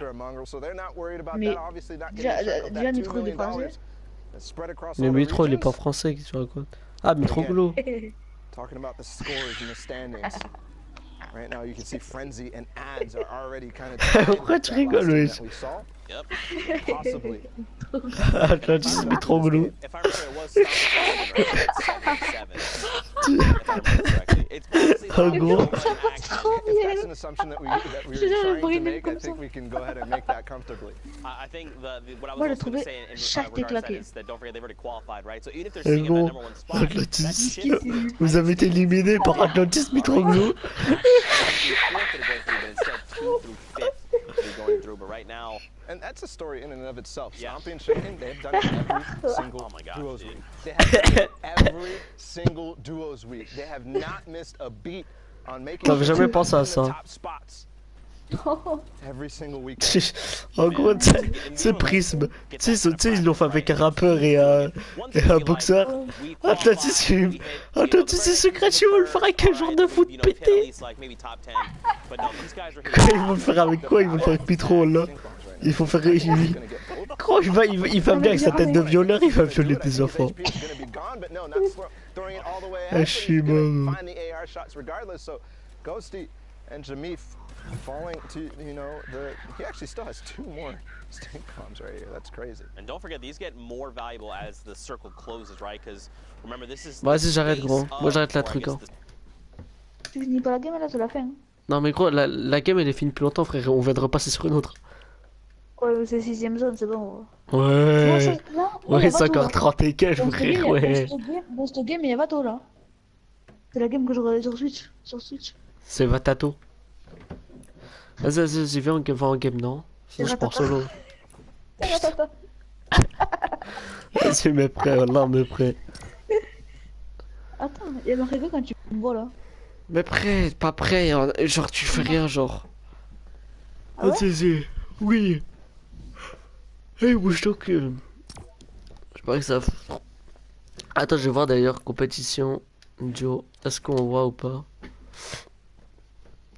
déjà Mitro il est français. Mais Mitro il est pas français, qu'est-ce que tu racontes? Ah, Mitro Glow. Right now, you can see frenzy and ads are already kind of. Pourquoi tu rigoles, wesh? Yep. Possibly. Atlantis, mais trop glou. If I remember, it was It's En gros. That's an assumption that we were trying to make. I think we can go ahead and make that comfortably. I think what I was also going to say in regards to that is that don't forget they've already qualified, right? So even if they're En sitting at that gros, number 1 spot, Atlantis, vous avez été éliminé par Atlantis Mitroglou. But right now, and that's a story in and of itself. Stompy and Shaken, they've done it every single duos week. They have done it every single duos week. They have not missed a beat on making J'avais jamais pensé à ça. top spots. Every single week. En gros, ce prisme, tu sais, ils l'ont fait avec un rappeur et un boxeur. Atlantis, c'est secret, tu veux le faire avec un genre de foot pété. Ils vont le faire avec quoi? Ils vont le faire avec Pitron là. Il faut faire. Gros, il va venir avec sa tête de violeur, il va violer des enfants. Ah, je suis mort. Falling to, you know, he actually still has 2 more stink bombs right here. That's crazy. And don't forget, these get more valuable as the circle closes, right? Because remember, this is. Vas-y, j'arrête, gros. Moi, j'arrête la truc. Hein. Tu finis pas la game là, c'est la fin. Hein. Non, mais gros, la game elle est finie depuis longtemps, frère. On vient de repasser sur une autre. Ouais, c'est 6ème zone, c'est bon. Ouais. Ouais, c'est encore 30 et quelques, frère. Ouais. Dans cette game, il y a bateau là. C'est la game que je regardais sur Switch. C'est Vatato. Vas-y, viens, on va en game, non? Sinon, je pars solo. Vas-y, mais prêt, là, mais prêt. Attends, il y a marqué quoi quand tu me vois là? Mais prêt, pas prêt, hein. Genre, tu fais rien, genre. Ah ouais? Vas-y, oui. Hey, bouge-toi que. Je parie que ça. Attends, je vais voir d'ailleurs, compétition, duo. Est-ce qu'on voit ou pas?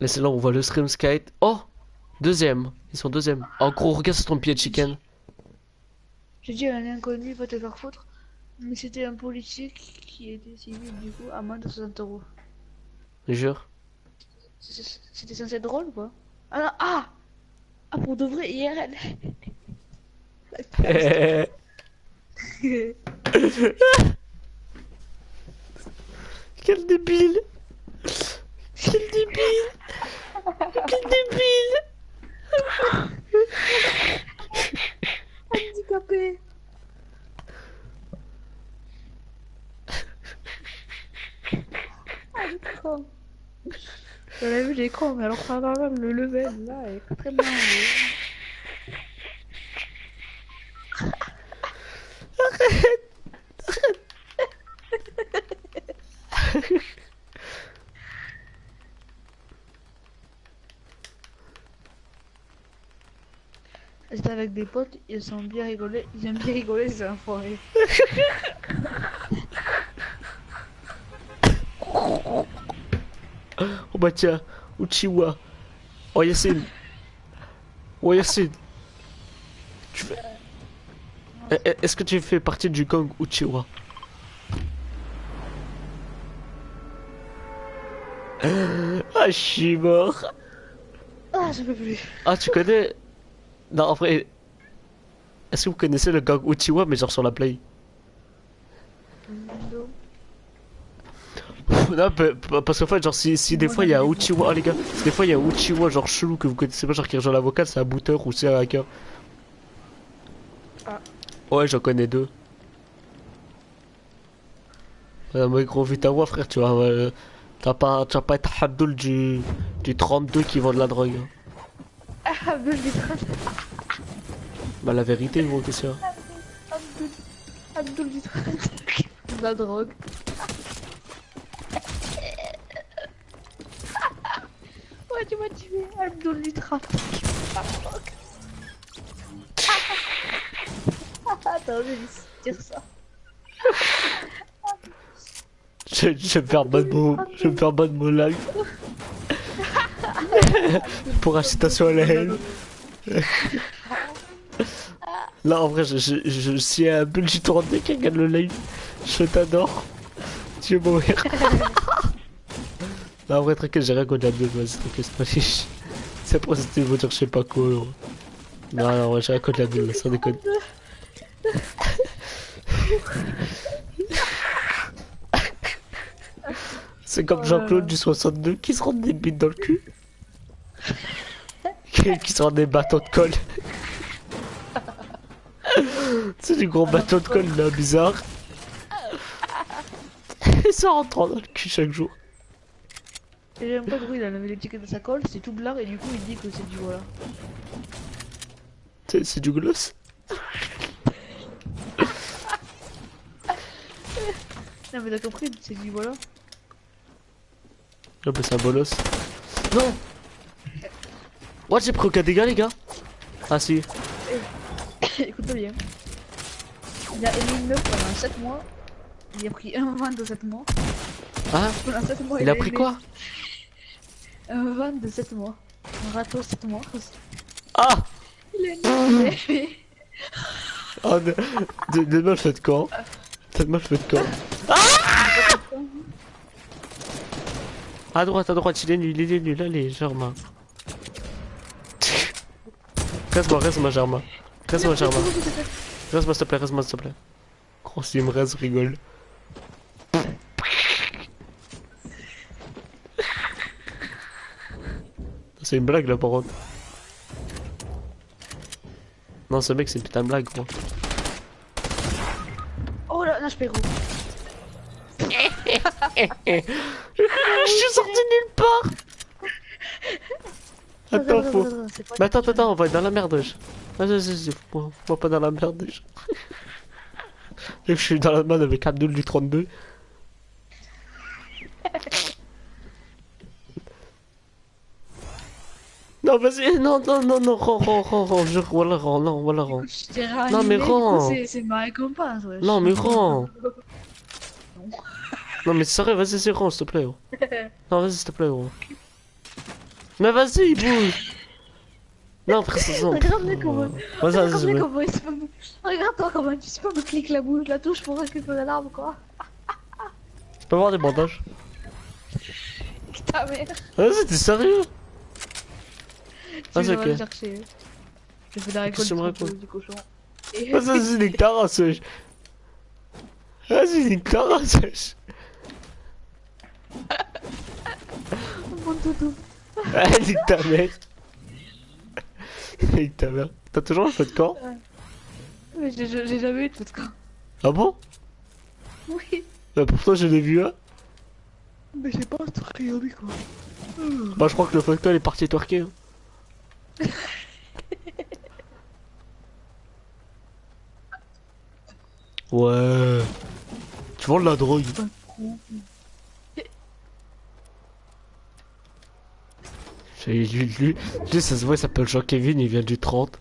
Laissez là, on voit le stream skate. Oh! Deuxième. Ils sont deuxième. En gros, regarde sur ton pied de chicken. J'ai dit à un inconnu, va te faire foutre. Mais c'était un politique qui était civil du coup à moins de 60 €. Jure. C'était censé être drôle ou pas? Ah non, ah! Ah pour de vrai, IRL. Quel débile! Quel débile! Quel débile! Handicapé! Ah, il est con! J'avais vu l'écran, mais alors pas mal, le level là est extrêmement haut. Arrête! J'étais avec des potes, ils sont bien rigolés, ils aiment bien rigoler, c'est un foiré. Oh bah tiens, Uchiwa. Oh Yacine. Oh Yacine. Tu fais... Est-ce que tu fais partie du gang Uchiwa? Ah, je suis mort. Ah, je peux plus. Ah, tu connais... Non, en vrai... Est-ce que vous connaissez le gang Uchiwa, mais genre sur la play? Non, parce qu'en fait, genre, si des fois il y a un Uchiwa, oh les gars, si des fois il y a un Uchiwa genre chelou que vous connaissez pas, genre qui rejoint la vocale, c'est un booter ou c'est un hacker. Ah. Ouais, j'en connais 2. Ouais, mais gros, vite à moi, frère, tu vois, tu vas pas être Abdul du 32 qui vend de la drogue. Ah, Abdul du 32. Bah, la vérité, gros, qu'est-ce qu'il y a? Abdul du 32. De la drogue. Ouais, tu m'as tué, Abdul du 32. Attends, je vais dire ça. Je vais me faire bonne mon live. Pour incitation à la haine. Là en vrai s'il y a un Belgique 32 qui regarde le live, je t'adore. Tu veux mourir. Là en vrai tranquille, j'ai rien contre la bulle, vas-y tranquille, c'est pas chiche. C'est pour c'était vous dire je sais pas quoi. Non non ouais, j'ai rien contre la bulle, sans déconner. C'est comme Jean-Claude du 62 qui se rend des bites dans le cul. Qui se rend des bâtons de colle. C'est du gros bâton de colle là, bizarre. Et ça rentre dans le cul chaque jour. Et j'aime pas il a levé l'étiquette de sa colle, c'est tout blanc et du coup il dit que c'est du voilà. C'est du gloss. Non mais t'as compris, c'est du voilà. Ah bah c'est un bolos. Non. Ouais, j'ai pris aucun dégât, les gars. Ah, si. Écoute-moi bien. Il a aimé une meuf pendant 7 mois. Il a pris un van de 7 mois. Ah, Pendant 7 mois, il a pris quoi? Un van de 7 mois. Un râteau 7 mois. Ah! Il a aimé. Oh, donne-moi le feu de camp. Donne-moi le feu de camp. À droite, il est nul, allez, Germain. Reste-moi, Germain. Reste-moi, s'il te plaît. Gros, s'il me reste, rigole. C'est une blague là, par contre. Non, ce mec, c'est une putain de blague, gros. Oh là, je perds. Je suis sorti nulle part. Attends, faut... Mais attends, on va être dans la merde, wesh. Vas-y, faut pas dans la merde, wesh. Je suis dans la merde avec Abdul du 32. Non, vas-y, non, rends, jure, voilà, rends. Non, mais rends. C'est ma récompense, wesh. Non, mais rends. Non, mais sérieux, vas-y, rends, s'il te plaît, gros. Non, vas-y, s'il te plaît, gros. Mais vas-y, bouge. Non, après ça sent. Regarde-le comment. Vas-y. Regarde-toi comment tu sais pas me cliquer la touche pour récupérer l'arme, quoi. Tu peux avoir des bandages? Ta mère. Vas-y, t'es sérieux? Vas-y, ok. Je fais la récolte du cochon. Vas-y, nique ta race, wesh. Vas-y, nique ta race, wesh. Mon toutou. Ah, nique ta mère. Nique ta mère. T'as toujours un feu de camp? Mais j'ai jamais eu de feu de camp. Ah bon? Oui. Bah pourtant je l'ai vu, hein. Mais j'ai pas un truc regardé, quoi. Bah je crois que le feu de camp il est parti twerker. Hein. Ouais. Tu vends de la drogue. Lui, ça se voit, il s'appelle Jean-Kevin, il vient du 30.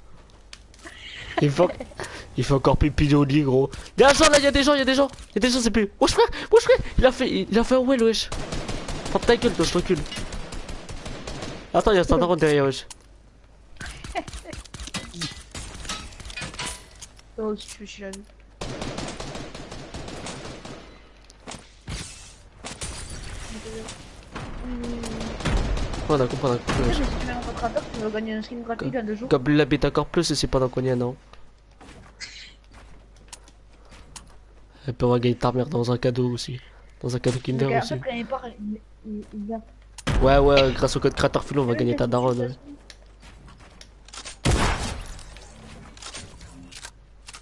Il fait encore pipi au lit, gros. Derrière là, il y a des gens, c'est plus. Wesh frère, il a fait un well, wesh. Ferme ta gueule, toi, je recule. Attends, il y a un daron derrière, wesh. Oh, si tu veux, je suis là. On a compris. Si tu mets un contracteur, tu vas gagner un skin gratuit dans 2 jours. Comme la bête encore plus, et c'est pas dans combien, non. Et puis on va gagner ta mère dans un cadeau aussi. Dans un cadeau Kinder aussi. Après, quand il part, il vient. Ouais, grâce au code créateur Philo, on va gagner ta daronne.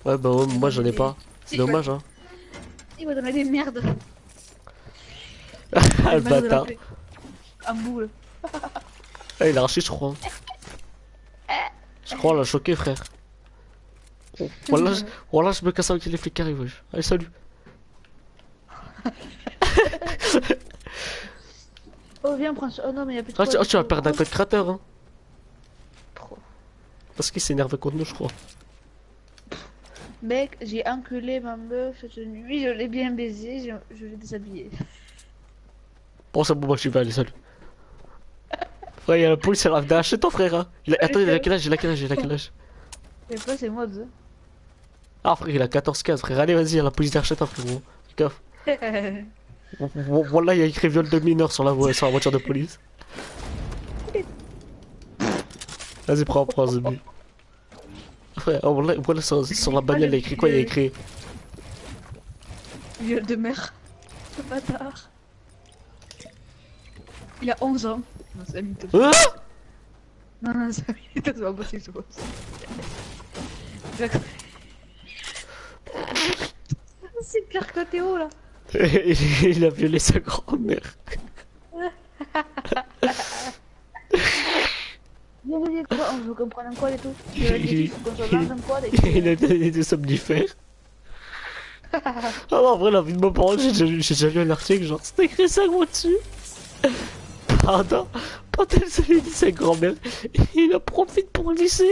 Ouais, bah moi j'en ai pas. C'est dommage, hein. Il m'a donné des merdes. Ah le bâtard. Un boule. Ah, il a arraché, je crois. Je crois, on l'a choqué, frère. Voilà, je me casse avec les flics qui arrivent, wesh. Allez, salut. Oh, viens, prends ça. Oh non, mais y'a plus de Ah, quoi. tu vas perdre un code créateur, hein. Parce qu'il s'énerve contre nous, je crois. Mec, j'ai enculé ma meuf cette nuit, je l'ai bien baisé, je l'ai déshabillé. Bon, ça, bon, moi, je vais aller, salut. Frère, y'a la police, elle arrive derrière chez ton frère, hein. Attends, il a quel âge? Et pas, c'est moi, deux. Ah, frère, il a 14-15, frère. Allez, vas-y, la police derrière chez toi, frérot. Gaffe. Voilà, il y a écrit viol de mineur sur la voiture de police. Vas-y, prends, Zébi. Frère, oh, voilà, sur la bagnole, il a écrit quoi? Il a écrit viol de mère. Ce bâtard. Il a 11 ans. Non, c'est un mytho. Ah Non, c'est un mytho, c'est pas possible, c'est pas possible. C'est pire que Théo, là. Il a violé sa grand-mère. Viens, quoi? On veut qu'on prenne un quad et tout. Il a donné des somnifères. Ah non, en vrai, la vie de mes parents, j'ai déjà lu un article, genre, c'était écrit ça, gros, dessus. Pardon, Quand elle se lui dit sa grand-mère, il en profite pour glisser.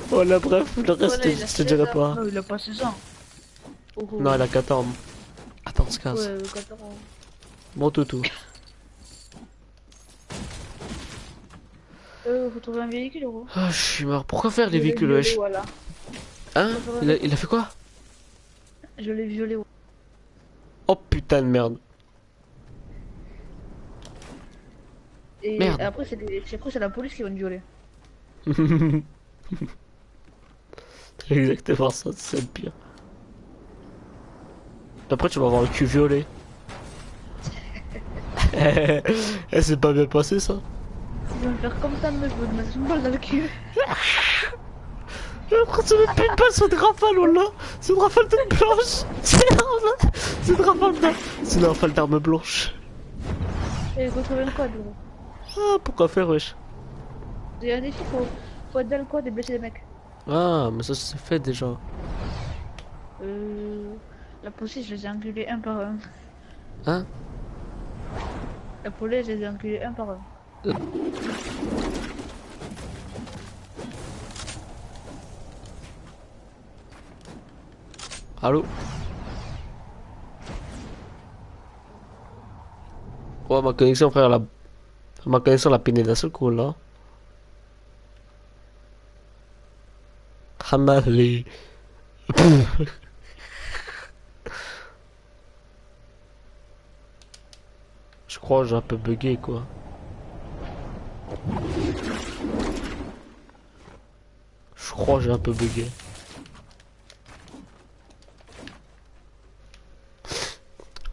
Voilà, bref, le reste, Voilà, il a je te 16 dirai ans. pas. Non, il a pas 16 ans. Oh, oh. Non, il a 14. 14-15. Ouais, 14 ans. Bon toutou. Faut trouver un véhicule, gros. Ah, je suis mort. Pourquoi faire les Je l'ai véhicules, violé, wesh? voilà. Hein? Il a fait quoi? Je l'ai violé. Oh putain de merde. Et Merde. après, c'est la police qui va me violer. C'est exactement ça, c'est le pire. Après, tu vas avoir le cul violet. Eh, c'est pas bien passé ça. Tu vas me faire comme ça, mais je vais te mettre une balle dans le cul. Après, tu mets plus une balle, c'est une rafale, voilà. C'est une rafale de blanche. C'est une rafale d'armes blanches. Et il faut trouver le code, gros. Ah, pourquoi faire, wesh? Il y a un défi, faut être dans le code et blesser les mecs. Ah, mais ça c'est fait déjà. La police, je les ai enculés un par un. Hein? La police, je les ai enculés un par un. Allô? Ouais, ma connexion, frère, ma connexion l'a piné d'un seul coup, là. Hamali. Je crois que j'ai un peu bugué, quoi. Je crois que j'ai un peu bugué.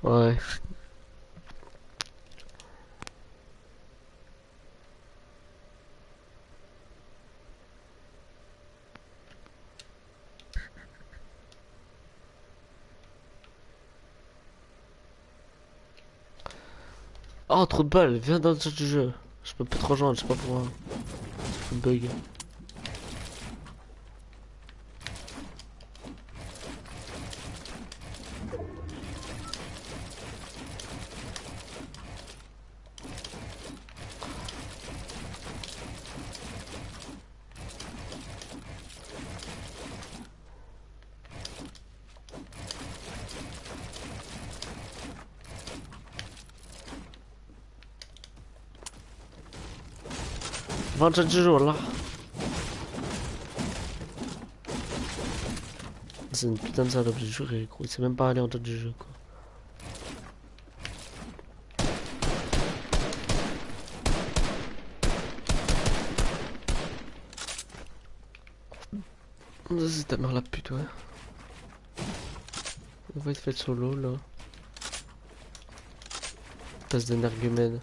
Ouais. Oh, trop de balles, viens dans le chat du jeu. Je peux plus te rejoindre, je sais pas pourquoi. C'est un bug. Va dans le chat du jeu, là. C'est une putain de salope, j'ai juré, gros. Il sait même pas aller en chat du jeu, quoi. C'est ta mère la pute, ouais. On va être fait solo, là. Passe d'énergumène.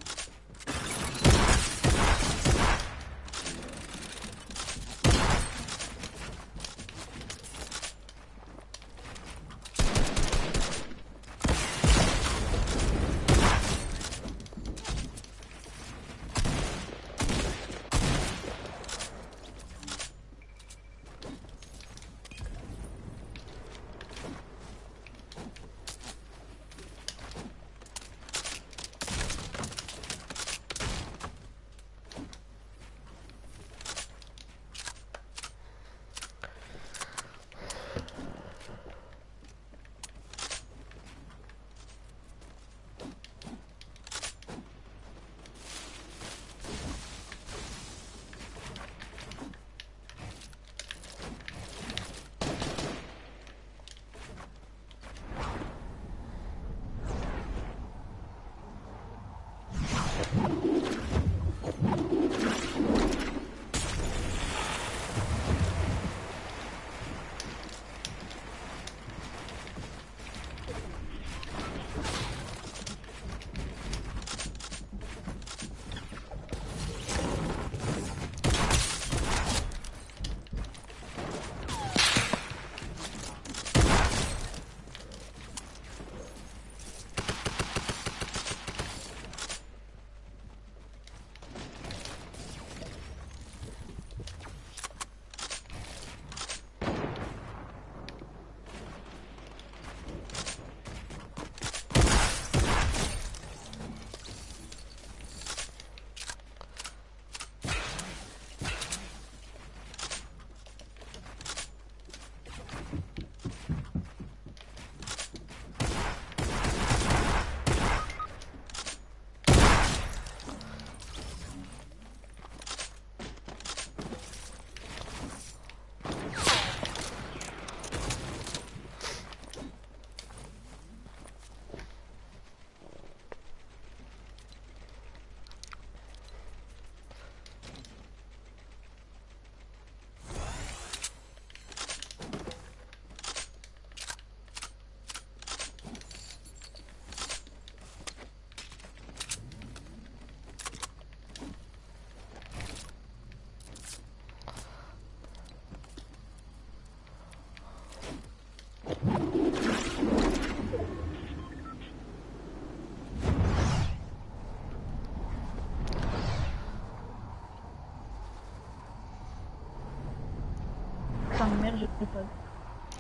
merde, j'ai pas.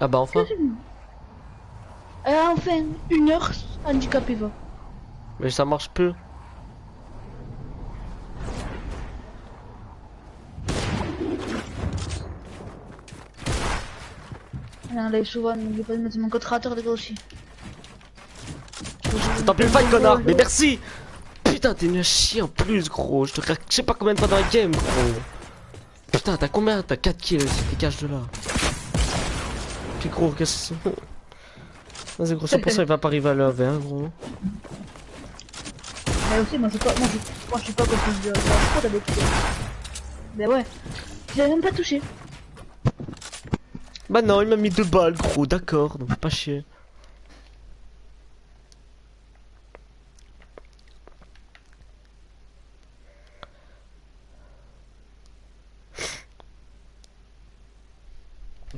Ah bah enfin. Enfin, 1 heure, handicapé va. Mais ça marche plus. Non, là, souvent, n'oublie pas de mettre mon code créateur des gars aussi. T'as plus le fight, connard. Mais merci. Putain, t'es une chier en plus, gros. Je te craque, je sais pas combien de fois dans la game, gros. Putain, t'as combien? T'as 4 kills, dégage de là. Puis gros, qu'est-ce que c'est? Vas-y, gros, 100% il va pas arriver à lever, hein, gros. Mais aussi, moi je suis pas comme de la faute avec. Mais ouais, il a même pas touché. Bah non, il m'a mis 2 balles, gros, d'accord, donc pas chier.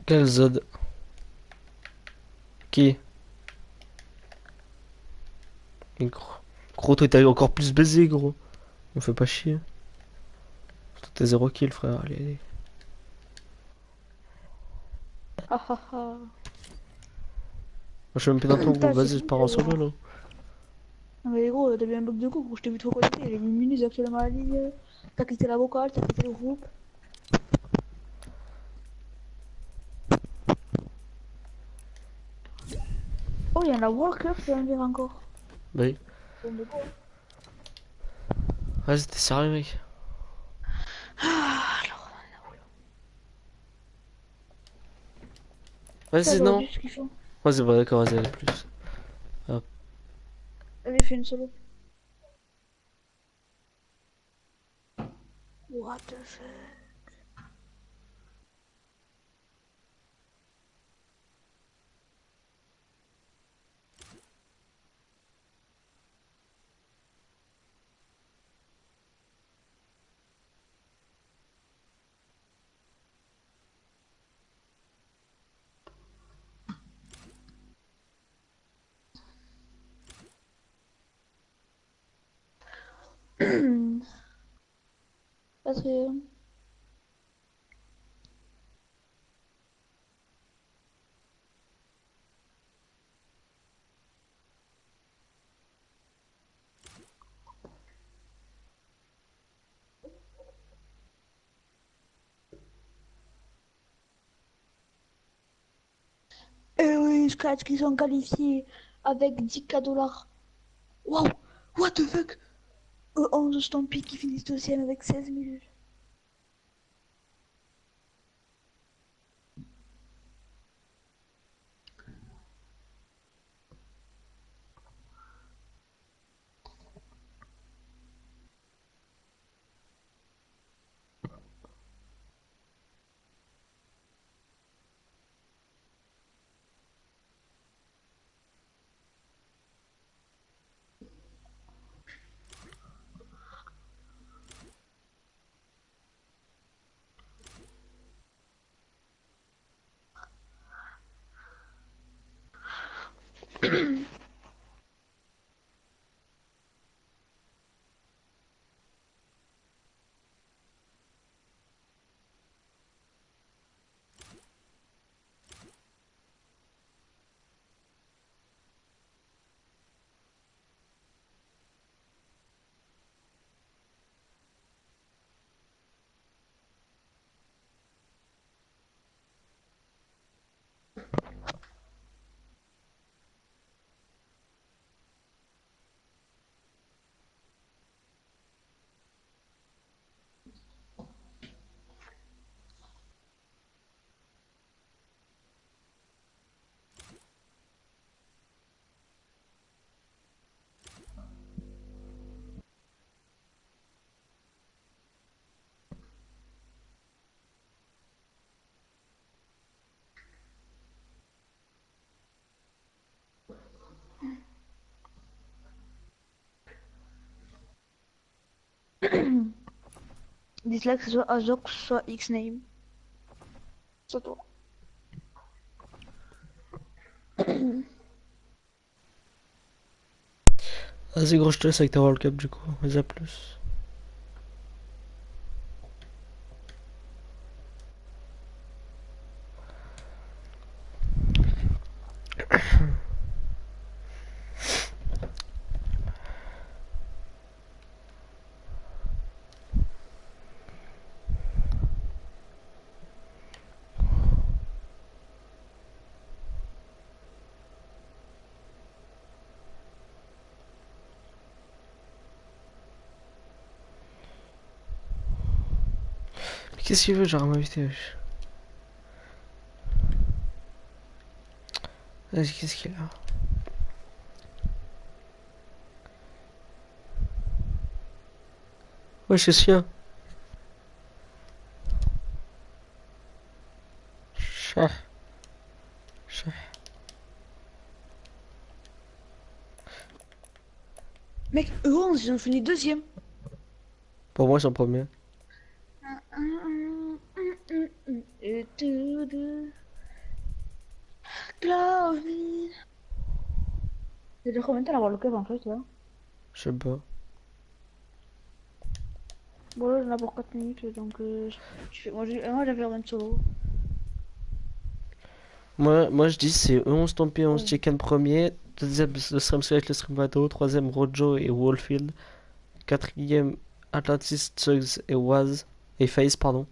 Quel Zod? Qui? Et gros, toi t'as encore plus baisé, gros. Me fais pas chier. Toi t'es 0 kill, frère, allez, allez. Ah ah ah. Moi, je suis même plus dans ton groupe, vas-y, je pars en solo, là. Non mais gros, t'as bien un bug de coup, je t'ai vu trop connecté, j'ai vu Munez actuellement la ligne, t'as quitté la vocale, t'as quitté le groupe. Oh, il y a la Walker qui va me dire encore. Bah oui. Bon, mais quoi? Vas-y, t'es sérieux, mec? Ah, alors, Vas-y, non. ce qu'ils font. Vas-y, bah d'accord, vas-y, allez, plus. Hop. Allez, fais une solo. What the fuck? Quatrième. Eh oui, Scratch qui sont qualifiés avec 10K$. Wow, what the fuck? 11 Stampy qui finissent deuxième avec 16 minutes. Dites-là que ce soit Azok, soit X-Name. C'est toi. Vas-y, gros, je te laisse avec ta World Cup, du coup. Vas-y, à plus. Qu'est-ce qu'il veut, genre, m'inviter, wesh? Vas-y, qu'est-ce qu'il a? Wesh, c'est chien. Chat. Chat. Mec, E11, ils ont fini deuxième. Pour moi, c'est en premier. Et tout de... Glory. C'est déjà combien de temps d'avoir le club en fait, là? Je sais pas. Bon, là, j'en ai pour 4 minutes, donc moi, j'avais rien de solo. Moi, je dis c'est 11 Tompé, 11 Chicken premier. Deuxième, le stream avec le stream bateau. Troisième, Rojo et Wallfield. Quatrième, Atlantis, Chugs et Waz. Et Face, pardon.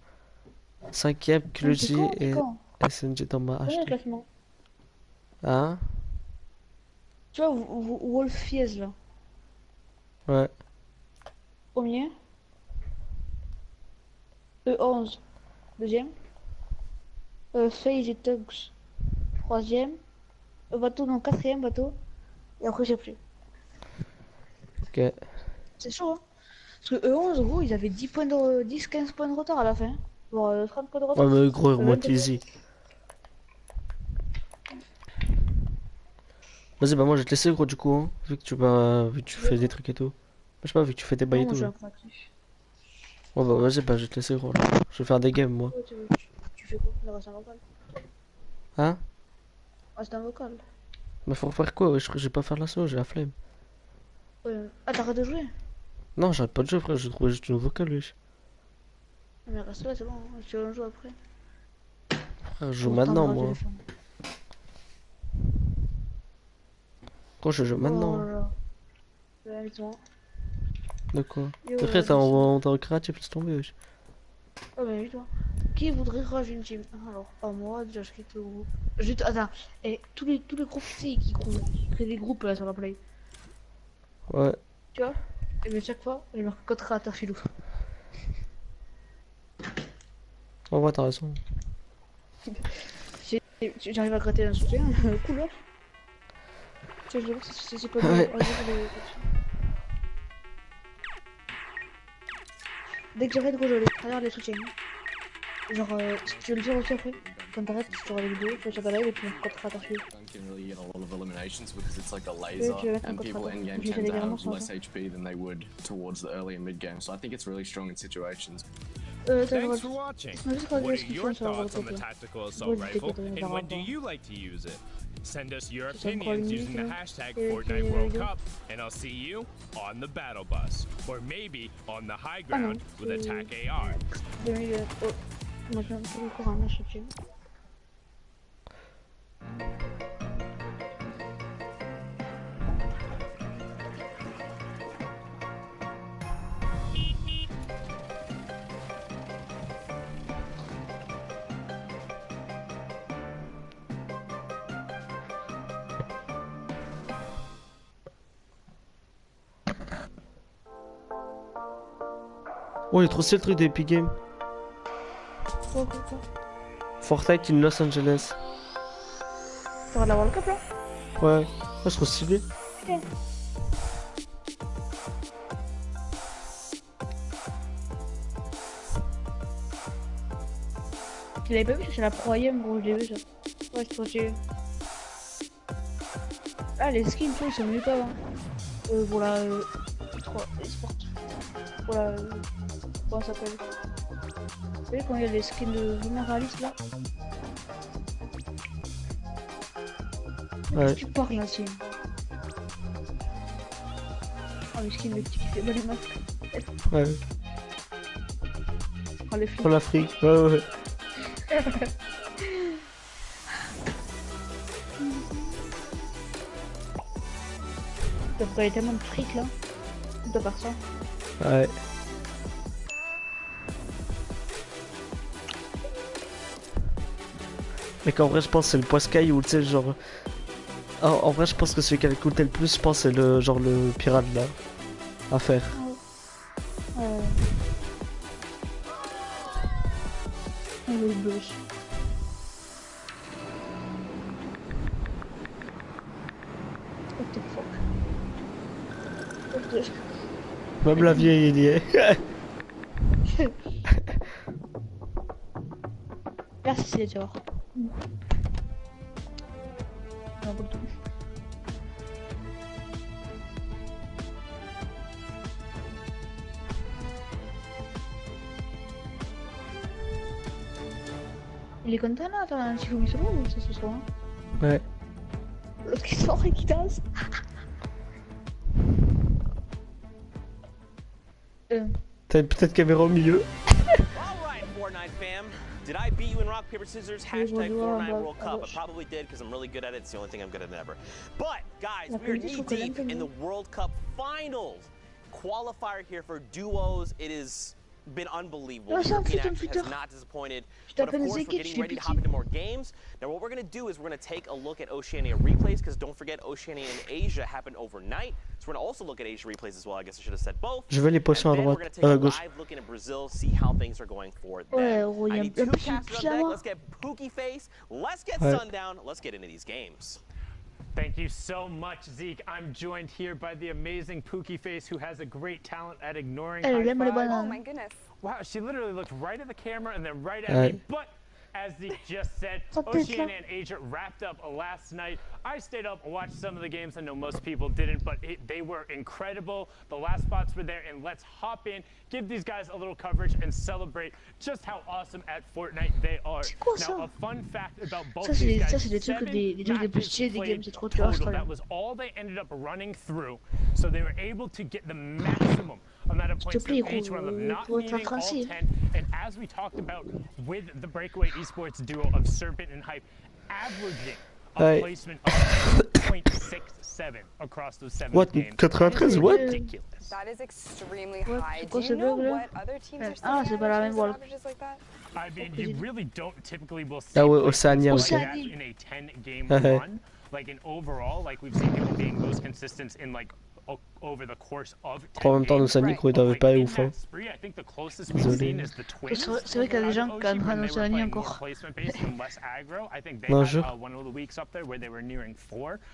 Cinquième, Clugy et SNG dans ma Combien de HT. classement? Hein? Tu vois, Wolfiez là. Ouais. Premier. E11. Deuxième. FaZe et Tugs. Troisième. Bateau, non, quatrième bateau. Et après, j'ai plus. Ok. C'est chaud, hein. Parce que E11, gros, ils avaient 10-15 points de retard à la fin. Voire 30 points de retard. Ouais, mais gros, ils remontent easy. Vas-y, bah moi je vais te laisser, gros, du coup, hein, vu que tu fais des trucs et tout. Je sais pas, vu que tu fais tes bails et Non, tout. j'ai Là. un pratique. Ouais, bah vas-y, bah je vais te laisser, gros. Là. Je vais faire des games, moi. Ouais, tu fais quoi? Il reste un vocal. Hein? Reste un vocal. Mais faut faire quoi? Ouais, je vais pas faire l'assaut, j'ai la flemme. Ah, t'arrêtes de jouer? Non, j'arrête pas de jouer, frère, je trouve juste une vocal, wesh. Mais reste là, c'est bon, tu vas jouer après. Frère, je joue maintenant, moi. Gros, je joue maintenant. De quoi? Frère, t'es en créatif, laisse tomber, wesh. Oh, mais oui, toi. Qui voudrait rajouter une team? Alors, pas moi, déjà, je quitte le groupe. Juste, attends, et tous les groupes, tu sais, qui créent des groupes là sur la play. Ouais. Tu vois? Et bien, chaque fois, il marque code créateur filou. En vrai, t'as raison. J'arrive à gratter un soutien, cool, ouais. Tu vois, je vais voir si c'est pas Ouais. Dès que j'arrête, gros, je vais aller les soutiens. Genre, si tu veux le faire aussi après, quand t'arrêtes, tu auras les vidéos, tu vas sur ta live et tu mets code créateur filou. Can really get a lot of eliminations because it's like a laser, and people in game tend to have less HP than they would towards the early and mid game. So I think it's really strong in situations. Thanks for watching. What are your thoughts on the tactical assault rifle, and when do you like to use it? Send us your opinions using the hashtag Fortnite World Cup, and I'll see you on the battle bus, or maybe on the high ground with attack AR. Moi, j'ai un peu le courant à soutien. Oh, il est trop stylé le truc des Epic Games. Fortnite in Los Angeles. Tu vas la World Cup là? Ouais, c'est trop stylé. Ok. Tu l'avais pas vu, c'est la troisième, gros, je l'ai vu ça. Ouais, c'est trop stylé. Ah, les skins, ils sont mieux qu'avant. Pour la. Esport. Pour la. Comment ça s'appelle? Vous savez quand il y a des skins de vraiment réalistes là? Ouais. Tu parles là, c'est. Oh, les skins, le petit qui fait mal les masques. Ouais. Oh, les filles. Pour l'Afrique, ouais, ouais. Il y a tellement de fric là. De par ça. Ouais. Mais qu'en vrai, je pense que c'est le poiscaille ou tu sais, genre. En vrai, je pense que celui qui a coûté le plus, je pense, c'est le genre le pirate là. À faire. On veut le boss. What the fuck? What the... Même la vieille il y est. Merci, genre. Non, pas du tout. Il est content là, t'as un petit coup solo ou c'est ce soir? Ouais. L'autre qui sort et qui danse. T'as une petite caméra au milieu. Alright, Fortnite fam. Did I beat you in rock, paper, scissors? Hashtag Fortnite World Cup. I probably did because I'm really good at it. It's the only thing I'm good at ever. But, guys, we are knee deep in the World Cup finals. Qualifier here for duos. It has been unbelievable. The European action has not disappointed. But of course, we're getting ready to hop into more games. Now, what we're going to do is we're going to take a look at Oceania replays because don't forget, Oceania and Asia happened overnight. So we're going to also look at Asia replays as well. I guess I should have said both. Je veux les potions à droite, à gauche. Live looking at Brazil, see how things are going for them. I need two casters on deck. Let's get Pookie Face. Let's get Sundown. Let's get into these games. Thank you so much, Zeke. I'm joined here by the amazing Pookie Face, who has a great talent at ignoring high fives. Oh my goodness. Wow, she literally looked right at the camera and then right at me. But as Zeke just said, Oceania and Asia wrapped up last night. I stayed up and watched some of the games. I know most people didn't, but they were incredible. The last spots were there, and let's hop in, give these guys a little coverage, and celebrate just how awesome at Fortnite they are. Now, a fun fact about both these guys, 7 matches played total. That was all they ended up running through, so they were able to get the maximum amount of points from each one of them, not needing all 10. And as we talked about with the Breakaway Esports duo of Serpent and Hype, averaging a placement of 0.67 across those 7 games. 93, what? Ridiculous. That is extremely high. Do you know what other teams are seeing averages like that? I mean, you really don't typically will see Oceania, in a 10-game run. Like in overall, like we've seen people being most consistent in like over the course of 10 En même temps, nos amis, ils doivent pas ouf. Hein. Désolé. C'est vrai qu'il y a des gens qui entraînent nos amis encore. Non, je jure.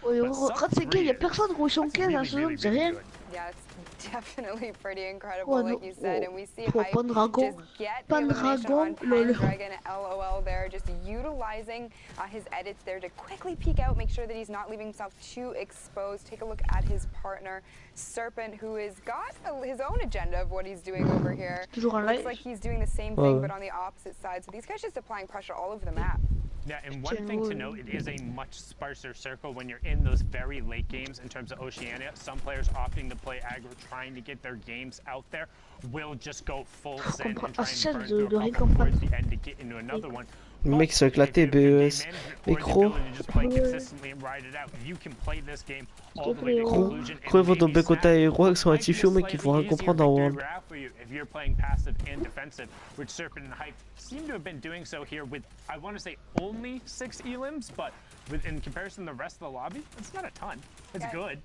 Ouais, regarde ces gars, il y a personne gros, ils sont 15 en saison, c'est rien. Yeah, it's definitely pretty incredible, like you said, and we see Hype Pandragon, just get the elimination on lol. Dragon, LOL there, just utilizing his edits there to quickly peek out, make sure that he's not leaving himself too exposed. Take a look at his partner, Serpent, who has got his own agenda of what he's doing over here. Looks like he's doing the same thing, but on the opposite side. So these guys just applying pressure all over the map. Yeah, and one thing to note, it is a much sparser circle when you're in those very late games in terms of Oceania. Some players opting to play aggro, trying to get their games out there, will just go full send and try and burn through a couple towards the end to get into another one. Le mec s'est éclaté, BES, micro. Gros, ils vont tomber côté aéro avec son attitude, mec, ils vont rien comprendre en World. If you're playing passive and defensive, which Serpent and Hype seem to have been doing so here with, I want to say, only 6 elims, but in comparison to the rest of the lobby, it's not a ton. It's good.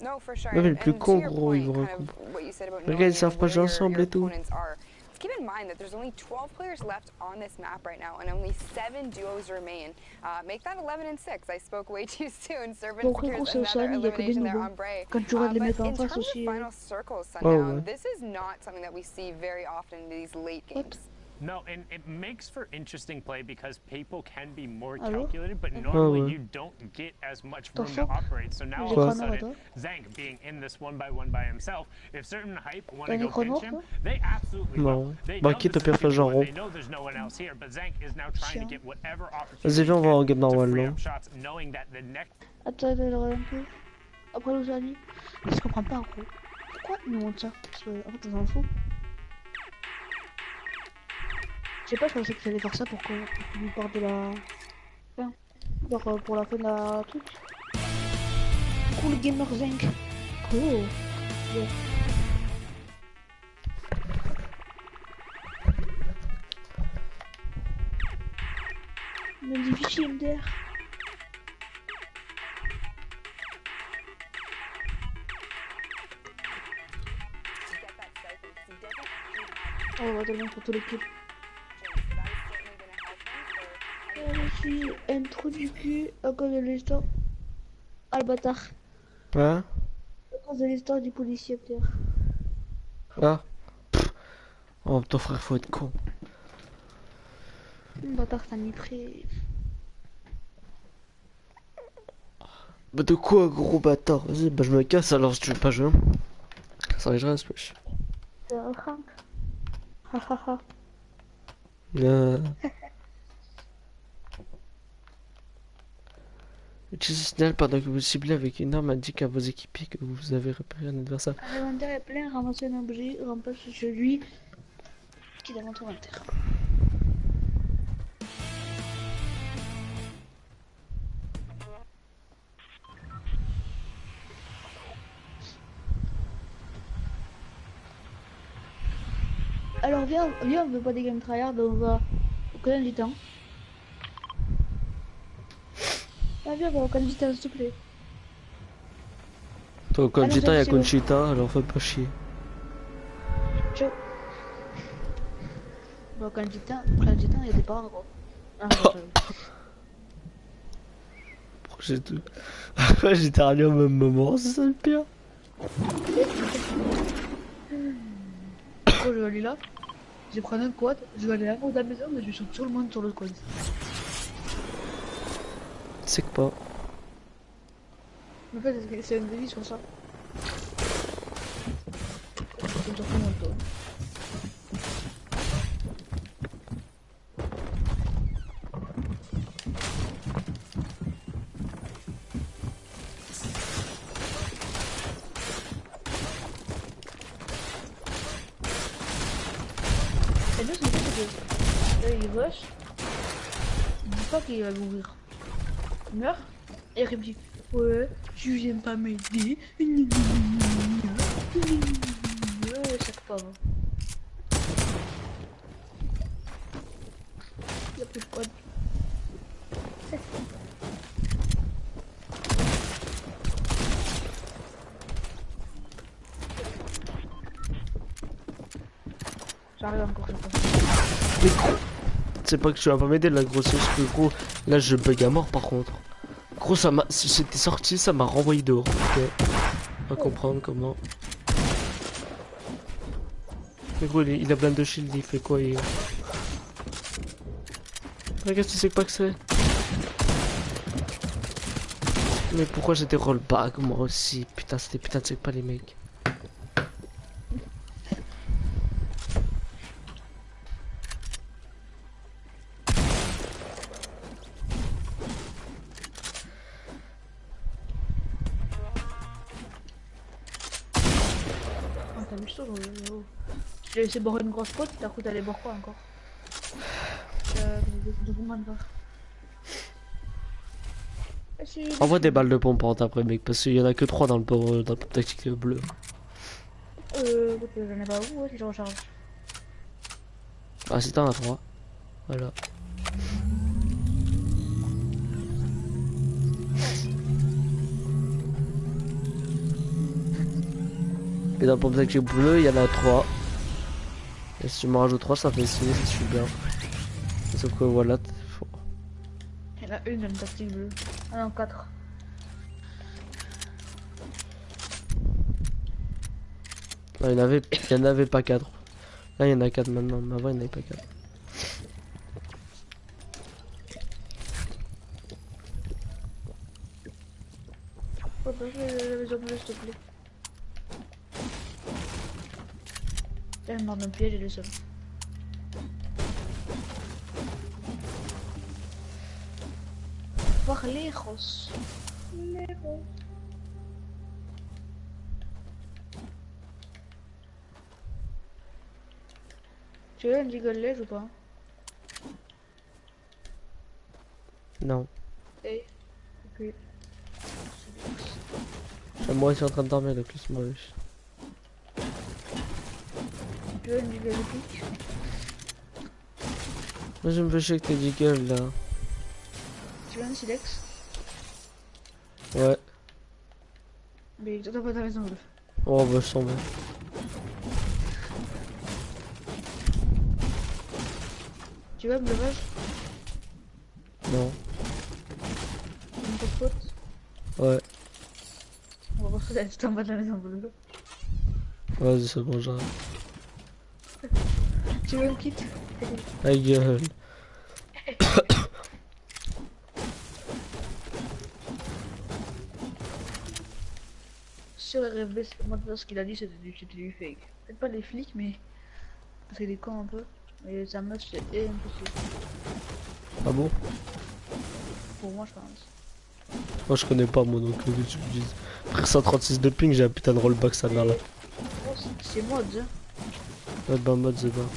No, for sure. Ouais, mais le plus con, gros, ils vont rien comprendre. Les gars, ils savent pas jouer ensemble et tout. Keep in mind that there's only 12 players left on this map right now, and only 7 duos remain. Make that 11 and 6. I spoke way too soon. Servant secures another elimination there on Bray. But in terms of final circles, Sundown, this is not something that we see very often in these late games. No, and it makes for interesting play because people can be more calculated, but normally you don't get as much room to operate. So now all of a sudden, Zank being in this 1-by-1 by himself, if certain Hype want to go pinch him, they absolutely will. They know there's no one else here, but Zank is now trying to get whatever opportunity to free up shots, knowing that the next... Attends, un peu. Après l'Océanie, je comprends pas, gros. Pourquoi ils nous montrent ça? Parce que, en fait, on s'en fout. Je sais pas, je pensais que j'allais faire ça pour qu'on nous parle de la fin. Genre pour la fin de la truc. Cool Gamer Zank. Oh. Yeah. On a difficile MDR. Oh, on va donner pour tous les kills. suis un trou du cul à cause de l'histoire. Ah le bâtard. Hein? À cause de l'histoire du policier peut-être. Ah. Pff. Oh, ton frère, faut être con. Bâtard, t'as mis près. Bah de quoi, gros bâtard? Vas-y, bah je me casse alors si tu veux pas jouer. Ça va, je reste, wesh. C'est un Franck. Ha ha ha. Utilisez ce signal pendant que vous ciblez avec une arme indique à vos équipiers que vous avez repéré un adversaire. L'inventaire est plein, ramassez un objet, remplace celui qui est dans votre inventaire. Alors viens, on veut pas des games tryhard, on va au canal du temps. Ah viens, on va au canal du temps, s'il te plaît. Toi, Conchita, y'a Conchita, alors fais pas chier. Ciao. Bon, au canal du temps, il y a des parents, gros. Ah, J'ai tout. J'étais rallé au même moment, c'est ça le pire. Je vais aller là, je vais prendre un quad, je vais aller là haut de la maison, mais je vais sur tout le monde sur le quad. C'est que pas. En fait, c'est un délit sur ça. C'est sur tout le monde, toi. Et là, c'est que là, il rush. Il dit pas qu'il va mourir. Il meurt. Et il me dit ouais, tu viens pas m'aider. Ouais, ça pas. Il a plus de quad. J'arrive encore, Mais gros, c'est pas que tu vas pas m'aider la grosse, parce que gros, là je bug à mort par contre. Gros, ça m'a. J'étais sorti, ça m'a renvoyé dehors. Ok. On va comprendre comment. Mais gros, il a plein de shield, il fait quoi il... Regarde, tu sais pas que c'est. Mais pourquoi j'étais rollback moi aussi? Putain, c'était putain, tu sais pas les mecs. Je t'ai laissé boire une grosse pote, t'as cru d'aller boire quoi encore? Envoie des balles de pompante après mec, parce qu'il y en a que 3 dans le port tactique bleu. J'en ai pas où, ouais, si je recharge. Ah si t'en as 3. Voilà. Et dans le pompe tactique bleu, il y en a 3. Et si tu m'en rajoutes 3, ça fait 6, je suis bien. Sauf que voilà, faut... Il y en a une dans le tactique bleu. Ah non, 4. Là, il y en avait pas 4. Là, il y en a 4 maintenant, mais avant, il n'y en avait pas 4. Faut pas faire la maison bleue, s'il te plaît. Elle m'a un piège et le seul. Voir les roses. Les roses. Tu veux un jiggle ledge ou pas? Non. Eh. Ok. Moi, je suis en train de dormir le plus moi. Tu veux une jiggle pique? Moi, je me fais chier avec tes jiggles là. Tu veux un silex? Ouais. Mais t'as pas ta maison bleue. Oh, bah, je sens bien. Tu veux un breuvage? Non. Une grosse faute. Ouais. On va refaire juste en bas de la maison bleue. Vas-y, c'est bon, j'arrête. Tu veux une kit? Ta gueule. Sur le RFB, maintenant ce qu'il a dit c'était du fake. Peut-être pas les flics, mais. Parce qu'il est con un peu. Mais sa meuf c'est impossible. Ah bon? Pour moi, je pense. Moi je connais pas moi donc que tu me dises. Frère 136 de ping, j'ai un putain de rollback sa mère là. Oh, c'est mode, hein. Ouais bah mode c'est pas.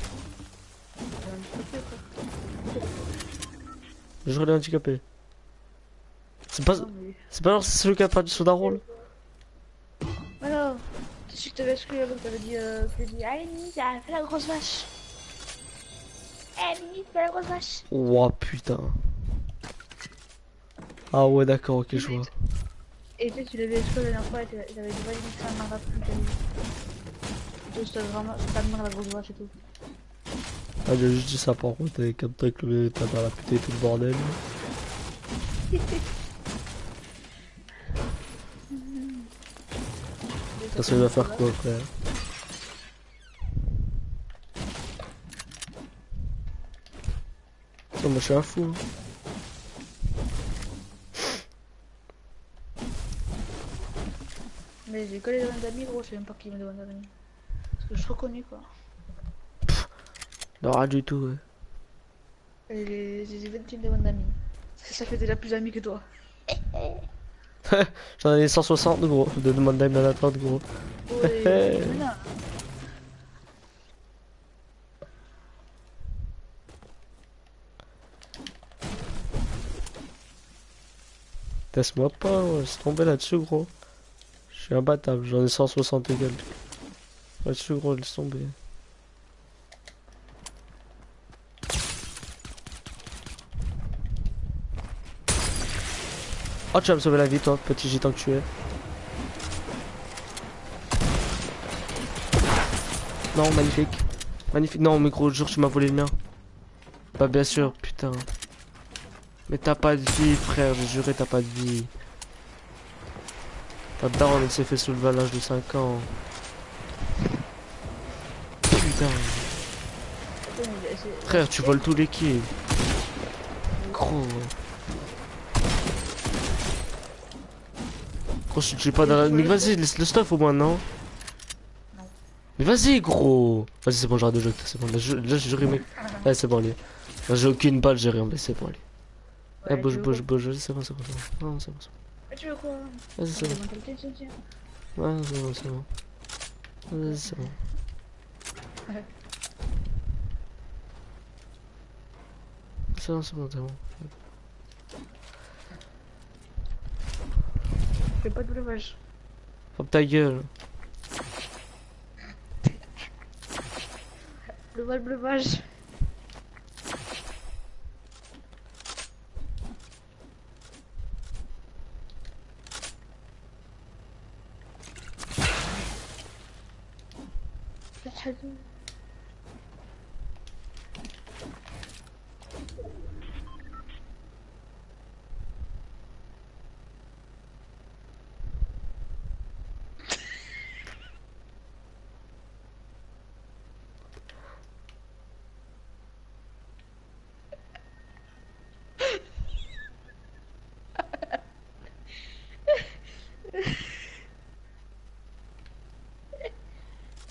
Je l'ai handicapé. C'est pas. C'est pas genre c'est celui qui a perdu son daron là. Alors, tu sais que t'avais exclu avant que t'avais dit allez Nisa, fais la grosse vache. Nisa, fais la grosse vache. Ouah putain. Ah ouais d'accord, ok je vois. Et tu sais, tu l'avais exclu la dernière fois et t'avais dit vas-y que ça ne marche plus, t'as dit. C'était vraiment, c'était la grosse vache et tout. Ah j'ai juste dit ça par contre, t'avais capté avec le t'as dans la pute et tout le bordel. Ça va faire quoi frère? Ça moi je suis un fou. Mais j'ai que les demandes d'amis gros, je sais même pas qui me demande d'amis. Parce que je suis reconnu quoi. Non rien du tout ouais. Et j'ai 21 demandes d'amis. Ça fait déjà plus d'amis que toi. J'en ai 160 gros, de demande d'amis à l'attente gros. Ouais, Teste-moi pas, ouais, laisse tomber là-dessus gros. Je suis imbattable, j'en ai 160 égal. Là-dessus gros, laisse tomber. Oh tu vas me sauver la vie toi, petit gitan que tu es. Non magnifique. Magnifique, non mais gros jure tu m'as volé le mien. Bah bien sûr, putain. Mais t'as pas de vie frère, j'ai juré t'as pas de vie. Ta daronne elle s'est fait soulever à l'âge de 5 ans. Putain. Frère tu voles tous les kills. Gros. Gros je suis pas dans la... Mais vas-y laisse le stuff au moins non. Mais vas-y gros. Vas-y c'est bon j'arrête de jouer, c'est bon là j'ai juré mec. Ouais c'est bon allez. Là j'ai aucune balle, j'ai rien mais c'est bon allez. Eh bouge, vas-y c'est bon, c'est bon. Non c'est bon, c'est bon. Mais tu veux quoi? Vas-y c'est bon. Ouais c'est bon, c'est bon. Vas-y c'est bon. C'est bon, c'est bon, c'est bon. Fais pas de breuvage. Ferme ta gueule. Breuvage.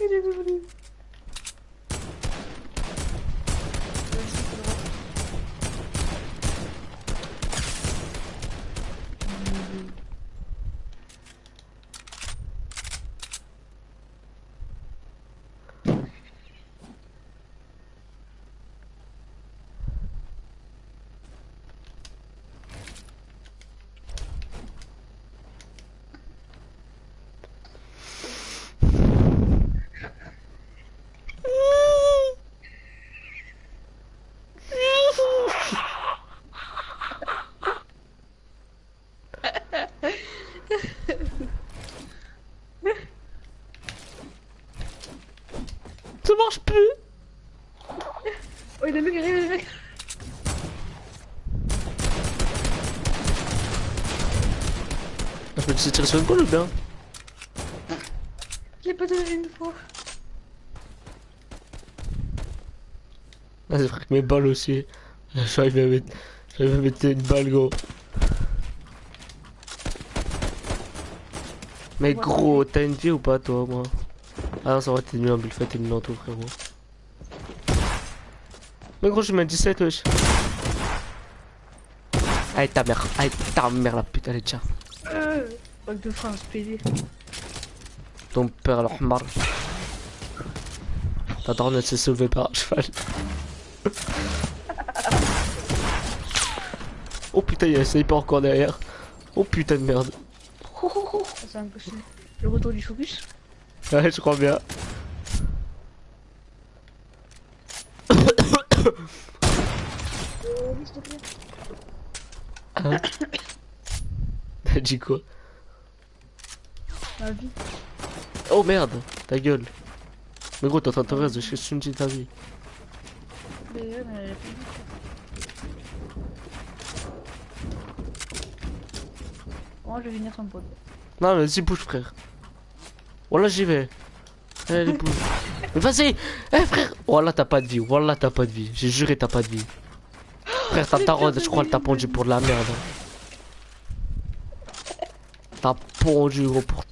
Il est devenu. Ça marche plus. Oh, il est mec, il est mec. peux te tirer sur une balle ou bien? J'ai pas donné une fois. Vas-y frère, mes balles aussi. J'arrive à mettre une balle gros. Mais gros, t'as une vie ou pas toi moi? Ah non ça va, t'es nul en bulle fait, t'es nul en tout frérot. Mais gros je mets 17 wesh. Allez ta mère la putain allez tiens. Bac de France PD. Ton père leur marre. Ta daronne elle s'est sauvée par un cheval. Oh putain il y a un sniper encore derrière. Oh putain de merde. C'est impossible. Le retour du focus. Ouais je crois bien. S'il te plaît. Hein? T'as dit quoi? Ma vie. Oh merde, ta gueule. Mais gros t'es en train de te reste, je suis une petite ta vie. Mais ouais, mais elle a plus vite. Moi je vais venir sans pote. Non mais vas-y bouge frère. Voilà j'y vais. Allez bouge. Mais vas-y. Eh frère. Voilà t'as pas de vie, voilà t'as pas de vie. J'ai juré t'as pas de vie. Frère ta taronne je crois que t'as pondu pour de la merde. T'as pondu gros pour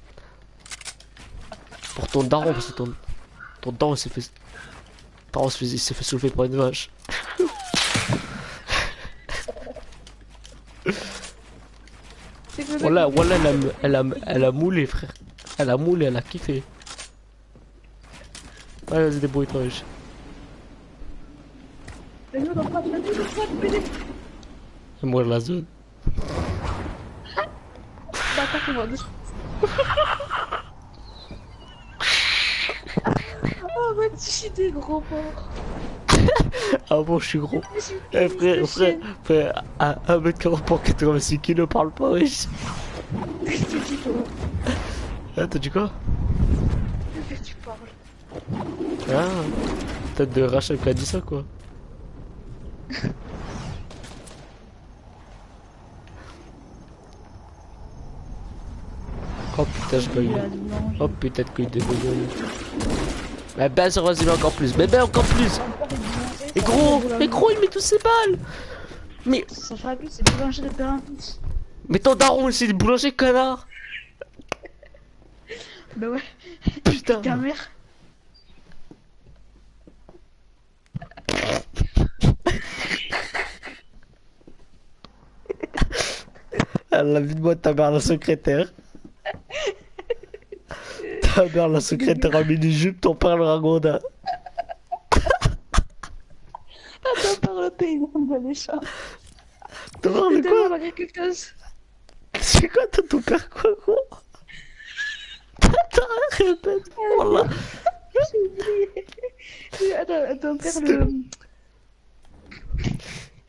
ton daron parce que ton daron s'est fait... il s'est fait soulever par une vache. Voilà elle a moulé frère. Elle a moulé, elle a kiffé. Ouais vas-y débrouille-toi wesh. Moi la zone. Bâtard qui va dessus. Oh bah tu des gros porcs. Ah bon je suis gros. Eh frère, à 1m40 pour 86 kg parle pas wesh. Ah t'as dit quoi? Qu'est-ce que tu parles? Ah tête de Rachel qui a dit ça quoi. Oh putain je bug. Oh putain de couille de bug. Mais ben ça vas-y encore plus. Mais ben encore plus. Et gros il met tous ses balles. Mais ça fera plus, c'est boulanger de père. mais ton daron c'est des boulangers connard. Bah ouais. Putain. Ta mère. La vie de moi ta mère la secrétaire. Ta mère la secrétaire en mini-jupe, ton père le ragondin. Ton père le paysan de méchant. Ton père le quoi? C'est quoi ton père quoi gros? Attends répète. Voilà. J'ai oublié. Attends, ton père le...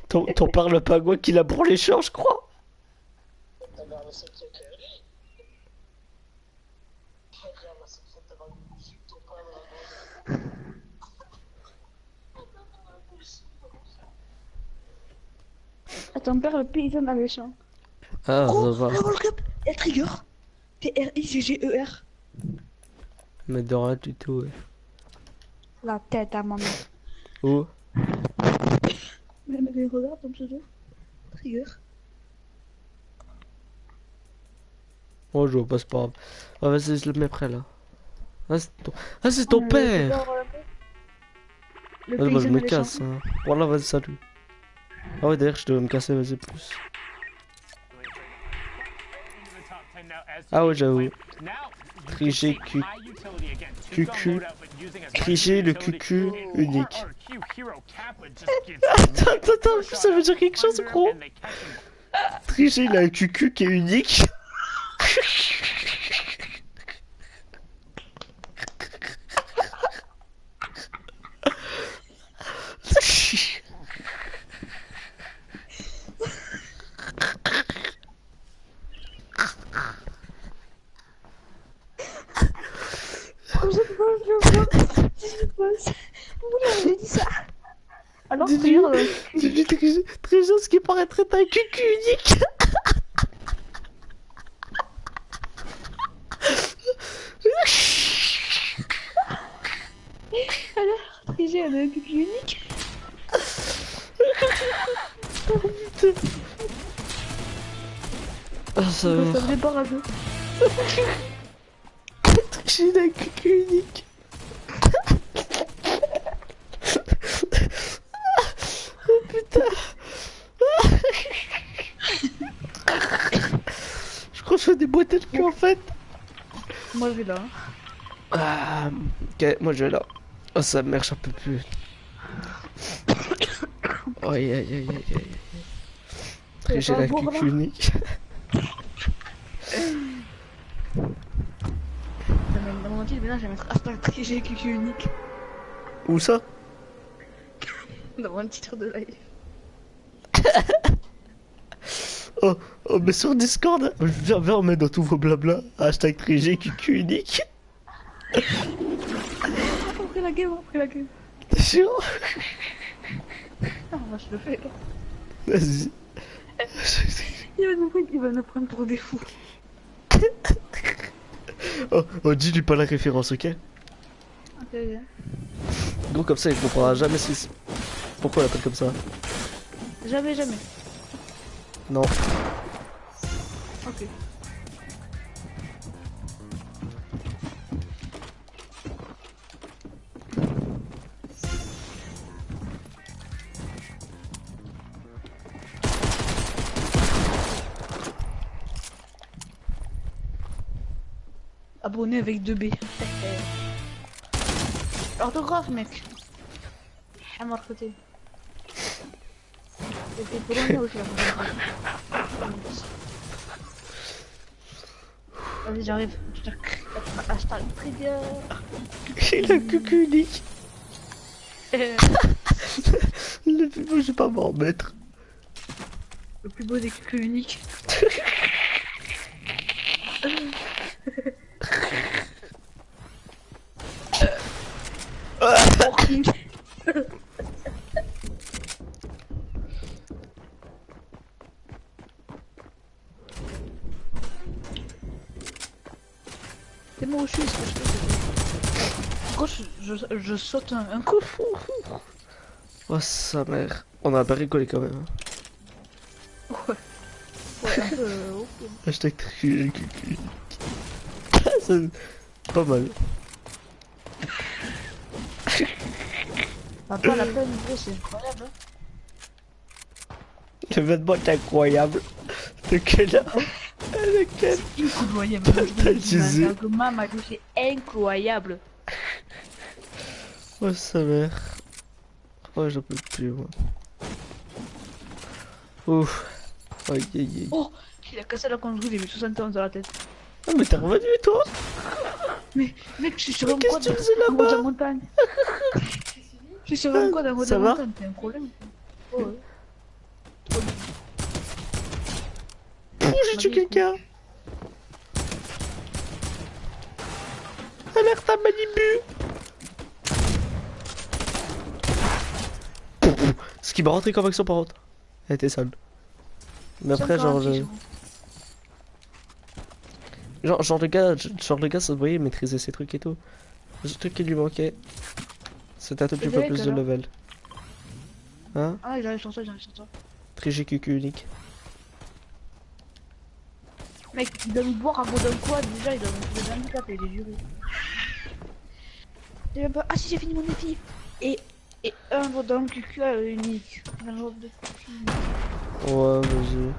Ton père le pingouin qui l'a brûlé champs je crois. Ton père le paysan à méchant. Ah ça va. Le World Cup, elle trigger. T-R-I-G-G-E-R. Mais de rien du tout ouais. La tête à ma mère. Où? Mais regarde ton pseudo. Trigger. Oh je vois pas c'est pas grave. Ah vas-y je le mets près là. Ah c'est ton père. Vas-y moi je me casse hein. Voilà vas-y salut. Ah ouais d'ailleurs je devais me casser vas-y plus. Ah ouais j'avoue. Tricher QQ. Tricher le QQ unique. Attends, ça veut dire quelque chose gros. Tricher il a un QQ qui est unique. J'ai dit ça. Alors dis-lui très chose qui paraîtrait un cucu unique. triché, elle a un cul unique. Oh putain. Ah, ça va. Ça me départ à deux. Triché d'un cul unique. Oh putain. Je crois que je fais des boîtes de cul en fait. Moi je vais là. Ah, ok, moi je vais là. Oh sa mère, j'en peux plus. Aïe aïe aïe aïe aïe. Tricher la cul unique. Dans mon titre, maintenant je vais mettre hashtag tricher cul unique. Où ça? Dans mon titre de live. Oh, oh, mais sur Discord, viens, on met dans tous vos blabla. Hashtag tricher cul unique. Après la game, après la game. T'es sûr? Ah, moi je le fais. Vas-y. Il va nous prendre pour des fous. Oh, oh dis-lui pas la référence, ok? Ok. Gros, comme ça, il comprendra jamais si. Pourquoi on l'appelle comme ça? Jamais. Non. Ok. Abonné avec 2B. Orthographe, mec. Hamar côté. C'est polonais aussi, vas-y, j'arrive. Hashtag trigger. J'ai la cucu unique. Le plus beau, je vais pas m'en remettre. Le plus beau des cucus uniques. C'est moi où je suis, ce que je fais. Gros, je saute un coup. Oh sa mère. On a pas rigolé quand même. Ouais. Ouais, un peu. Hashtag cucu. C'est pas mal. Bah, pas la peine, gros, c'est incroyable. Le vêtement est incroyable. De quelle heure? De quelle? C'est incroyable. T'as disé. Ma m'a dit c'est incroyable. Oh sa mère. Oh j'en peux plus moi. Ouf. Aïe aïe aïe. Oh, il a cassé la console, il a mis 71 dans la tête. Ah mais t'es revenu toi? Mais mec, je suis sur un qu'est-ce quad que tu faisais en haut de là-bas? la montagne. Je suis sur un quad en haut de Ça la va? montagne, t'as un problème? Oh, ouais. Oh j'ai tué quelqu'un. Alerte à Malibu. Ce qui m'a rentré comme action par contre. Elle était sale. Mais après genre genre le gars ça se voyait maîtriser ses trucs et tout. Le truc qui lui manquait, c'était un tout petit peu plus de level. Hein? Ah j'arrive sur toi. Tricher QQ unique. Mec, il doit nous boire à gros d'un quad, déjà il doit nous faire des handicapés, j'ai juré. J'ai même pas... Ah si, j'ai fini mon défi. Et un dans le QQ unique. Un genre de... Ouais, vas-y.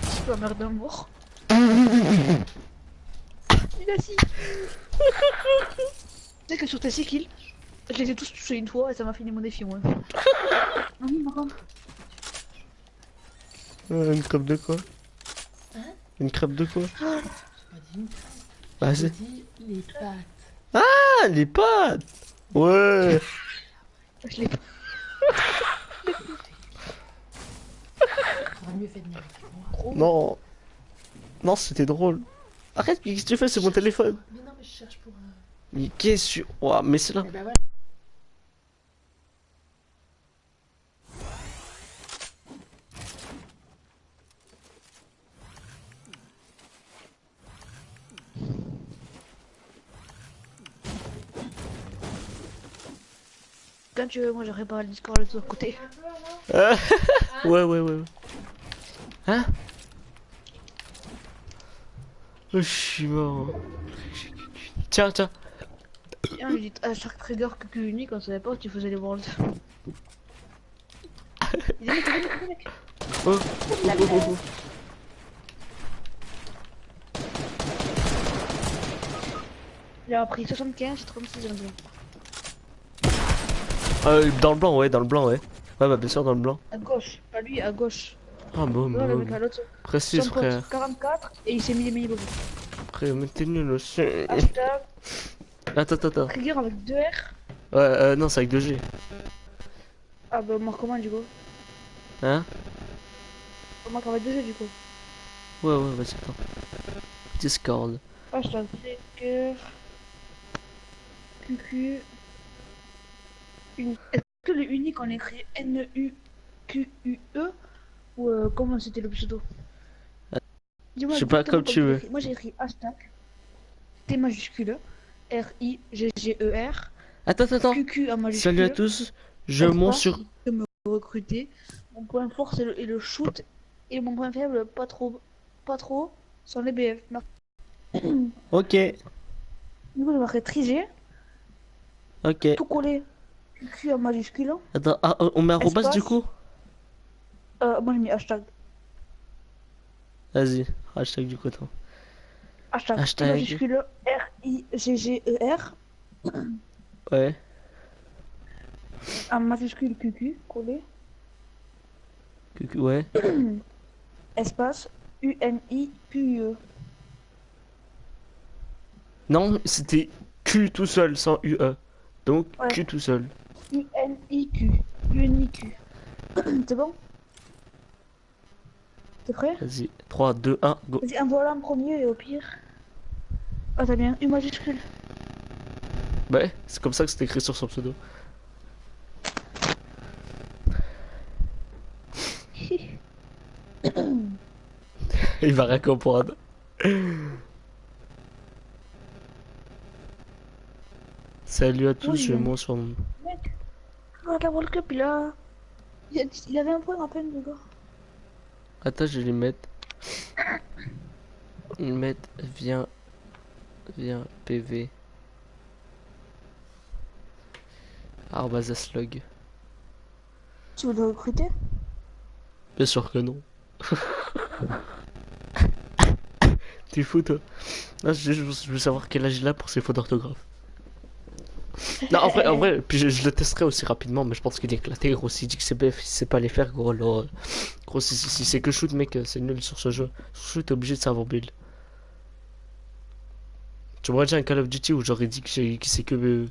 C'est pas merde d'un mort. Il a si. Tu sais que sur tes 6 kills, je les ai tous touchés une fois et ça m'a fini mon défi moi. Une crêpe de quoi? Hein? Une crêpe de quoi? J'ai pas dit une crêpe. Vas-y. J'ai dit les pâtes. Ah, les pâtes. Ouais. Je l'ai pas. T'aurais mieux fait de venir avec moi. Non. Non, c'était drôle. Arrête, qu'est-ce que tu fais? C'est mon téléphone. Mais non, mais je cherche pour... Mais qu'est-ce que... Ouah, mais c'est là. Eh ben voilà. Quand tu veux, moi j'ai réparé le Discord de l'autre côté. Ouais. Hein? Oh, je suis mort. Tiens. Tiens, j'ai dit à chaque trigger que unique, on savait pas où tu faisais les worlds. Il est mec. Oh. Il a pris 75 et 36 environ. Dans le blanc, ouais. Ouais, bah bien sûr, dans le blanc. À gauche, pas lui, à gauche. Ah bon. Le mec à l'autre. Précise, Son pote, frère. 44 et il s'est mis les mini-bobos. Frère, mais t'es nul aussi. Hashtag. Attends. Trigger avec 2 R. Ouais, non, c'est avec 2G. Ah bah, on marque comment du coup? Hein? On marque avec 2G du coup. Ouais, vas-y, attends. Discord. Hashtag trigger. QQ. Unique. Est-ce que le unique on écrit N-U-Q-U-E ou comment c'était le pseudo? Dis-moi Je sais pas, exactement comme tu veux. Moi j'ai écrit hashtag T majuscule R-I-G-G-E-R. Attends. QQ en majuscule. Salut à tous. Je monte sur. De me recruter. Mon point fort c'est le shoot et mon point faible pas trop sont les BF. Ok. Du coup j'ai marqué trigé. Ok. Tout collé. QQ en majuscule. Attends, on met arrobas du coup? Moi j'ai mis hashtag. Vas-y, hashtag du coup, attends. Hashtag. Majuscule R-I-G-G-E-R. Ouais. En majuscule QQ, collé. QQ, ouais. Espace U-N-I-Q-U-E. Non, c'était Q tout seul, sans UE. Donc, Ouais. Q tout seul. U-N-I-Q. U-N-I-Q. C'est bon? T'es prêt? Vas-y, 3, 2, 1, go. Vas-y, envoie-la en premier et au pire. Ah, t'as bien U majuscule. Bah ouais, c'est comme ça que c'était écrit sur son pseudo. Il va rien comprendre. Salut à tous, Oui, je monte sur mon... Mec, regarde la World Cup, il avait un point à peine, le gars. Attends, je vais lui mettre... Viens PV. @aslog. Tu veux le recruter? Bien sûr que non. T'es fou toi. Non, je veux savoir quel âge il a pour ses fautes d'orthographe. Non, en vrai, puis je le testerai aussi rapidement, mais je pense qu'il est éclaté, gros. S'il dit que c'est BF, il sait pas les faire, gros. Alors, gros, si c'est que shoot, mec, c'est nul sur ce jeu. Sur shoot, t'es obligé de savoir build. Tu m'aurais dit un Call of Duty où j'aurais dit qu'il sait que.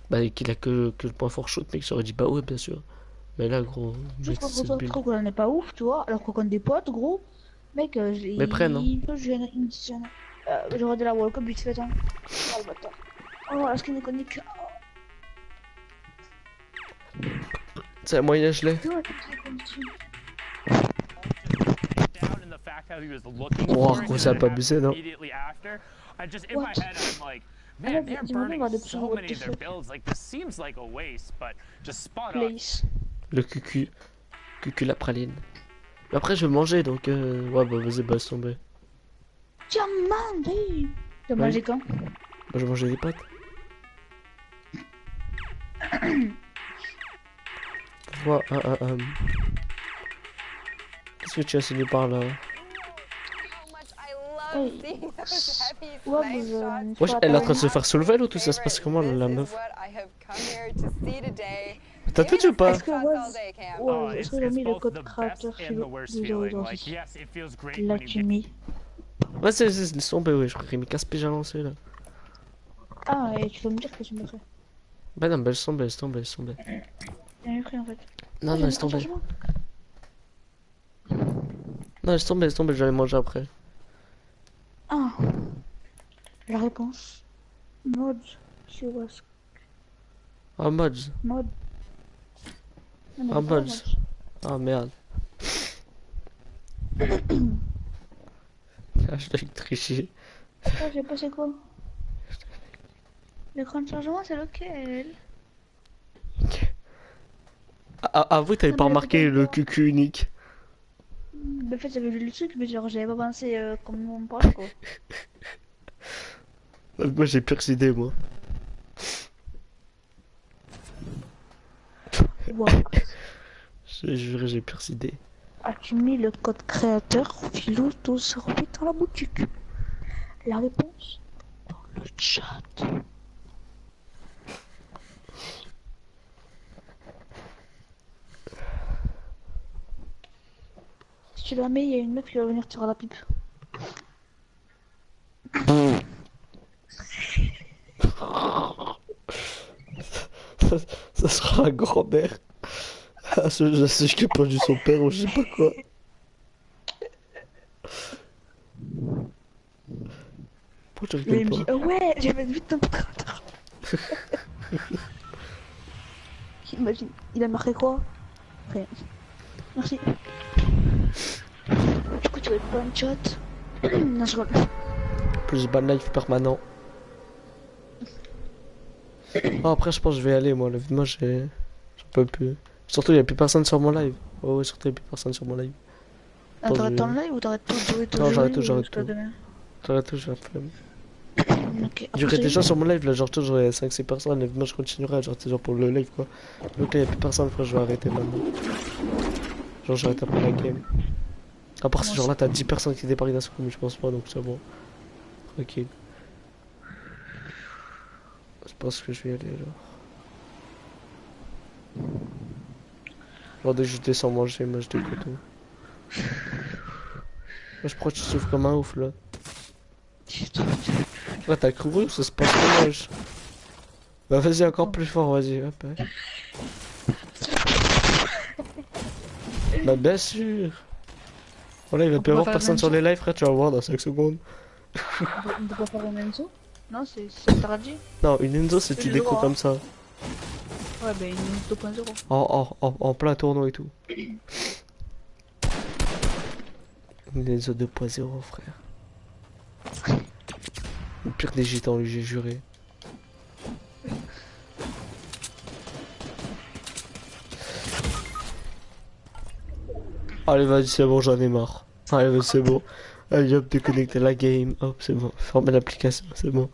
Bah, qu'il a que le point fort shoot, mec, j'aurais dit bah ouais, bien sûr. Mais là, gros, Je mec, trouve c'est le build. qu'on en est pas ouf, tu vois, alors qu'on compte des potes, gros. Mec, Mais prenne, hein. J'ai regardé la World Cup vite fait, hein. Oh le bâtard. Oh, la skin iconique. C'est un moyen gelé. Oh, gros, ça a pas abusé, non? I just in my head I'm like, man, they're burning so many of their builds. Like this seems like a waste, but just spot on. Le QQ la praline. Mais après, je vais manger, donc ouais, bah vas-y, bah laisse tomber. Tiens, mangé. T'as mangé quand? Moi, je vais manger des pâtes. Voilà, qu'est-ce que tu as signé par là? Wesh, elle est en train de se faire soulever ou tout ça se passe comment la meuf? T'as tout ou pas? Est-ce que j'ai mis le code créateur chez le Là tu mis. Ouais, c'est laisse tomber, ouais, je crois qu'il m'est casse-pied à lancer là. Ah, et tu vas me dire que tu me fais. Bah non, bah laisse tomber. Il y a écrit en fait. Non, laisse tomber. Non, laisse tomber, je vais aller manger après. Ah, la réponse. Mod, she was. Ah, mods. Mod. Ah, mods. Ah, merde. Hashtag tricher. Oh, j'ai passé quoi? L'écran de chargement, c'est lequel? Avoue, t'avais Non, pas mais remarqué le QQ unique. En fait, j'avais vu le truc, mais genre, j'avais pas pensé comment on me parlait, quoi. Moi, j'ai pire idée, moi. Wow. Je jure, j'ai pire idée. As-tu mis le code créateur Philo 1208 dans la boutique? La réponse dans le chat. Si tu la mets, il y a une meuf qui va venir tirer la pipe. Ça sera la grand-mère. Ah, je sais qui a perdu son père ou je sais pas quoi. Pourquoi tu Il me rigoles dit, pas? oh ouais, j'avais vu ton créateur. Imagine, il a marqué quoi? Rien. Merci. Du coup, tu vas être pas en chat. Non, je rigole. Plus ban live permanent. Ah, après, je pense que je vais aller, moi. Moi, j'en peux plus. Surtout, il n'y a plus personne sur mon live. Oh, ouais, surtout, il n'y a plus personne sur mon live. Ah, t'arrêtes ton live ou t'arrêtes tout de jouer Non, j'arrête tout, ou j'arrête jusqu'à tout. demain? J'arrête tout, j'ai la flemme. Ok. Il y aurait des gens sur mon live, là, genre, tu j'aurais 5-6 personnes, et moi, je continuerai, genre, genre, pour le live, quoi. Donc là, il n'y a plus personne, frère, je vais arrêter maintenant. Genre, j'arrête après la game. À part si, genre, là, t'as 10 personnes qui débarquent d'un seul coup, mais je pense pas, donc c'est bon. Tranquille. Je pense que je vais y aller, alors. Genre, dès que je descends manger, moi, je découvre tout. Je crois que tu souffres comme un ouf, là. Là, t'as couru, ça se passe pas moche. Bah, vas-y, encore plus fort, vas-y, hop. Ouais. Bah, bien sûr. Voilà, il va plus y avoir personne sur les lives, frère, tu vas voir dans 5 secondes. On peut pas faire un Enzo? Non, c'est interdit. Non, une Enzo, c'est tu déco comme ça. Ouais, bah une Enzo 2.0. En plein tournoi et tout. Une Enzo 2.0, frère. Le pire des gitans, lui, j'ai juré. Allez, vas-y, c'est bon, j'en ai marre. Allez, vas-y, c'est bon. Allez, hop, déconnecter la game. Hop, c'est bon. Fermez l'application, c'est bon.